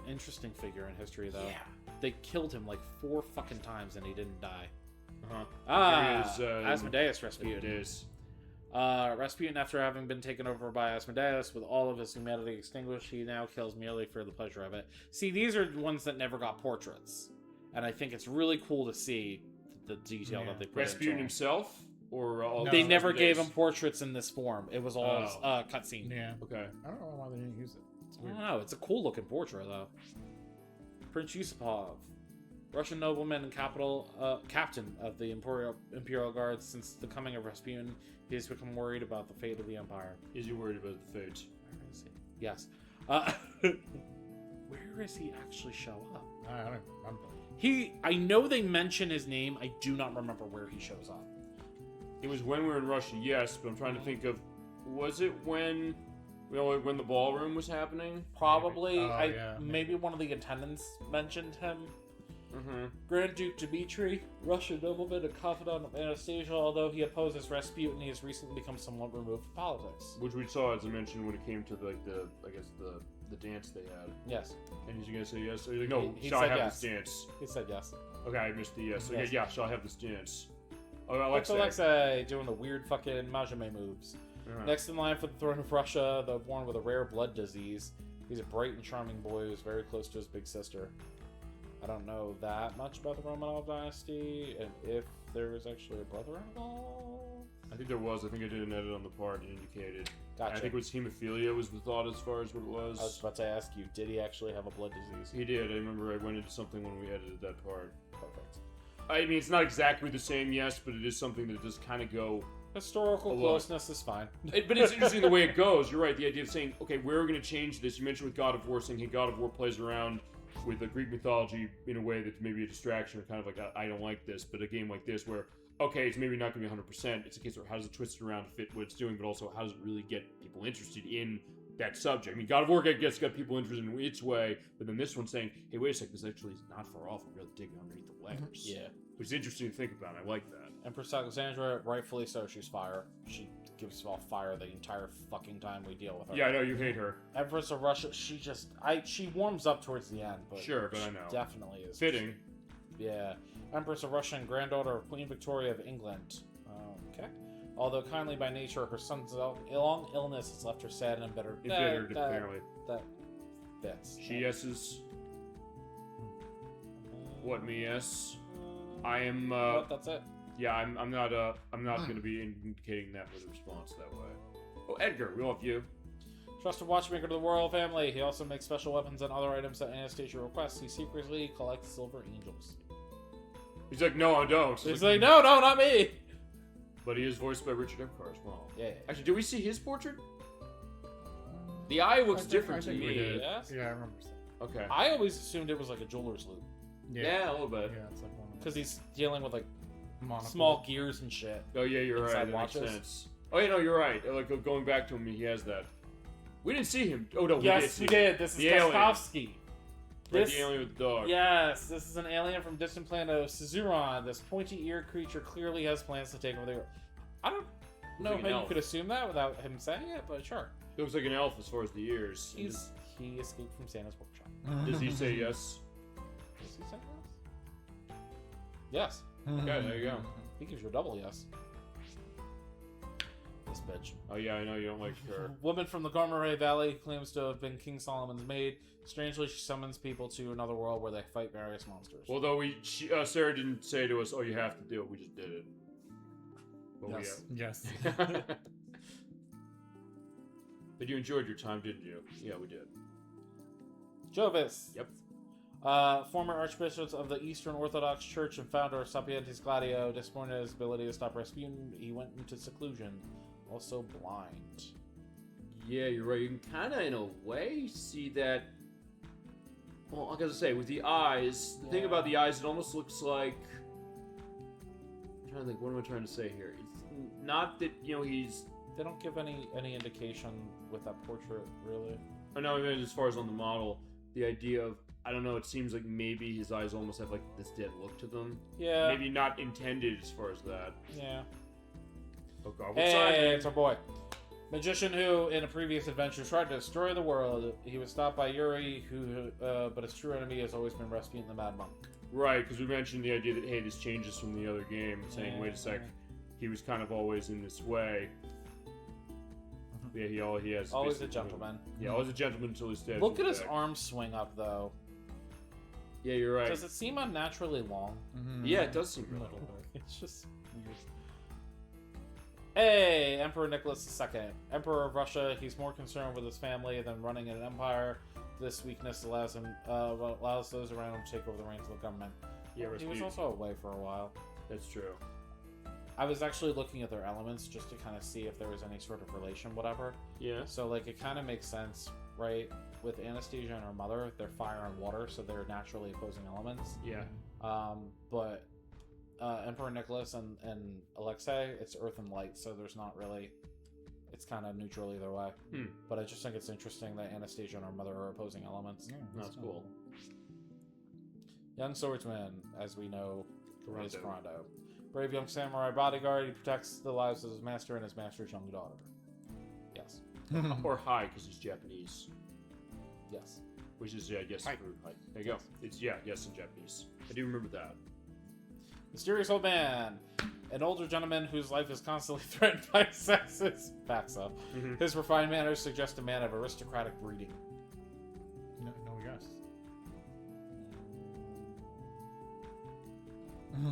interesting figure in history, though. Yeah. They killed him like 4 fucking times and he didn't die. Here he is, Asmodeus Rasputin. It is. Rasputin, after having been taken over by Asmodeus with all of his humanity extinguished, he now kills merely for the pleasure of it. See, these are ones that never got portraits, and I think it's really cool to see the detail that they put Rasputin into himself, or all They No, never Asmodeus? gave him portraits in this form. It was all cutscene. Yeah. Okay. I don't know why they didn't use it. I don't know. It's a cool looking portrait, though. Prince Yusupov, Russian nobleman and captain of the Imperial Guard. Since the coming of Rasputin, he has become worried about the fate of the Empire. Is he worried about the fate? Where is he? Yes. Where does he actually show up? I don't remember. I know they mention his name. I do not remember where he shows up. It was when we were in Russia, yes, but I'm trying to think of, was it when the ballroom was happening? Probably. Yeah. Maybe one of the attendants mentioned him. Mm-hmm. Grand Duke Dmitri, Russian nobleman and confidant of Anastasia, although he opposes Rasputin, he has recently become somewhat removed from politics. Which we saw, as I mentioned, when it came to the dance they had. Yes. And he's gonna say yes. Or he's like, no, He shall I said have yes. this dance? He said yes. Okay, I missed the yes. So Yes. yeah, shall I have this dance? Oh, What's Alexei. Alexei doing the weird fucking Majime moves? Uh-huh. Next in line for the throne of Russia, though born with a rare blood disease, he's a bright and charming boy who's very close to his big sister. I don't know that much about the Romanov dynasty, and if there was actually a brother involved. I think there was. I think I did an edit on the part and indicated. Gotcha. I think it was hemophilia was the thought as far as what it was. I was about to ask you, did he actually have a blood disease? He did. I remember I went into something when we edited that part. Perfect. I mean, it's not exactly the same, yes, but it is something that does kind of go. Historical A lot. closeness is fine. But it's interesting the way it goes. You're right. The idea of saying, okay, we're going to change this. You mentioned with God of War, saying, hey, God of War plays around with the Greek mythology in a way that's maybe a distraction or kind of like, I don't like this. But a game like this where, okay, it's maybe not going to be 100%. It's a case of how does it twist it around to fit what it's doing, but also how does it really get people interested in that subject? I mean, God of War got people interested in its way, but then this one's saying, hey, wait a second, this actually is not far off. We're really digging underneath the layers. Yeah. Which is interesting to think about. I like that. Empress Alexandra, rightfully so, she's fire. She gives off fire the entire fucking time we deal with her. Yeah, I know you hate her. Empress of Russia, she warms up towards the end, but Sure, but I she know. definitely is Fitting. Yeah. Empress of Russia and granddaughter of Queen Victoria of England. Okay. Although kindly by nature, her son's long illness has left her sad and embittered. Embittered, apparently. That fits. She yeses. What me yes? I am. But that's it. Yeah, I'm not going to be indicating that with a response that way. Oh, Edgar, we love you. Trusted watchmaker to the royal family. He also makes special weapons and other items that Anastasia requests. He secretly collects silver angels. He's like, no, I don't. He's like, no, not me. But he is voiced by Richard Epcar as well. Yeah. Actually, did we see his portrait? The eye looks different to we me. did. Yes? Yeah, I remember seeing. Okay. I always assumed it was like a jeweler's loop Yeah, a little bit. Yeah, it's like one of because he's dealing with like monocle. small gears and shit. Oh yeah, you're right. Inside That watches. makes sense. Oh yeah, no, you're right. Like going back to him, he has that. We didn't see him. Oh no, Yes, we did. This is The alien. Gostovsky. Right, the alien with the dog. Yes, this is an alien from distant planet of Sizuran. This pointy-eared creature clearly has plans to take over the Earth. I don't know like an how you elf. could assume that without him saying it, but sure. Looks like an elf as far as the ears. He escaped from Santa's workshop. Does he say yes? Does he say yes? Yes. Okay, there you go. He gives you a double yes. This bitch. Oh yeah, I know you don't like her. Woman from the Garmaray Valley claims to have been King Solomon's maid. Strangely, she summons people to another world where they fight various monsters. Although Sarah didn't say to us, "Oh, you have to do it." We just did it. But Yes. Yes. But you enjoyed your time, didn't you? Yeah, we did. Jovis. Yep. Former Archbishop of the Eastern Orthodox Church and founder of Sapientis Gladio, disappointed in his ability to stop Rasputin, he went into seclusion. Also blind. Yeah, you're right. You can kind of, in a way, see that. Well, I gotta say, with the eyes, the thing about the eyes, it almost looks like. I'm trying to think. What am I trying to say here? It's not that he's. They don't give any indication with that portrait, really. I know, I mean, as far as on the model, the idea of. I don't know. It seems like maybe his eyes almost have like this dead look to them. Yeah. Maybe not intended as far as that. Yeah. Oh God, Hey, it's our boy. Magician who, in a previous adventure, tried to destroy the world. He was stopped by Yuri, but his true enemy has always been Rasputin the Mad Monk. Right, because we mentioned the idea that, hey, this changes from the other game, saying, wait a sec, he was kind of always in this way. Yeah, he has... Always a basically- gentleman. Yeah, always a gentleman until he's dead. Look at his arm swing up, though. Yeah, you're right. Does it seem unnaturally long? Yeah, it does seem A really little long. bit. It's just weird. Hey, Emperor Nicholas II. Emperor of Russia, he's more concerned with his family than running an empire. This weakness allows those around him to take over the reins of the government. Yeah, He was also away for a while. That's true. I was actually looking at their elements just to kind of see if there was any sort of relation, whatever. Yeah. So, like, it kind of makes sense, right? With Anastasia and her mother, they're fire and water, so they're naturally opposing elements. Yeah. But Emperor Nicholas and Alexei, it's earth and light, so there's not really... It's kind of neutral either way. But I just think it's interesting that Anastasia and her mother are opposing elements. Yeah, That's cool. Young swordsman, as we know, is Toronto. Toronto. Brave young samurai bodyguard, he protects the lives of his master and his master's young daughter. Yes. Or hi, because he's Japanese. Yes. Which is, yeah, yes, Hi. rude. Hi. There you go. It's, yeah, yes in Japanese. I do remember that. Mysterious old man. An older gentleman whose life is constantly threatened by sexist Faxa. His refined manners suggest a man of aristocratic breeding. No, yes.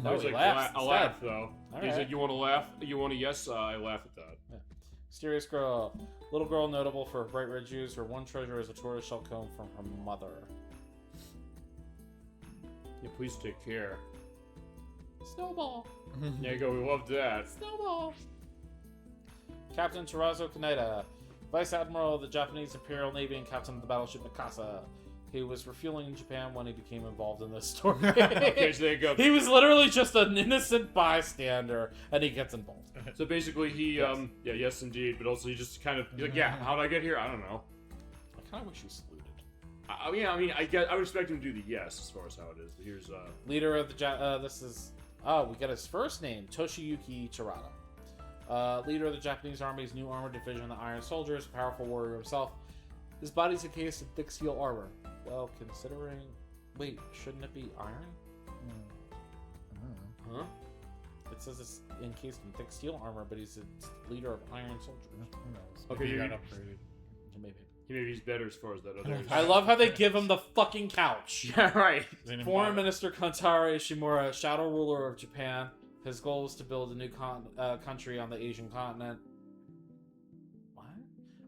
No, He's he like, laughs I'll instead. laugh, though. He's Alright. like, you want to laugh? You want a yes? I laugh at that. Mysterious girl. Little girl notable for her bright red shoes. Her one treasure is a tortoiseshell comb from her mother. Yeah, please take care. Snowball. There you go. We loved that. Snowball. Captain Terazo Kaneda. Vice Admiral of the Japanese Imperial Navy and captain of the battleship Mikasa. He was refueling in Japan when he became involved in this story. Okay, so there you go. He was literally just an innocent bystander, and he gets involved. So basically, he, Yes. yeah, yes, indeed, but also he just kind of, he's like, yeah, how did I get here? I don't know. I kind of wish he saluted. I mean, I would expect him to do the yes as far as how it is, but here's, Leader of the we got his first name, Toshiyuki Terada. Leader of the Japanese Army's new armored division, the Iron Soldiers, a powerful warrior himself. His body's encased in thick steel armor. Well, considering... Wait, shouldn't it be iron? huh? It says it's encased in thick steel armor, but he's a leader of Iron Soldiers. Who knows? Okay, Maybe he you- got upgraded. Maybe. Maybe he's better as far as that other. I love how they give him the fucking couch. Yeah, right. Foreign Minister Kantaro Ishimura, shadow ruler of Japan. His goal is to build a new country on the Asian continent. What?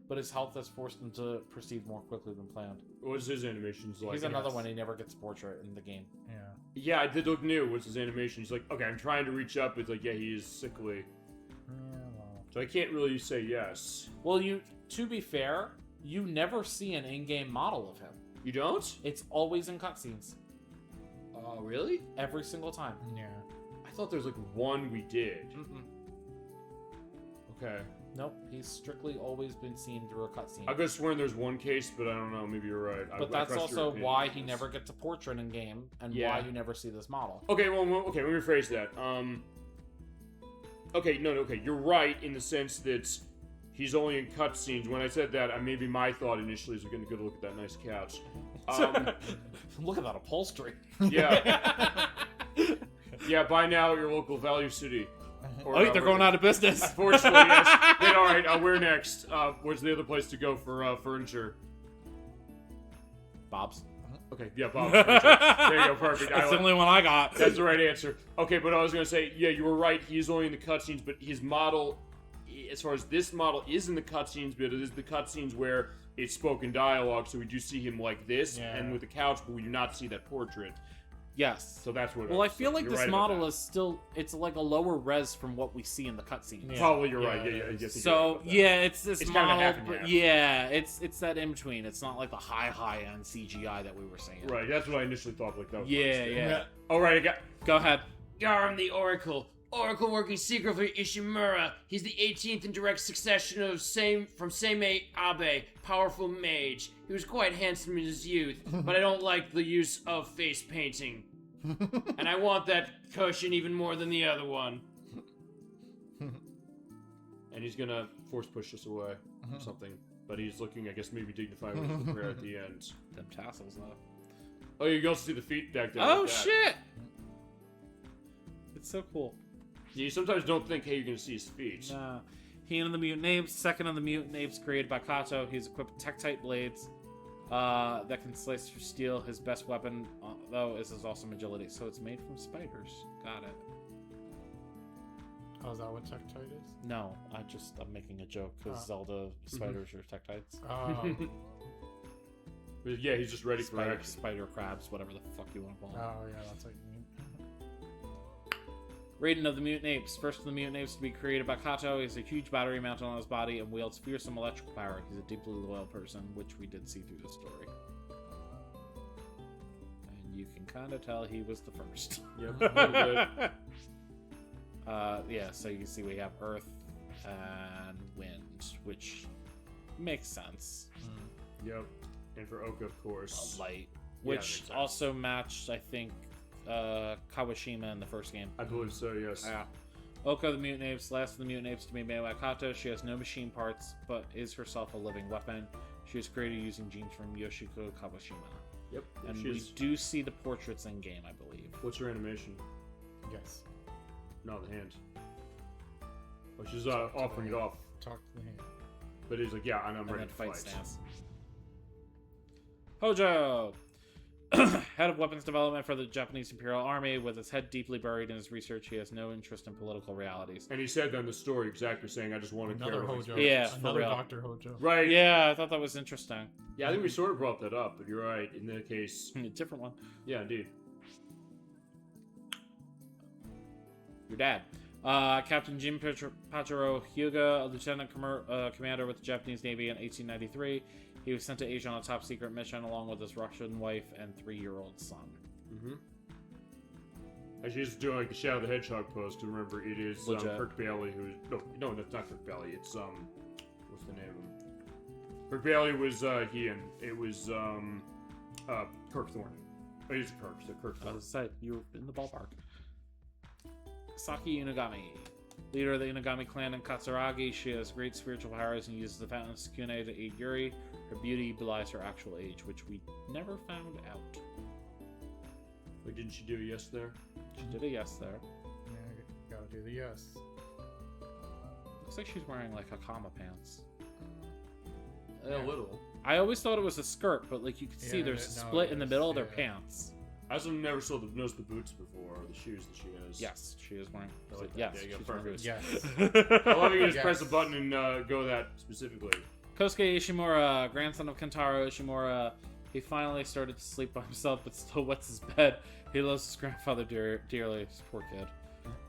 But his health has forced him to proceed more quickly than planned. What's his animations like? He's another yes. one. He never gets a portrait in the game. Yeah. Yeah, I did look new. What's his animation? He's like, okay, I'm trying to reach up. It's like, yeah, he is sickly. Yeah, well. So I can't really say yes. Well, to be fair, you never see an in-game model of him. You don't? It's always in cutscenes. Oh, really? Every single time. Yeah. I thought there was like one we did. Mm-mm. Okay. Nope, he's strictly always been seen through a cutscene. I could have sworn there's one case, but I don't know. Maybe you're right. But I that's trust your also opinion why on he this. never gets a portrait in game, and Yeah. why you never see this model. Okay, well, okay, let me rephrase that. Okay, no, okay, you're right in the sense that he's only in cutscenes. When I said that, maybe my thought initially is we're going to go look at that nice couch. Look at that upholstery. Yeah. Yeah, buy now at your local value city. Or, Oh, they're going out of business. Unfortunately, yes. Then, all right, where next? Where's the other place to go for furniture? Bob's. Okay, yeah, Bob. There you go, perfect. That's the only one I got. That's the right answer. Okay, but I was gonna say, yeah, you were right. He's only in the cutscenes, but his model, as far as this model, is in the cutscenes, but it is the cutscenes where it's spoken dialogue. So we do see him like this, Yeah. and with the couch, but we do not see that portrait. Yes. So that's what. Well, I feel like You're this right about model that. is still, it's like a lower res from what we see in the cutscenes. Yeah. Probably you're right. Yeah, Yeah, yeah. it I is. guess you're right So about that. yeah, it's this It's kinda model, half and but half. yeah, it's that in between. It's not like the high end CGI that we were saying. Right, that's what I initially thought. Like that. Was Yeah, nice. yeah. All right, I got. Go ahead. Garm the Oracle. Oracle working secretly for Ishimura. He's the 18th in direct succession of from Seimei Abe, powerful mage. He was quite handsome in his youth, but I don't like the use of face painting. And I want that cushion even more than the other one. And he's gonna force push us away or something. But he's looking, I guess, maybe dignified with the prayer at the end. Them tassels though. Oh, you can also see the feet back there. Oh like that. shit! It's so cool. You sometimes don't think, hey, you're gonna see his feet. Nah. He and the mutant apes, second of the mutant apes created by Kato. He's equipped with Tektite blades that can slice through steel. His best weapon, though, is his awesome agility. So it's made from spiders. Got it. Oh, is that what Tektite is? No, I'm making a joke because Zelda spiders are Tektites. But yeah, he's just ready for action. Spider crabs, whatever the fuck you want to call them. Oh, yeah, that's what you mean. Raiden of the Mutant Apes. First of the Mutant Apes to be created by Kato. He has a huge battery mounted on his body and wields fearsome electrical power. He's a deeply loyal person, which we did see through the story. And you can kind of tell he was the first. Yep, a little bit. Yeah, so you can see we have Earth and Wind, which makes sense. Yep. And for Oka, of course. Light. Yeah, Which makes sense. also matched, I think, Kawashima in the first game. I believe so, yes. Yeah. Oka the Mutant Apes, last of the Mutant Apes to be made by Kato. She has no machine parts, but is herself a living weapon. She was created using genes from Yoshiko Kawashima. Yep. And we do see the portraits in game, I believe. What's her animation? Yes. No, the hand. Well, she's offering it off. Talk to the hand. But he's like, yeah, and I'm And ready then to fight fight. stance. Hojo! Head of weapons development for the Japanese Imperial Army. With his head deeply buried in his research, he has no interest in political realities. And he said that in the story exactly, saying, I just want to Another Hojo. Yeah, for Another real. Dr. Hojo. Right. Yeah, I thought that was interesting. Yeah, I think we sort of brought that up, but you're right. In that case, A different one. yeah, indeed. Your dad. Captain Jim Pachiro Hyuga, a lieutenant commander with the Japanese Navy in 1893. He was sent to Asia on a top secret mission along with his Russian wife and 3-year-old son. Mm-hmm. Actually, he's doing like the Shadow the Hedgehog pose, to remember it is Kirk Bailey who's... No, that's not Kirk Bailey. It's, what's the name of him? Kirk Bailey was, it was, Kirk Thorne. Oh, he's Kirk, so Kirk Thorne. As I said, you were in the ballpark. Saki Inugami. Leader of the Inugami clan in Katsuragi, she has great spiritual powers and uses the fountain Sukune to aid Yuri. Her beauty belies her actual age, which we never found out. Wait, didn't she do a yes there? She did a yes there. Yeah, gotta do the yes. Looks like she's wearing like Hakama pants. A little. I always thought it was a skirt, but like you can see Yeah, there's a no, split in the it's- middle of their yeah. pants. I also never saw the boots before, or the shoes that she has. Yes, she is wearing. I like that. Yes, There you go, she's wearing perfect. boots. Yes. I love you just Yes. press a button and go that specifically. Kosuke Ishimura, grandson of Kentaro Ishimura, he finally started to sleep by himself, but still wets his bed. He loves his grandfather dearly. This poor kid.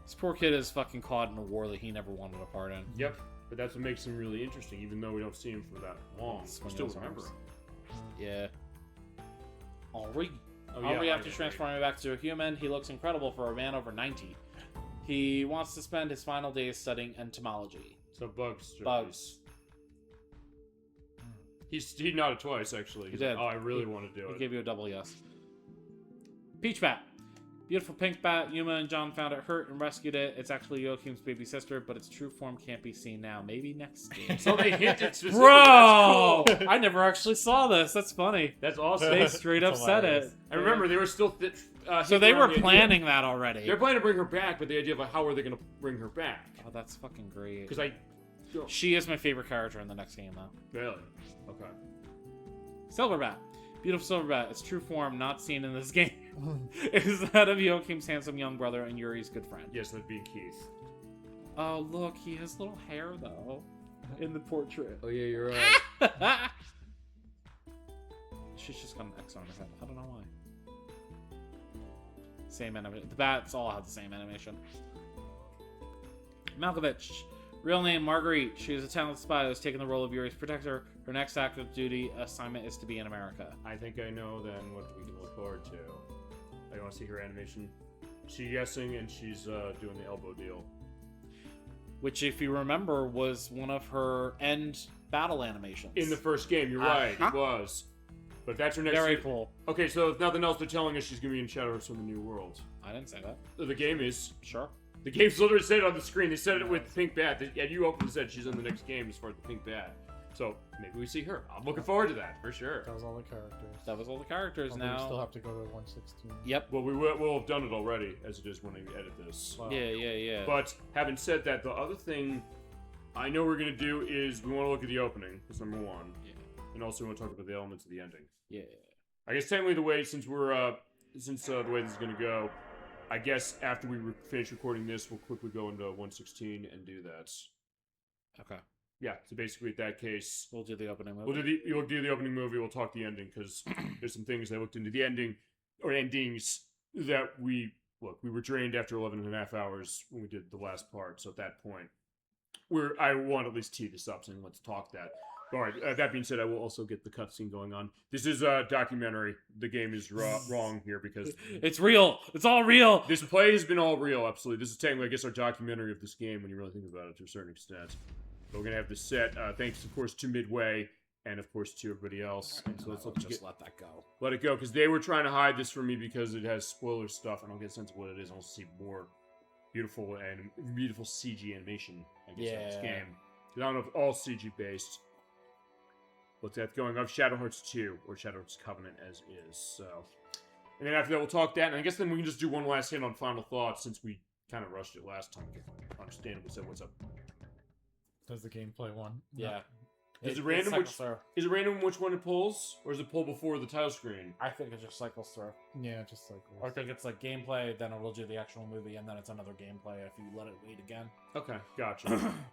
This poor kid is fucking caught in a war that he never wanted a part in. Yep. But that's what makes him really interesting, even though we don't see him for that long. We Swinging still his remember arms. him. Yeah. Henri. Oh, Henri, yeah, after I know. transforming back to a human, he looks incredible for a man over 90. He wants to spend his final days studying entomology. So Bugs. Bugs. He nodded twice, actually. He did. Like, oh, I really want to do He it. gave you a double yes. Peach Bat. Beautiful pink bat. Yuma and John found it hurt and rescued it. It's actually Joachim's baby sister, but its true form can't be seen now. Maybe next game. So they hinted specifically. Bro! That's cool. I never actually saw this. That's funny. That's awesome. They straight up said it. And remember, they were still... So they were planning that already. They're planning to bring her back, but the idea of like, how are they going to bring her back? Oh, that's fucking great. Because She is my favorite character in the next game, though. Really? Okay. Silverbat. Beautiful Silverbat. Its true form, not seen in this game, is that of Joachim's handsome young brother and Yuri's good friend. Yes, that'd be Keith. Oh, look, he has little hair, though, in the portrait. Oh, yeah, you're right. She's just got an X on her head. I don't know why. Same animation. The bats all have the same animation. Malkovich. Real name, Marguerite. She is a talented spy who has taken the role of Yuri's protector. Her next active duty assignment is to be in America. I think I know then what we can look forward to. I want to see her animation. She's guessing and she's doing the elbow deal. Which, if you remember, was one of her end battle animations. In the first game, you're right, it was. But that's her next... Very cool. Okay, so if nothing else, they're telling us she's going to be in Shadows from the New World. I didn't say that. The game is. Sure. The game's literally said it on the screen. They said it with Pink Bat. And you openly said she's in the next game as far as the Pink Bat. So maybe we see her. I'm looking forward to that, for sure. That was all the characters. That was all the characters Although we still now. have to go to 116. Yep. Well, we'll have done it already, as it is when we edit this. Wow. Yeah. But having said that, the other thing I know we're going to do is we want to look at the opening. That's number one. Yeah. And also we want to talk about the elements of the ending. Yeah. I guess technically the way, since we're, the way this is going to go, I guess after we finish recording this, we'll quickly go into 116 and do that. Okay. Yeah, so basically, at that case, We'll do the opening movie. you'll do the opening movie. We'll talk the ending because there's some things I looked into the ending or endings that we were drained after 11 and a half hours when we did the last part. So at that point, I want to at least tee this up, and let's talk that. All right. That being said, I will also get the cutscene going on. This is a documentary. The game is wrong here because it's real. It's all real. this play has been all real. Absolutely, this is technically, I guess, our documentary of this game when you really think about it to a certain extent. But we're gonna have this set, thanks, of course, to Midway and of course to everybody else. And so let's let that go. let it go because they were trying to hide this from me because it has spoiler stuff. I don't get a sense of what it is. I want to see more beautiful CG animation. I guess in this game. I don't know if all CG based. What's that going of Shadow Hearts 2 or Shadow Hearts Covenant as is. So, and then after that we'll talk that, and I guess then we can just do one last hit on final thoughts since we kind of rushed it last time. Understandably said, what's up? Does the gameplay one? Yeah. Is it random which one it pulls, or is it pull before the title screen? I think it just cycles through. Yeah, just like. Or I think it's like gameplay, then it will do the actual movie, and then it's another gameplay if you let it wait again. Okay, gotcha.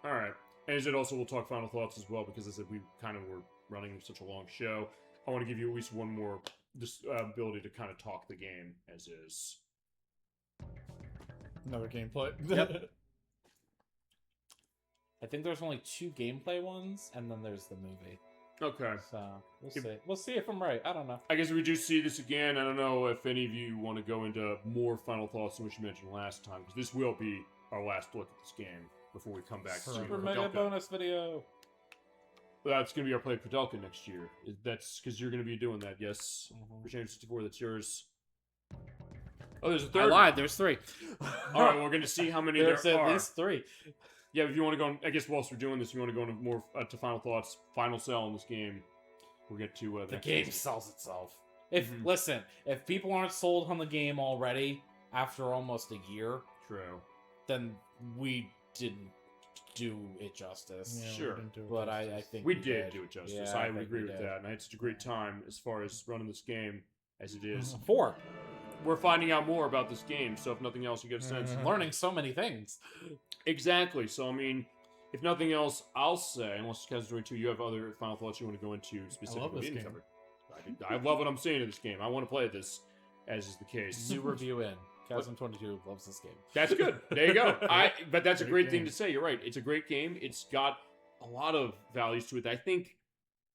All right. And is it also we'll talk final thoughts as well because as I said we kind of were running such a long show. I want to give you at least one more ability to kind of talk the game as is. Another gameplay. Yep. I think there's only 2 gameplay ones, and then there's the movie. Okay. So we'll see. We'll see if I'm right. I don't know. I guess if we do see this again, I don't know if any of you want to go into more final thoughts than what you mentioned last time, because this will be our last look at this game before we come back to Super mega Koudelka. bonus video. That's going to be our play Koudelka next year. That's because you're going to be doing that, yes? Mm-hmm. CrochetNerd64, that's yours. Oh, there's a I third. lied. There's 3. All right, we're going to see how many There's there at are. least 3. Yeah, if you want to go, I guess whilst we're doing this, you want to go into more to final thoughts, final sell in this game. We'll get to The next game season. sells itself. If Mhm. Listen, if people aren't sold on the game already after almost a year, True. then we didn't do it justice. Yeah, we Sure. didn't do it But justice. I think We did do it justice. Yeah, I think agree we with did. that. And I had such a great time as far as running this game as it is. 4. We're finding out more about this game, so if nothing else, you get a sense. Learning so many things. Exactly. So, I mean, if nothing else, I'll say, unless Cazim22, you have other final thoughts you want to go into specifically. this we didn't game. cover. I love what I'm saying in this game. I want to play this, as is the case. New review in. Cazim22 loves this game. That's good. There you go. But that's a Great great thing game. to say. You're right. It's a great game. It's got a lot of values to it. I think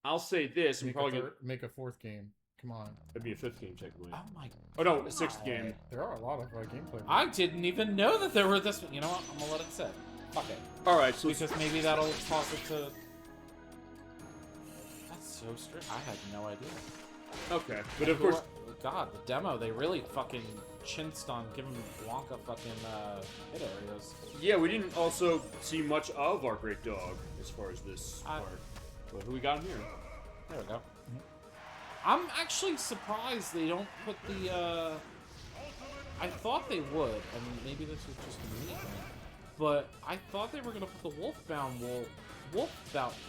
I'll say this. I'm Make, probably gonna. make a 4th game. Come on. That'd be a 5th game technically. Oh my Oh no, a 6th game. There are a lot of gameplay. I didn't even know that there were this. You know what? I'm gonna let it sit. Fuck it. All right. So Because maybe that'll toss it to. That's so strict. I had no idea. okay, but of course, God, the demo, they really fucking chinced on giving Blanca fucking hit areas. yeah, we didn't also see much of our great dog as far as this I- part. But who we got in here? There we go. I'm actually surprised they don't put the, I thought they would, and maybe this was just a me thing, but I thought they were gonna put the wolfbound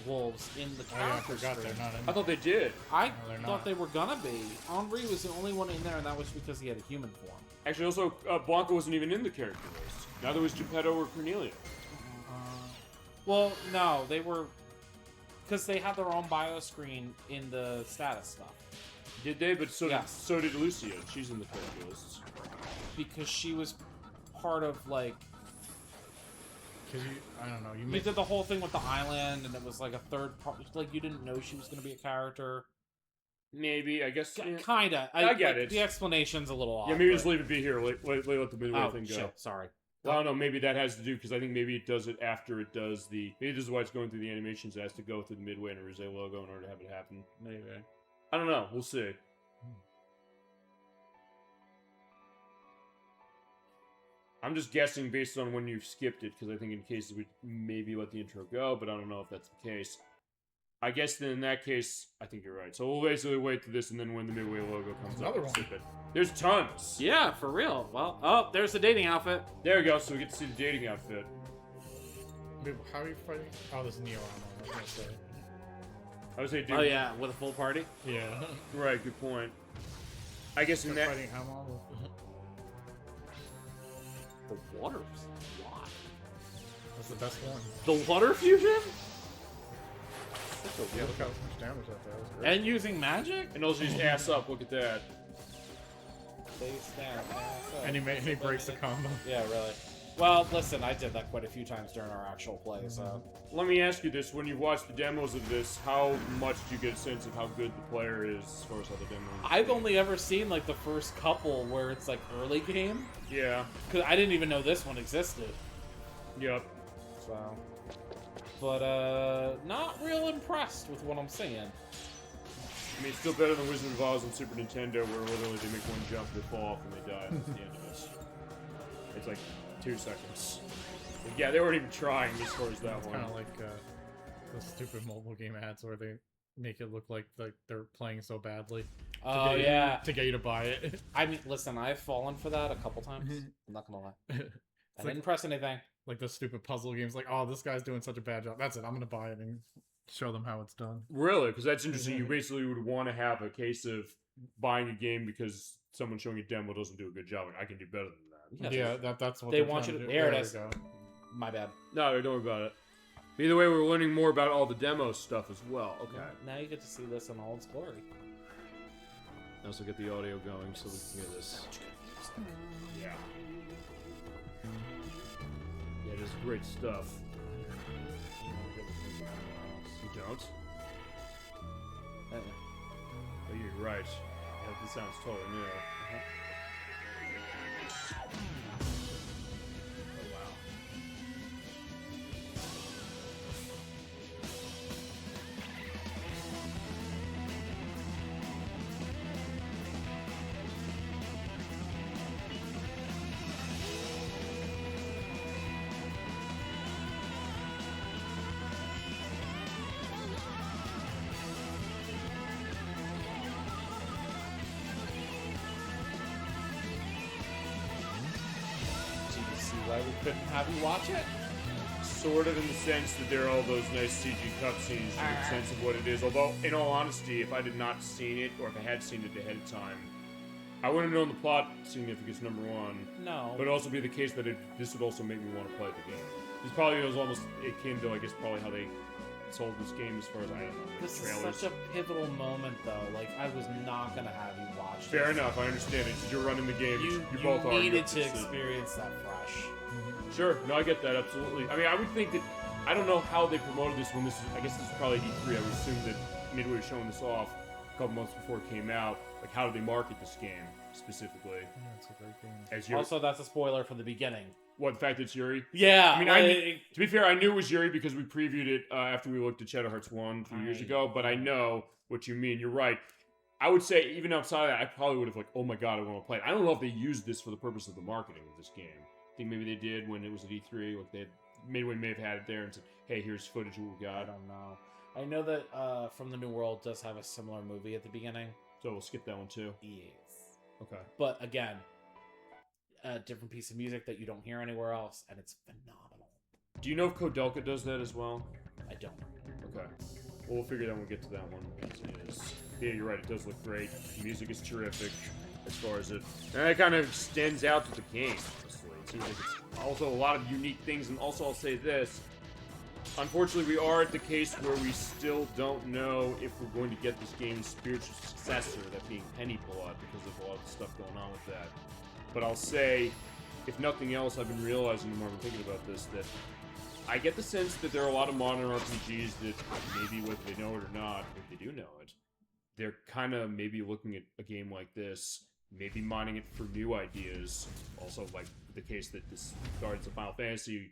wolves in the Oh yeah, I character forgot screen. they're not in. I thought they did. I No, they're thought not. they were gonna be. Henri was the only one in there, and that was because he had a human form. Actually, also Blanca wasn't even in the character list. Neither was Geppetto or Cornelia. Well, no, they were, because they had their own bio screen in the status stuff. Did they? But so Yes. so did Lucia. She's in the character list. Because she was part of, like, Cause I don't know. You we make did the whole thing with the island, and it was like a third part. Like, you didn't know she was going to be a character. Maybe, I guess. Yeah, Kinda. I get like, it. The explanation's a little off. yeah maybe but- just leave it be here. Let the midway Oh, thing go. shit, sorry. Well, I don't know. Maybe that has to do because I think maybe it does it after it does the. Maybe this is why it's going through the animations. It has to go through the midway and a Rosé logo in order to have it happen. Maybe. I don't know. We'll see. I'm just guessing based on when you've skipped it because I think in cases we maybe let the intro go, but I don't know if that's the case. I guess then in that case, I think you're right. So we'll basically wait to this and then when the midway logo comes up, Another we'll one. skip it. There's tons. Yeah, for real. Well, oh, there's the dating outfit. There we go. So we get to see the dating outfit. Wait, how are you fighting? Oh, this is Neo ammo. I was gonna say. I would say, dude. Oh, yeah, with a full party. Yeah. Right. Good point. I guess in that. Fighting ammo. The water. Why? That's the best one. The water fusion? Yeah, look how much damage that does. Great. And using magic? And also just ass up. Look at that. Face down, ass up. And he breaks the combo. Yeah, really. Well, listen, I did that quite a few times during our actual play, so... Let me ask you this: when you've watched the demos of this, how much do you get a sense of how good the player is as far as how the demo is? I've only ever seen, like, the first couple where it's, like, early game. Yeah. Because I didn't even know this one existed. Yep. So... But, not real impressed with what I'm seeing. I mean, it's still better than Wizard of Oz on Super Nintendo, where literally they make one jump, they fall off, and they die. That's the end of it. It's like 2 seconds. But yeah, they weren't even trying as far as that It's one. kind of like those stupid mobile game ads where they make it look like they're playing so badly. Oh, yeah. To get you to buy it. I mean, listen, I've fallen for that a couple times. I'm not gonna lie. I like- didn't press anything. Like those stupid puzzle games, like, oh, this guy's doing such a bad job. That's it. I'm gonna buy it and show them how it's done. Really? Because that's interesting. You basically would want to have a case of buying a game because someone showing a demo doesn't do a good job, and I can do better than that. Yes. Yeah, that's what They they're want trying you to- do. there it we is. go. My bad. No, don't worry about it. Either way, we're learning more about all the demo stuff as well. Okay. Now you get to see this in all its glory. I also get the audio going so we can hear this. Yeah. Yeah, it is great stuff. You don't? Oh, you're right. Yeah, this sounds totally new. Oh, wow. So you see why we couldn't have you watch it? Sort of in the sense that there are all those nice CG cutscenes to make sense of what it is. Although, in all honesty, if I did not seen it, or if I had seen it ahead of time, I wouldn't have known the plot significance, number one. No. But it'd also be the case that this would also make me want to play the game. This probably was almost akin to, I guess, probably how they sold this game as far as, I don't know, This trailers. is such a pivotal moment, though. Like, I was not gonna have you watch Fair this. enough, I understand it. You're running the game. You both are. needed to experience that fresh. Sure, no, I get that, absolutely. I mean, I would think that, I don't know how they promoted this when this is, I guess this is probably E3, I would assume that Midway was showing this off a couple months before it came out. Like, how did they market this game, specifically? Yeah, it's a great game. As Yuri? Also, that's a spoiler from the beginning. What, the fact that it's Yuri? Yeah, I mean, to be fair, I knew it was Yuri because we previewed it after we looked at Shadow Hearts 1 a few years ago, but I know what you mean. You're right. I would say, even outside of that, I probably would have, like, oh my god, I want to play it. I don't know if they used this for the purpose of the marketing of this game. I think maybe they did when it was at E3. Like, Midway may have had it there and said, hey, here's footage of what we I got. don't know. I know that From the New World does have a similar movie at the beginning. So we'll skip that one, too. Yes. Okay. But again, a different piece of music that you don't hear anywhere else, and it's phenomenal. Do you know if Koudelka does that as well? I don't. Okay. Well, we'll figure that when we get to that one. As it is. Yeah, you're right. It does look great. The music is terrific as far as it... And that kind of extends out to the game, honestly. It seems like it's also a lot of unique things. And also, I'll say this. Unfortunately, we are at the case where we still don't know if we're going to get this game's spiritual successor, that being Penny Blood, because of a lot of the stuff going on with that. But I'll say, if nothing else, I've been realizing the more I've been thinking about this, that I get the sense that there are a lot of modern RPGs that maybe whether they know it or not, if they do know it, they're kind of maybe looking at a game like this, maybe mining it for new ideas. Also, like the case that this started as a Final Fantasy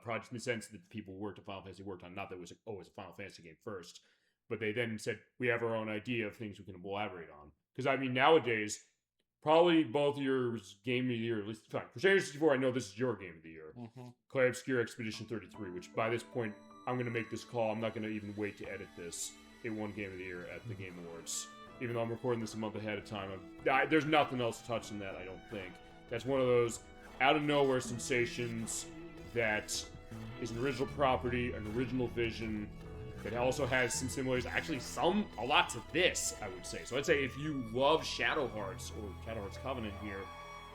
project in the sense that the people who worked at Final Fantasy worked on, not that it was like, oh, it's a Final Fantasy game first, but they then said, we have our own idea of things we can elaborate on. Because, I mean, nowadays, probably both your game of the year, at least, fine. CrochetNerd64, I know this is your game of the year. Clay Obscure Expedition 33, which by this point, I'm going to make this call. I'm not going to even wait to edit this. It won Game of the Year at the Game Awards. Even though I'm recording this a month ahead of time, there's nothing else touching that, I don't think. That's one of those out-of-nowhere sensations that is an original property, an original vision, that also has some similarities, actually a lot to this, I would say. So I'd say if you love Shadow Hearts, or Shadow Hearts Covenant here,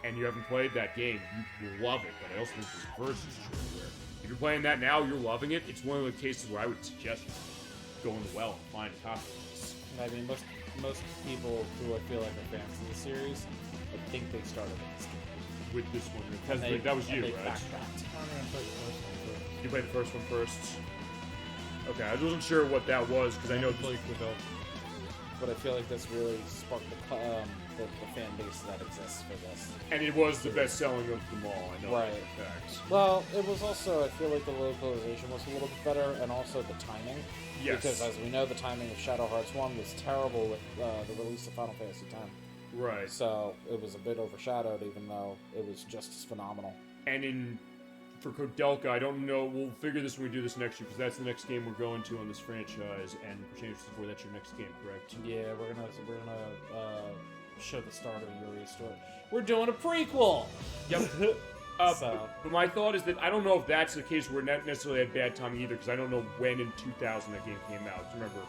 and you haven't played that game, you will love it. But I also think this verse is true. Where if you're playing that now, you're loving it. It's one of the cases where I would suggest you go in the well and find a copy of this. I mean, most people who I feel like are fans of the series, I think they started with this game. With this one, because that was you, they right? backtracked. I'm gonna play the first one first. You played the first one first. Okay, I wasn't sure what that was because I know Play Koudelka. But I feel like this really sparked the fan base that exists for this. and it was the best selling of them all. I know Right. that fact. Well, it was also, I feel like the localization was a little bit better, and also the timing. Yes. Because as we know, the timing of Shadow Hearts 1 was terrible with the release of Final Fantasy X. Right. So it was a bit overshadowed, even though it was just as phenomenal. And for Koudelka, I don't know. We'll figure this when we do this next year, because that's the next game we're going to on this franchise. And CrochetNerd64, that's your next game, correct? Yeah, we're gonna show the start of Yuri's story. We're doing a prequel. Yep. So- but my thought is that I don't know if that's the case where not necessarily had bad timing either, because I don't know when in 2000 that game came out. Remember,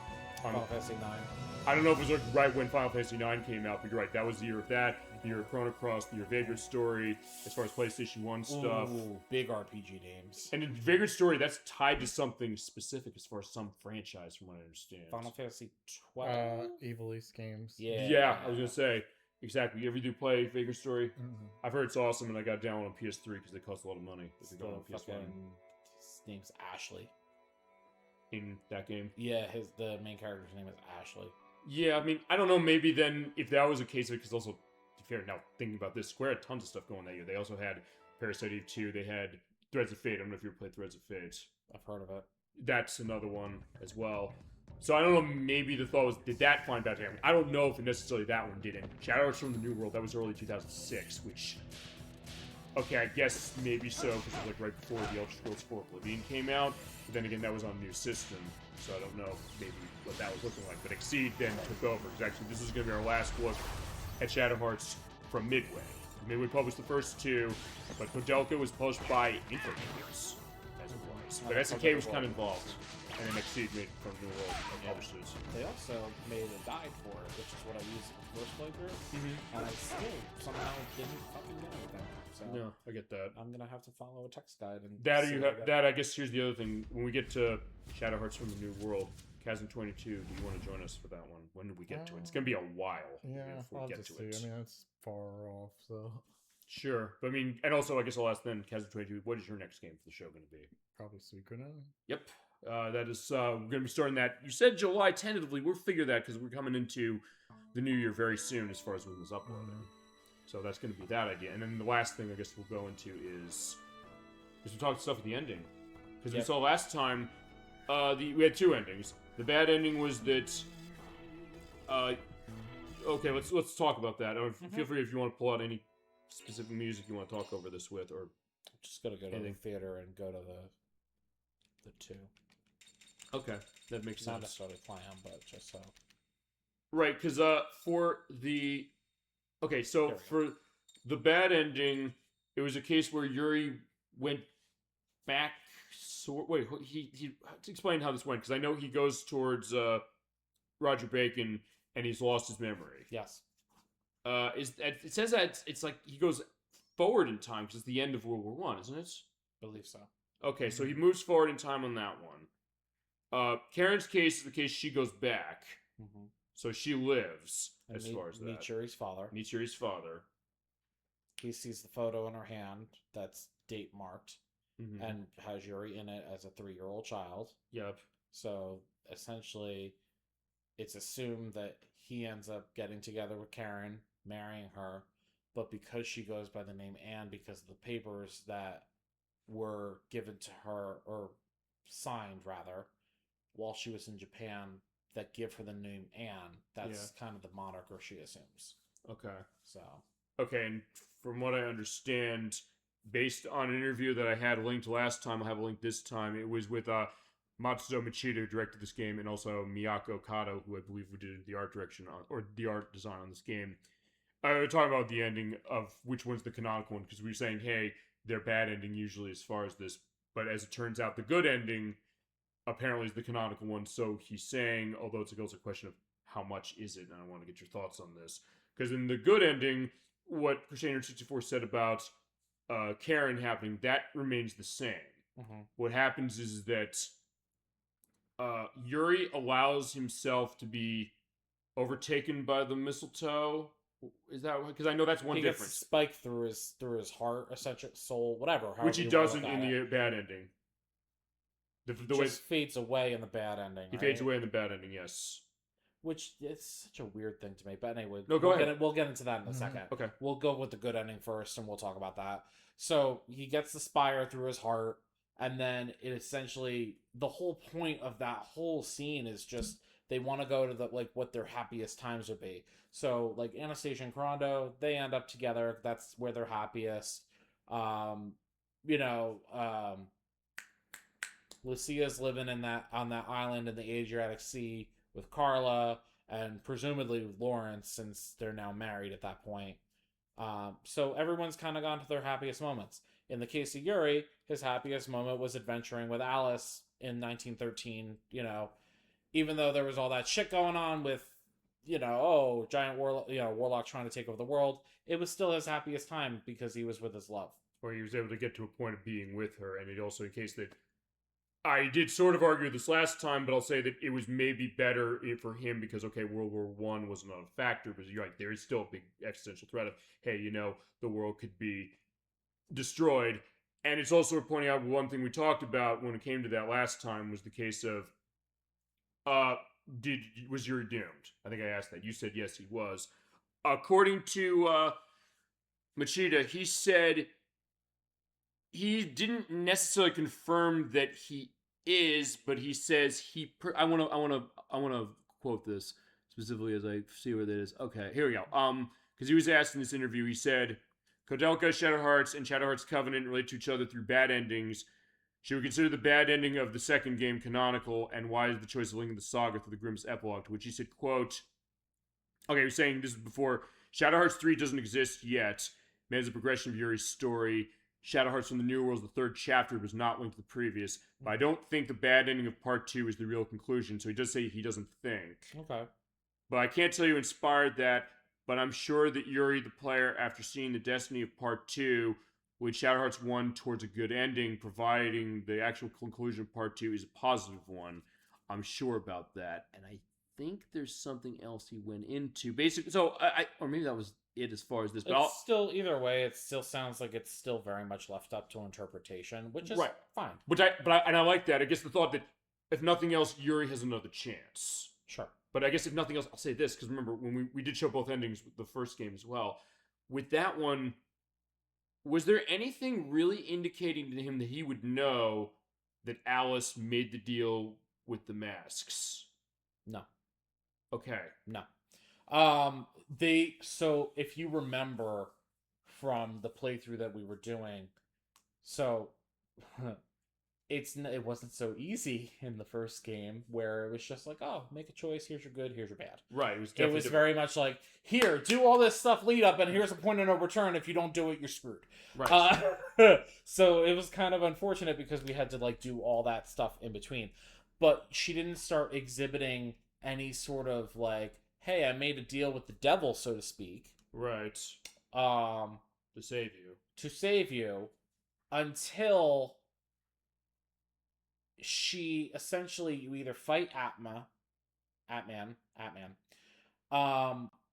Final Fantasy 9. I don't know if it was like right when Final Fantasy IX came out, but you're right. That was the year of that, the year of Chrono Cross, the year of Vagrant Story, as far as PlayStation 1 stuff. Ooh, big RPG names. And in Vagrant Story, that's tied to something specific as far as some franchise, from what I understand. Final Fantasy 12. Evil East games. Yeah, I was gonna say exactly. You ever do play Vagrant Story? Mhm. I've heard it's awesome, and I got it down on PS3 because they cost a lot of money. If The you're going on PS1 fucking, his name's Ashley. in that game. Yeah, the main character's name is Ashley. Yeah, I mean, I don't know. Maybe then, if that was a case of it, because also, to be fair, now thinking about this, Square had tons of stuff going that year. They also had Parasite Eve 2. They had Threads of Fate. I don't know if you ever played Threads of Fate. I've heard of it. That's another one as well. So I don't know. Maybe the thought was, did that find bad time? I don't know if necessarily that one didn't. Shadow Hearts from the New World, that was early 2006, which, okay, I guess maybe so, because it was like right before the Elder Scrolls 4 Oblivion came out. But then again, that was on a new system, so I don't know maybe what that was looking like. But Exceed then took over, because actually this is going to be our last look at Shadow Hearts from Midway. Midway published the first two, but Koudelka was published by Infogames, as it was. But SNK was kind of involved, and then Exceed made it from New World and published it. They also made a guide for it, which is what I used in the first playthrough, and I still somehow didn't fucking get anything. So No, I get that. I'm gonna have to follow a text guide and That or see you what I have got. that. I guess here's the other thing. When we get to Shadow Hearts from the New World, Kazim22, do you want to join us for that one? When do we get to it? It's gonna be a while Yeah, before I'll we get just to it. see. I mean, it's far off, so Sure, but I mean, and also I guess I'll ask then, Kazim22, what is your next game for the show going to be? probably Suikoden. Yep, that is we're going to be starting that. You said July tentatively. We'll figure that because we're coming into the new year very soon as far as when this uploading. So that's going to be that idea. And then the last thing I guess we'll go into is we talked stuff at the ending, because we saw last time we had two endings. The bad ending was that. Okay, let's talk about that. Or feel free if you want to pull out any specific music you want to talk over this with, or Just gotta go to Anything. the theater and go to the two. okay, that makes Not sense. necessarily plan, but just so. Right, because for the so There we for the bad ending, it was a case where Yuri went back. So wait, he explain how this went, because I know he goes towards Roger Bacon and he's lost his memory. Yes. It says that it's like he goes forward in time because it's the end of World War One, isn't it? Believe so. Okay, so he moves forward in time on that one. Karen's case is the case she goes back, Mm-hmm. so she lives And as far as that. meet Yuri's father. Meets Yuri's father. He sees the photo in her hand that's date marked Mhm. and has Yuri in it as a 3-year-old child. Yep. So essentially, it's assumed that he ends up getting together with Karen, marrying her, but because she goes by the name Anne, because of the papers that were given to her, or signed rather, while she was in Japan, that give her the name Anne, that's kind of the moniker she assumes. Okay. So, Okay, and from what I understand, based on an interview that I had linked last time, I'll have a link this time. It was with Matsudo Machida, who directed this game, and also Miyako Kato, who I believe who did the art direction or the art design on this game. We're talking about the ending of which one's the canonical one, because we were saying, hey, they're bad ending usually as far as this, but as it turns out, the good ending apparently is the canonical one. So he's saying, although it's also a question of how much is it, and I want to get your thoughts on this, because in the good ending, what CrochetNerd64 said about Karen happening, that remains the same. Mm-hmm. What happens is that Yuri allows himself to be overtaken by the mistletoe. Is that because I know that's one he difference? Gets spiked through his heart, essentially soul, whatever. Which he doesn't in the bad ending. The way fades away in the bad ending. He fades away in the bad ending, yes. Which it's such a weird thing to me. But anyway, no, go ahead. We'll get into that in a second. Okay. We'll go with the good ending first, and we'll talk about that. So he gets the spire through his heart, and then it essentially the whole point of that whole scene is just they want to go to the what their happiest times would be. So Anastasia and Koudelka, they end up together. That's where they're happiest. Lucia's living on that island in the Adriatic Sea with Carla and presumably with Lawrence, since they're now married at that point. So everyone's kind of gone to their happiest moments. In the case of Yuri, his happiest moment was adventuring with Alice in 1913. Even though there was all that shit going on with, giant warlock trying to take over the world, it was still his happiest time because he was with his love. Or he was able to get to a point of being with her, and it also, in case that I did sort of argue this last time, but I'll say that it was maybe better for him because, okay, World War I was not a factor, but you're right, there is still a big existential threat of, hey, the world could be destroyed. And it's also worth pointing out one thing we talked about when it came to that last time was the case of, was Yuri doomed? I think I asked that. You said yes, he was. According to Machida, he said he didn't necessarily confirm that he is, but he says I want to quote this specifically as I see where that is. Okay, here we go. Because he was asked in this interview, he said, Koudelka, Shadowhearts, and Shadowhearts Covenant relate to each other through bad endings. Should we consider the bad ending of the second game canonical, and why is the choice of linking the saga through the Grimm's epilogue? To which he said, quote, okay, he was saying this is before, Shadowhearts 3 doesn't exist yet. It is a progression of Yuri's story. Shadowhearts from the New World, the third chapter, was not linked to the previous. But I don't think the bad ending of Part 2 is the real conclusion, so he does say he doesn't think. Okay. But I can't tell you inspired that, but I'm sure that Yuri, the player, after seeing the destiny of Part 2, with Shadowhearts 1 towards a good ending, providing the actual conclusion of Part 2 is a positive one. I'm sure about that. And I think there's something else he went into. Basically, so or maybe that was it as far as this. But still, either way, it still sounds like it's still very much left up to interpretation, which is fine. And I like that. I guess the thought that if nothing else, Yuri has another chance. Sure. But I guess if nothing else, I'll say this, because remember, when we did show both endings with the first game as well, with that one, was there anything really indicating to him that he would know that Alice made the deal with the masks? No. Okay. No. So if you remember from the playthrough that we were doing, so it wasn't so easy in the first game where it was just like, oh, make a choice, here's your good, here's your bad. Right. It was very much like, here, do all this stuff lead up, and here's a point of no return. If you don't do it, you're screwed. Right. So it was kind of unfortunate because we had to do all that stuff in between. But she didn't start exhibiting any sort of hey, I made a deal with the devil, so to speak. Right. To save you. To save you until she essentially, you either fight Atman,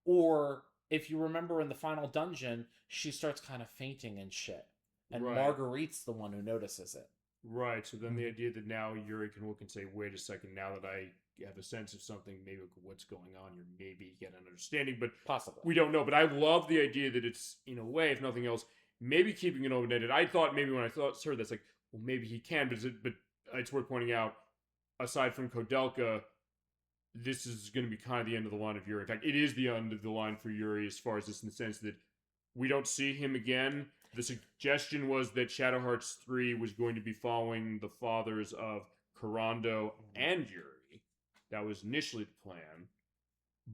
or if you remember in the final dungeon, she starts kind of fainting and shit. And right. Marguerite's the one who notices it. Right, so then the idea that now Yuri can look and say, wait a second, now that I have a sense of something, maybe what's going on here, maybe get an understanding, but possibly. We don't know. But I love the idea that it's, in a way, if nothing else, maybe keeping it open-ended. I thought maybe when I heard that's well, maybe he can, but it's worth pointing out, aside from Koudelka, this is going to be kind of the end of the line of Yuri. In fact, it is the end of the line for Yuri as far as this, in the sense that we don't see him again. The suggestion was that Shadowhearts 3 was going to be following the fathers of Koudelka and Yuri. That was initially the plan.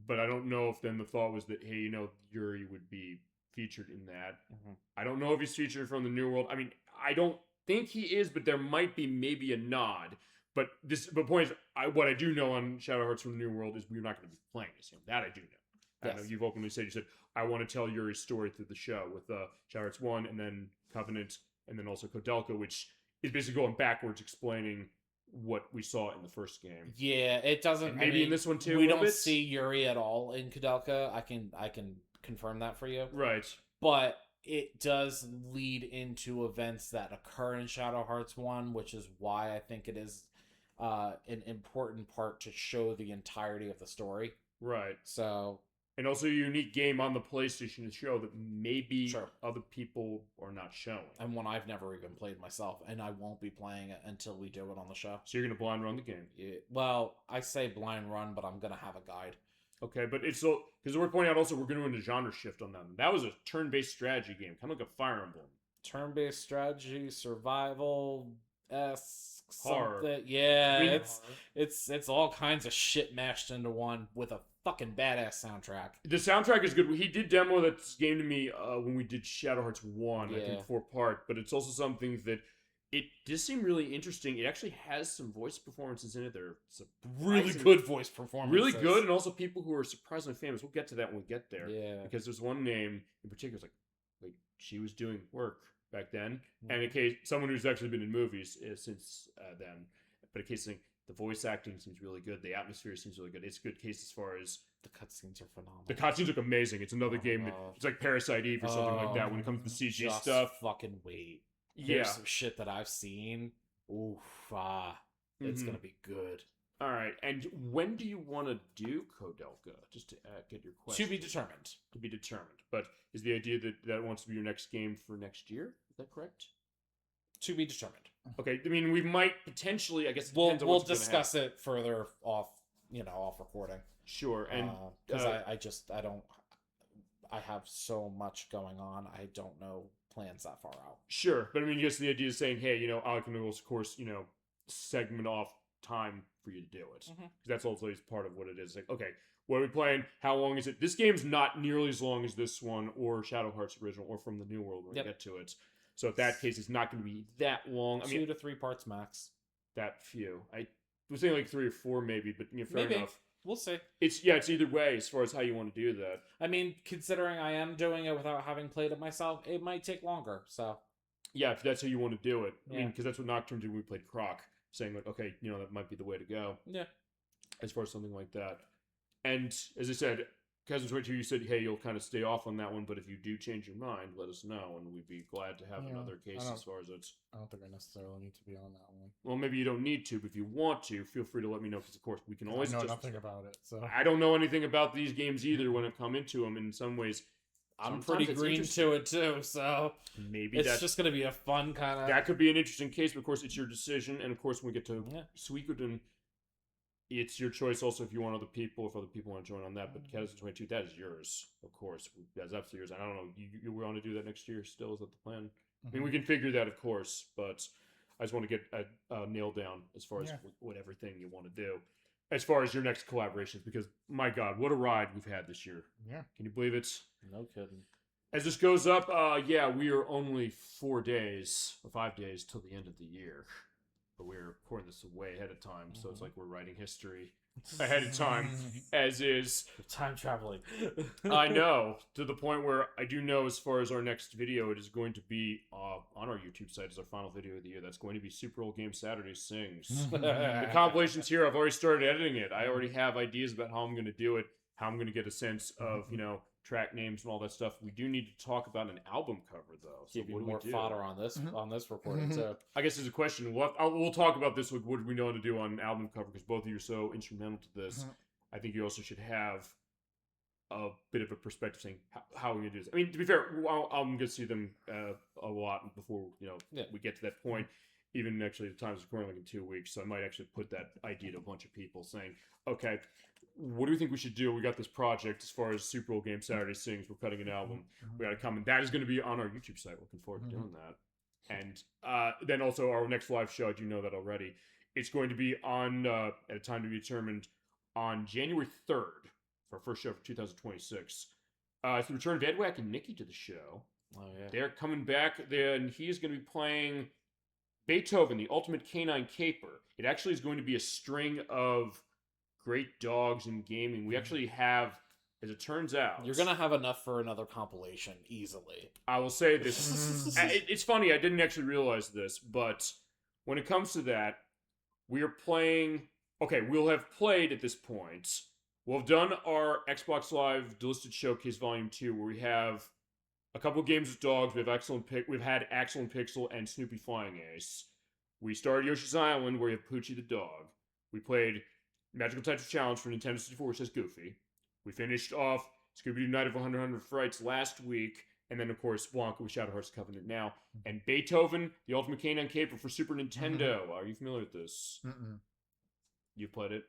But I don't know if then the thought was that, hey, Yuri would be featured in that. Mm-hmm. I don't know if he's featured from the New World. I mean, I don't think he is, but there might be maybe a nod. But the point is, what I do know on Shadowhearts from the New World is we're not going to be playing as him. That I do know. I know you've openly said, you said, I want to tell Yuri's story through the show with Shadow Hearts 1 and then Covenant and then also Koudelka, which is basically going backwards, explaining what we saw in the first game. Yeah, it doesn't. And maybe in this one too. We don't see Yuri at all in Koudelka. I can confirm that for you. Right. But it does lead into events that occur in Shadow Hearts 1, which is why I think it is an important part to show the entirety of the story. Right. So, and also a unique game on the PlayStation to show that maybe Sure. other people are not showing. and one I've never even played myself, and I won't be playing it until we do it on the show. So you're going to blind run the game. Yeah, well, I say blind run, but I'm gonna have a guide. Okay, but it's so because we're pointing out also we're going to do a genre shift on them. That was a turn-based strategy game, kind of like a Fire Emblem. Turn-based strategy, survival, Horror. something. Yeah, I mean, it's all kinds of shit mashed into one with a fucking badass soundtrack. the soundtrack is good. He did demo that game to me when we did Shadow Hearts 1, I Yeah. think 4-part, but it's also something that it does seem really interesting. It actually has some voice performances in it that are Really surprising- good voice performance. really good, and also people who are surprisingly famous. We'll get to that when we get there. Yeah. Because there's one name in particular, it's like, wait, she was doing work back then, Mm-hmm. and in case someone who's actually been in movies since then. But in case the voice acting seems really good, the atmosphere seems really good. It's a good case as far as The cutscenes are phenomenal. the cutscenes look amazing. It's another game that it's like Parasite Eve or something like that when it comes to the CG just stuff. Fucking wait. Yeah. There's some shit that I've seen. Oof, it's Mhm. gonna be good. All right, and when do you want to do Koudelka? Just to get your question. To be determined. To be determined. But is the idea that wants to be your next game for next year? Is that correct? To be determined. Okay, I mean, we might potentially, I guess it We'll depends on what's gonna discuss it further off, off recording. happen. Sure, and because uh, I have so much going on. I don't know plans that far out. sure, but I mean, I guess the idea is saying, hey, I can, of course, segment off time for you to do it. Mhm. Because that's also part of what it is. Like, okay, what are we playing? How long is it? This game's not nearly as long as this one, or Shadow Hearts original, or from the New World when Yep. we get to it. So if that case, it's not going to be that long. I mean, 2 to 3 parts max. that few. I was saying like 3 or 4 maybe, but fair Maybe. enough. We'll see. It's either way as far as how you want to do that. I mean, considering I am doing it without having played it myself, it might take longer. So Yeah, if that's how you want to do it. I mean, Yeah. because that's what Nocturne did when we played Croc, saying like, okay, that might be the way to go. yeah, As far as something like that. And as I said, Cazim22, you said, hey, you'll kind of stay off on that one, but if you do change your mind, let us know, and we'd be glad to have Yeah, another case I don't- as far as it's. I don't think I necessarily need to be on that one. Well, maybe you don't need to, but if you want to, feel free to let me know, because of course we can always I know adjust. nothing about it, so I don't know anything about these games either when I come into them. In some ways, I'm sometimes pretty it's green interesting. to it too. So Maybe it's that's just gonna be a fun kind of. that could be an interesting case, but of course it's your decision, and of course when we get to Yeah. Suikoden, it's your choice also if you want other people, if other people want to join on that. But Cazim22, that is yours, of course. That's absolutely yours. I don't know, you want to do that next year still? Is that the plan? I mean, we can figure that, of course, but I just want to get a nail down as far as Yeah. what everything you want to do. As far as your next collaborations, because my God, what a ride we've had this year. Yeah. Can you believe it? No kidding. As this goes up, we are only 4 days or 5 days till the end of the year. But we're recording this way ahead of time, so it's like we're writing history ahead of time, as is. Time traveling. I know, to the point where I do know as far as our next video, it is going to be on our YouTube site as our final video of the year. That's going to be Super Old Game Saturday Sings. The compilation's here. I've already started editing it. I already have ideas about how I'm going to do it, how I'm going to get a sense of, track names and all that stuff. We do need to talk about an album cover, though. So Give you what do more we do? fodder on this recording too. I guess there's a question. We'll talk about this. Like, what do we know to do on an album cover? Because both of you are so instrumental to this. I think you also should have a bit of a perspective saying how are we going to do this. I mean, to be fair, I'm going to see them a lot before we get to that point. Even actually, the time's recording like in 2 weeks, so I might actually put that idea to a bunch of people saying, okay, what do we think we should do? We got this project as far as Super Bowl Game Saturday Sings. We're cutting an album. We got to come, and that is going to be on our YouTube site. Looking forward to doing that. And then also our next live show, I do know that already. It's going to be on at a time to be determined on January 3rd for our first show for 2026. It's the return of Edwack and Nikki to the show. Oh yeah. They're coming back, and he's going to be playing Beethoven, the Ultimate Canine Caper. It actually is going to be a string of great dogs in gaming. We actually have as it turns out, You're gonna have enough for another compilation easily. I will say this. It's funny, I didn't actually realize this, but when it comes to that, we are playing... Okay, we'll have played at this point. We'll have done our Xbox Live Delisted Showcase Volume 2, where we have a couple of games with dogs. We've had Axel and Pixel and Snoopy Flying Ace. We started Yoshi's Island, where you have Poochie the dog. We played Magical Tetris Challenge for Nintendo 64, which says Goofy. We finished off Scooby-Doo Night of 100 Frights last week, and then, of course, Blanca with Shadow Hearts Covenant now. And Beethoven, the Ultimate Canine Caper for Super Nintendo. Are you familiar with this? You've played it?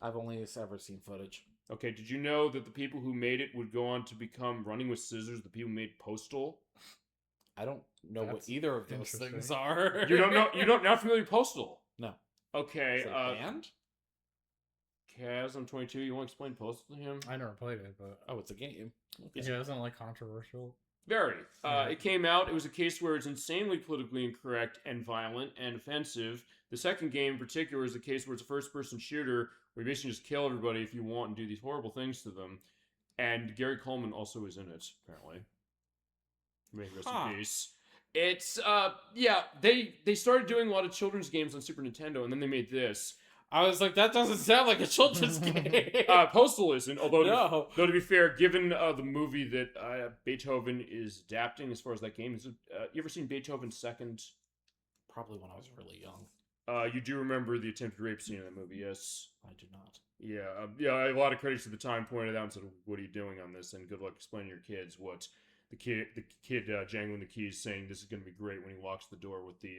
I've only ever seen footage. Okay, did you know that the people who made it would go on to become Running with Scissors, the people who made Postal? I don't know what That's either of those interesting. things are. You don't know? You're not familiar with Postal? No. Okay, Is it a band? Kazim22, you want to explain Postal to him? I never played it, but Oh, it's a game. Okay. yeah, isn't it like controversial? Very. Yeah. It came out. It was a case where it's insanely politically incorrect and violent and offensive. The second game in particular is a case where it's a first-person shooter where you basically just kill everybody if you want and do these horrible things to them. And Gary Coleman also is in it, apparently. May he rest in peace. It's, yeah, they started doing a lot of children's games on Super Nintendo, and then they made this. I was like, that doesn't sound like a children's game. Postal isn't, although No. though to be fair, given the movie that Beethoven is adapting as far as that game is, you ever seen Beethoven's Second? Probably when I was really young. You do remember the attempted rape scene in that movie, yes? I do not. Yeah, yeah. A lot of critics at the time pointed out and said, "What are you doing on this?" And good luck explaining to your kids what the kid jangling the keys, saying this is going to be great when he locks the door with the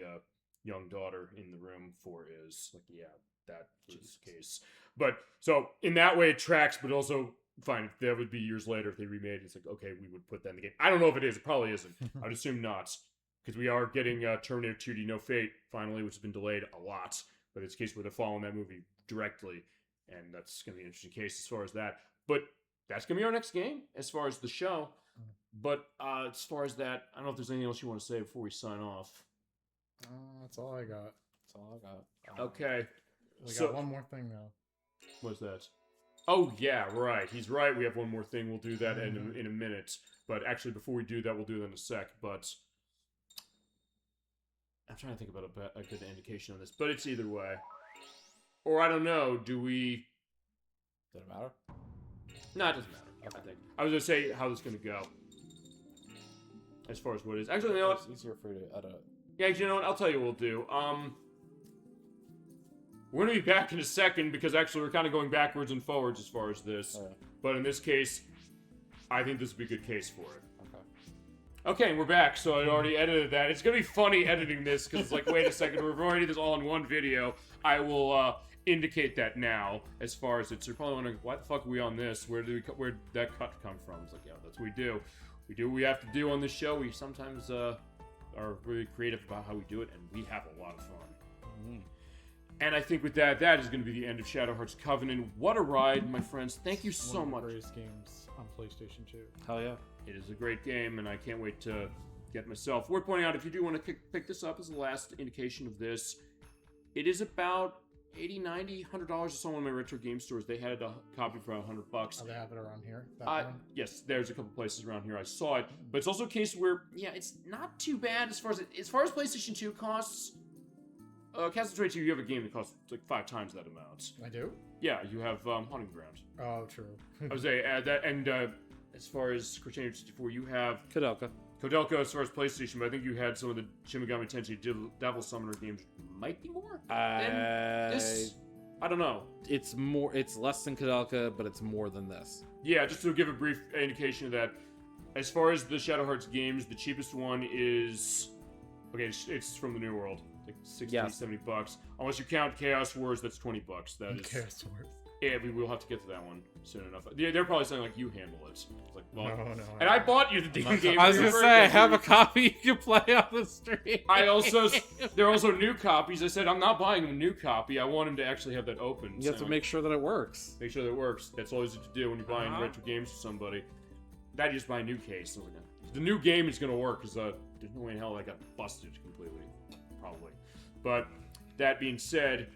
young daughter in the room for is like, yeah, that was the case. But so in that way it tracks, but also fine. That would be years later if they remade it. It's like, okay, we would put that in the game. I don't know if it is. It probably isn't. I'd assume not. Because we are getting Terminator 2D No Fate, finally, which has been delayed a lot. But it's a case where they're following that movie directly. And that's going to be an interesting case as far as that. But that's going to be our next game as far as the show. But as far as that, I don't know if there's anything else you want to say before we sign off. That's all I got. That's all I got. Okay. We So- got one more thing though. What's that? Oh, yeah, right. He's right. We have one more thing. We'll do that in a minute. But actually, before we do that, we'll do that in a sec. But I'm trying to think about a good indication on this. But it's either way. Or I don't know. Do we... Does it matter? No, it doesn't matter. I think. I was going to say how this is going to go. As far as what it is. Actually, you know what? It's easier for you to edit. Yeah, you know what? I'll tell you what we'll do. We're going to be back in a second because actually we're kind of going backwards and forwards as far as this. Alright. But in this case, I think this would be a good case for it. Okay. Okay, and we're back. So I already edited that. It's going to be funny editing this because it's like, wait a second, we've already did this all in one video. I will indicate that now as far as it's... You're probably wondering, why the fuck are we on this? Where'd that cut come from? It's like, yeah, that's what we do. We do what we have to do on this show. We sometimes are really creative about how we do it, and we have a lot of fun. And I think with that is going to be the end of Shadow Hearts Covenant. What a ride, my friends. Thank you so One of the much. greatest games on PlayStation 2. Hell yeah. It is a great game, and I can't wait to get myself. Worth pointing out, if you do want to pick this up as the last indication of this, it is about $80, $90, $100 or so in my retro game stores. They had a copy for $100. Oh, they have it around here? That one? Yes, there's a couple places around here I saw it, but it's also a case where, yeah, it's not too bad as far as PlayStation 2 costs. Cazim22, you have a game that costs like 5 times that amount. I do? Yeah, you have Hunting Ground. Oh, true. I was say that, and as far as CrochetNerd64, you have Koudelka. as far as PlayStation, but I think you had some of the Shin Megami Tensei Devil Summoner games. Might be more than this. I don't know. It's more. It's less than Koudelka, but it's more than this. Yeah, just to give a brief indication of that. As far as the Shadow Hearts games, the cheapest one is... Okay, it's from the New World. Like 60, Yes. $70. Unless you count Chaos Wars, that's $20. That is... Chaos Wars. Yeah, we will have to get to that one soon enough. They're probably saying, like, you handle it. It's like, well... No. And I bought you the damn game. I was gonna say, I have a copy you can play on the stream. There are also new copies. I said, I'm not buying a new copy. I want him to actually have that open. You have to make sure that it works. Make sure that it works. That's all you have to do when you're buying retro games for somebody. That you just buy a new case. So the new game is going to work because there's no way in hell I got busted completely. Probably. But that being said,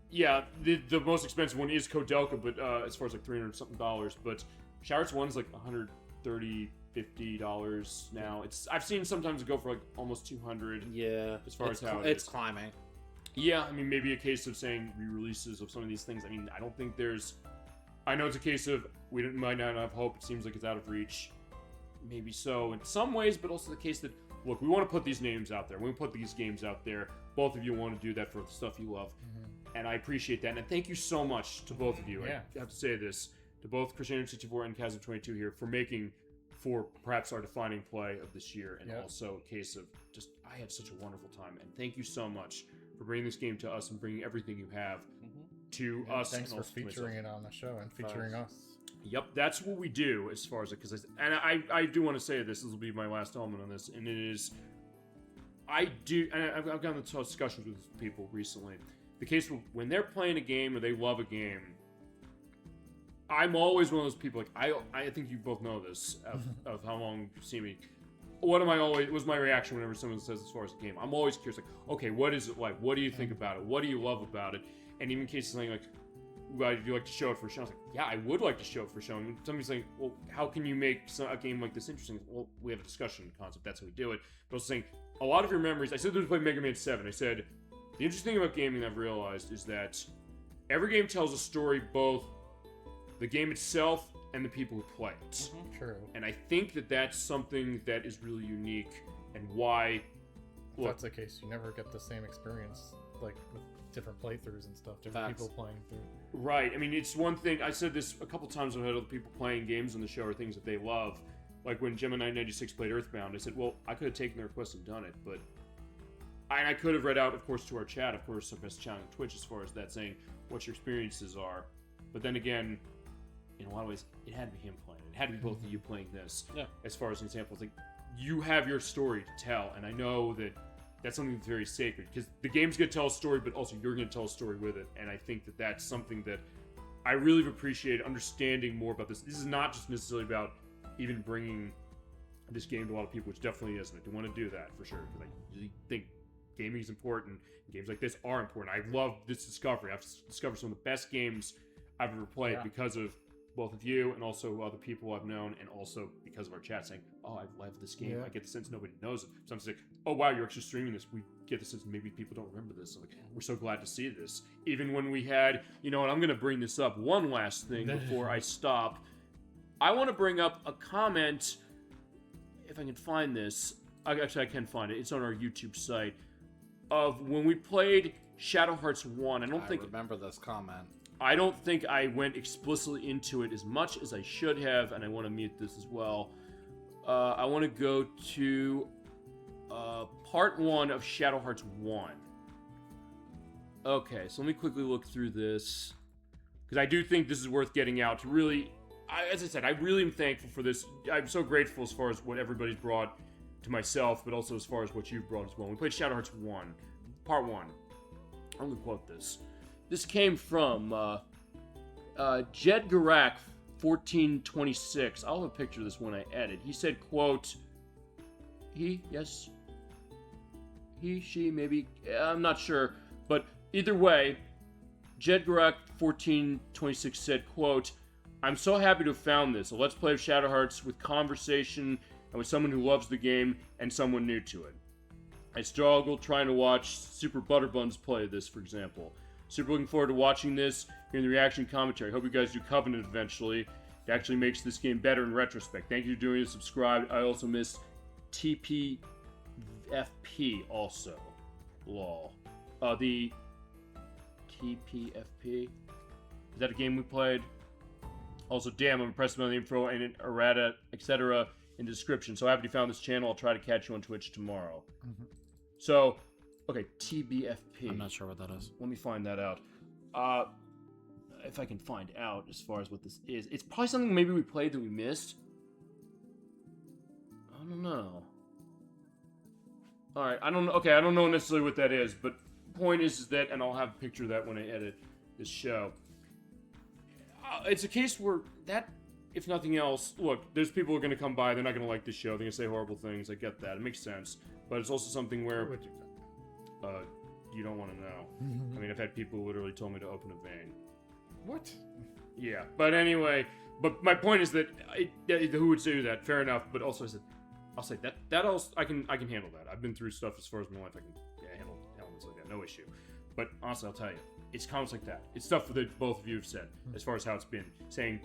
yeah, the most expensive one is Koudelka, but as far as like $300 something, but Shower's one's like $130, $50 now. I've seen sometimes go for like almost $200. Yeah, as far as how it's climbing. Yeah, I mean, maybe a case of saying re-releases of some of these things. I mean, I don't think there's. I know it's a case of might not have hope. It seems like it's out of reach. Maybe so in some ways, but also the case that, look, we want to put these names out there. We want to put these games out there. Both of you want to do that for the stuff you love. And I appreciate that. And thank you so much to both of you. Yeah. I have to say this to both CrochetNerd64 and Cazim22 here for making for perhaps our defining play of this year. And also a case of just, I had such a wonderful time. And thank you so much for bringing this game to us and bringing everything you have to us. Thanks and for featuring it on the show and featuring us. Yep, that's what we do as far as it, because I do want to say this will be my last element on this, and it is, and I've gotten into discussions with people recently, the case when they're playing a game or they love a game, I'm always one of those people, like, I think you both know this, of how long you've seen me. Was my reaction whenever someone says as far as the game, I'm always curious, like, okay, what is it like? What do you think about it? What do you love about it? And even in cases like, would you like to show it for show? I was like, yeah, I would like to show it for show. And somebody's like, well, how can you make a game like this interesting? Well, we have a discussion concept. That's how we do it. But I was saying, a lot of your memories, I said this was playing Mega Man 7. I said, the interesting thing about gaming I've realized is that every game tells a story, both the game itself and the people who play it. True. And I think that that's something that is really unique, and why... If that's the case, you never get the same experience, like, with different playthroughs and stuff, different people playing through. Right. I mean, it's one thing, I said this a couple times when I had other people playing games on the show or things that they love. Like when Gemini96 played Earthbound, I said, well, I could have taken their request and done it, but... And I could have read out, of course, to our chat, of course, our best channel on Twitch as far as that, saying what your experiences are. But then again, in a lot of ways, it had to be him playing it. It had to be both of you playing this. Yeah. As far as an example, it's like, you have your story to tell, and I know that that's something that's very sacred, because the game's going to tell a story, but also you're going to tell a story with it, and I think that that's something that I really have appreciated, understanding more about this. This is not just necessarily about even bringing this game to a lot of people, which definitely isn't. I do want to do that, for sure, because I really think gaming is important, and games like this are important. I love this discovery. I've discovered some of the best games I've ever played because of both of you and also other people I've known, and also because of our chat saying, oh, I love this game. I get the sense nobody knows it. So I'm just like, oh, wow, you're actually streaming this. We get the sense maybe people don't remember this. So like, we're so glad to see this. Even when we had, you know, and I'm going to bring this up, one last thing before I stop. I want to bring up a comment, if I can find this. Actually, I can find it. It's on our YouTube site. Of when we played Shadow Hearts 1. I remember this comment. I don't think I went explicitly into it as much as I should have, and I want to mute this as well. I want to go to part 1 of Shadow Hearts 1. Okay, so let me quickly look through this, because I do think this is worth getting out to really... as I said, I really am thankful for this. I'm so grateful as far as what everybody's brought to myself, but also as far as what you've brought as well. We played Shadow Hearts 1, part 1. I'm going to quote this. This came from Jed Garak 1426. I'll have a picture of this when I edit. He said, quote, he, she, maybe, I'm not sure, but either way, Jed Garak 1426 said, quote, I'm so happy to have found this, a Let's Play of Shadow Hearts with conversation and with someone who loves the game and someone new to it. I struggled trying to watch Super Butterbuns play this, for example. Super looking forward to watching this, hearing the reaction commentary. Hope you guys do Covenant eventually. It actually makes this game better in retrospect. Thank you for doing it. Subscribe. I also miss TPFP also. Lol. The TPFP. Is that a game we played? Also, damn, I'm impressed by the info and errata, etc. in the description. So happy you found this channel. I'll try to catch you on Twitch tomorrow. So, okay, TBFP. I'm not sure what that is. Let me find that out. If I can find out as far as what this is. It's probably something maybe we played that we missed. I don't know. Alright, I don't know. Okay, I don't know necessarily what that is, but point is that, and I'll have a picture of that when I edit this show. It's a case where that, if nothing else, look, there's people who are going to come by, they're not going to like this show, they're going to say horrible things, I get that, it makes sense. But it's also something where... you don't want to know. I mean, I've had people literally told me to open a vein. What? Yeah, but anyway, but my point is that who would do that? Fair enough, but also I'll say that also I can handle that. I've been through stuff as far as my life. I can handle elements like that, no issue. But honestly, I'll tell you, it's comments like that. It's stuff that both of you have said as far as how it's been. Saying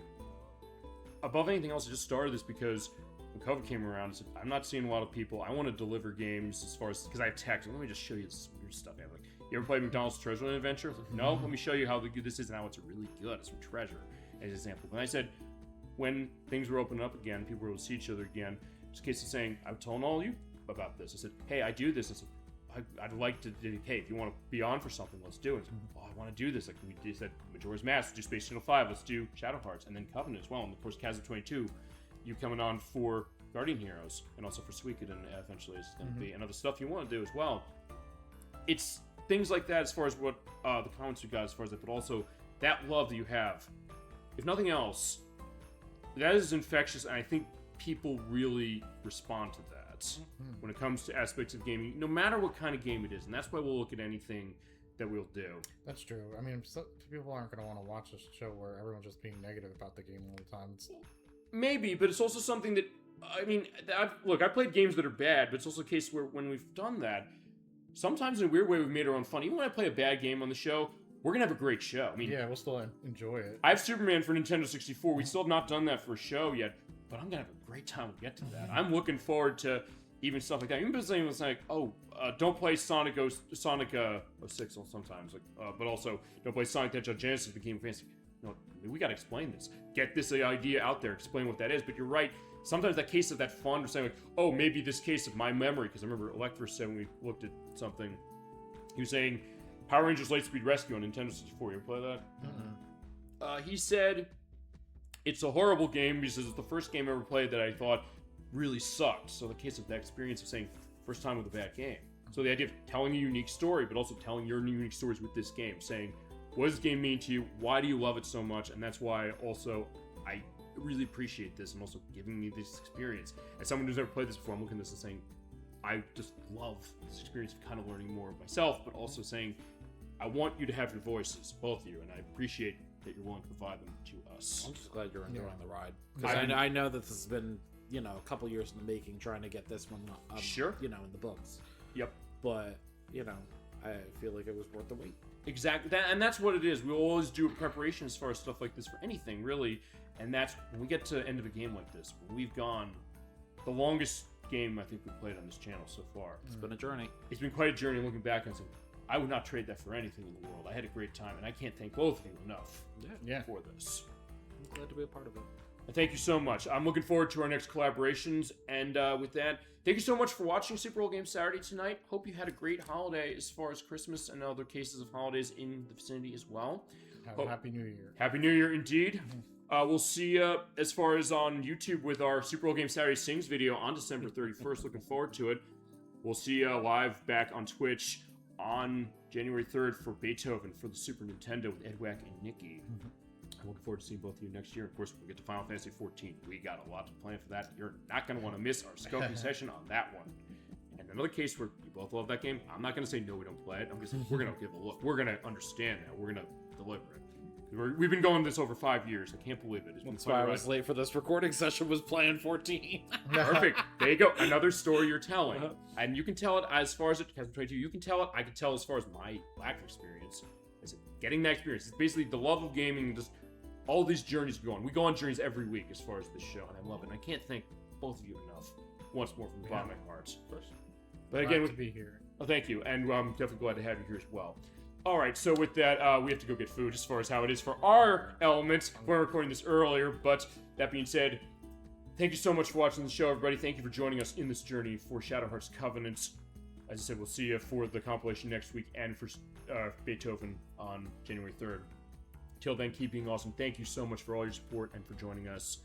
above anything else, I just started this because when COVID came around, I said, I'm not seeing a lot of people. I want to deliver games as far as because I have text. Let me just show you this weird stuff. I have like, you ever played McDonald's Treasure Island Adventure? I was like, no, let me show you how good this is and how it's really good. It's some treasure as an example. And I said, when things were opening up again, people were able to see each other again. It's a case of saying, I'm telling all of you about this. I said, hey, I do this. I said, I'd like to do, hey, if you want to be on for something, let's do it. I said, oh, I want to do this. Like we said, Majora's Mask, let's do Space Channel 5, let's do Shadow Hearts, and then Covenant as well. And of course, Kazim22, you coming on for Guardian Heroes, and also for Suikoden eventually is going to be, and other stuff you want to do as well. It's things like that as far as what the comments you got as far as that, but also that love that you have. If nothing else, that is infectious, and I think people really respond to that when it comes to aspects of gaming, no matter what kind of game it is, and that's why we'll look at anything that we'll do. That's true. I mean, people aren't going to want to watch a show where everyone's just being negative about the game all the time. Maybe, but it's also something that, I mean, I played games that are bad, but it's also a case where when we've done that, sometimes in a weird way we've made our own fun. Even when I play a bad game on the show, we're going to have a great show. I mean, yeah, we'll still enjoy it. I have Superman for Nintendo 64. We still have not done that for a show yet, but I'm going to have a great time when we get to that. I'm looking forward to even stuff like that. Even something that's like, don't play Sonic 06 sometimes, but also don't play Sonic the Hedgehog Genesis, the game of fantasy. No, we got to explain this. Get this idea out there, explain what that is. But you're right. Sometimes that case of that fun, or saying like, oh, maybe this case of my memory, because I remember Electra said when we looked at something, he was saying Power Rangers Lightspeed Rescue on Nintendo 64. You ever play that? He said it's a horrible game because it's the first game I ever played that I thought really sucked. So the case of that experience of saying first time with a bad game. So the idea of telling a unique story, but also telling your unique stories with this game, saying what does this game mean to you? Why do you love it so much? And that's why also I really appreciate this and also giving me this experience. As someone who's never played this before, I'm looking at this and saying, I just love this experience of kind of learning more myself, but also saying, I want you to have your voices, both of you, and I appreciate that you're willing to provide them to us. I'm just glad you're enjoying the ride. Because I know that this has been, a couple years in the making, trying to get this one, sure, in the books. Yep. But, I feel like it was worth the wait. Exactly, and that's what it is. We'll always do a preparation as far as stuff like this for anything, really. And that's when we get to the end of a game like this. We've gone the longest game I think we've played on this channel so far. It's been a journey. It's been quite a journey looking back and saying, I would not trade that for anything in the world. I had a great time, and I can't thank both of you enough for this. I'm glad to be a part of it. And thank you so much. I'm looking forward to our next collaborations. And with that, thank you so much for watching Super Bowl Game Saturday tonight. Hope you had a great holiday as far as Christmas and other cases of holidays in the vicinity as well. Have a Happy New Year. Happy New Year indeed. We'll see you as far as on YouTube with our Super Bowl Game Saturday Sings video on December 31st. Looking forward to it. We'll see you live back on Twitch on January 3rd for Beethoven for the Super Nintendo with Edwack and Nikki. I'm looking forward to seeing both of you next year. Of course, we'll get to Final Fantasy 14. We got a lot to plan for that. You're not going to want to miss our scoping session on that one. And another case where you both love that game, I'm not going to say no, we don't play it. I'm going to say we're going to give it a look. We're going to understand that. We're going to deliver it. We've been going this over 5 years. I can't believe it. That's why I was late for this recording session, was playing 14. Perfect. There you go. Another story you're telling. And you can tell it as far as it has been. You can tell it. I can tell as far as my lack of experience. Is getting that experience. It's basically the love of gaming. Just all these journeys we go on. We go on journeys every week as far as this show, and I love it. And I can't thank both of you enough. Once more from the bottom of my heart. But Glad again, to be here. Oh, thank you. And I'm definitely glad to have you here as well. All right, so with that, we have to go get food as far as how it is for our element. We're recording this earlier, but that being said, thank you so much for watching the show, everybody. Thank you for joining us in this journey for Shadow Hearts Covenant. As I said, we'll see you for the compilation next week and for Beethoven on January 3rd. Till then, keep being awesome. Thank you so much for all your support and for joining us.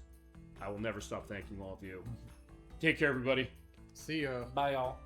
I will never stop thanking all of you. Take care, everybody. See ya. Bye, y'all.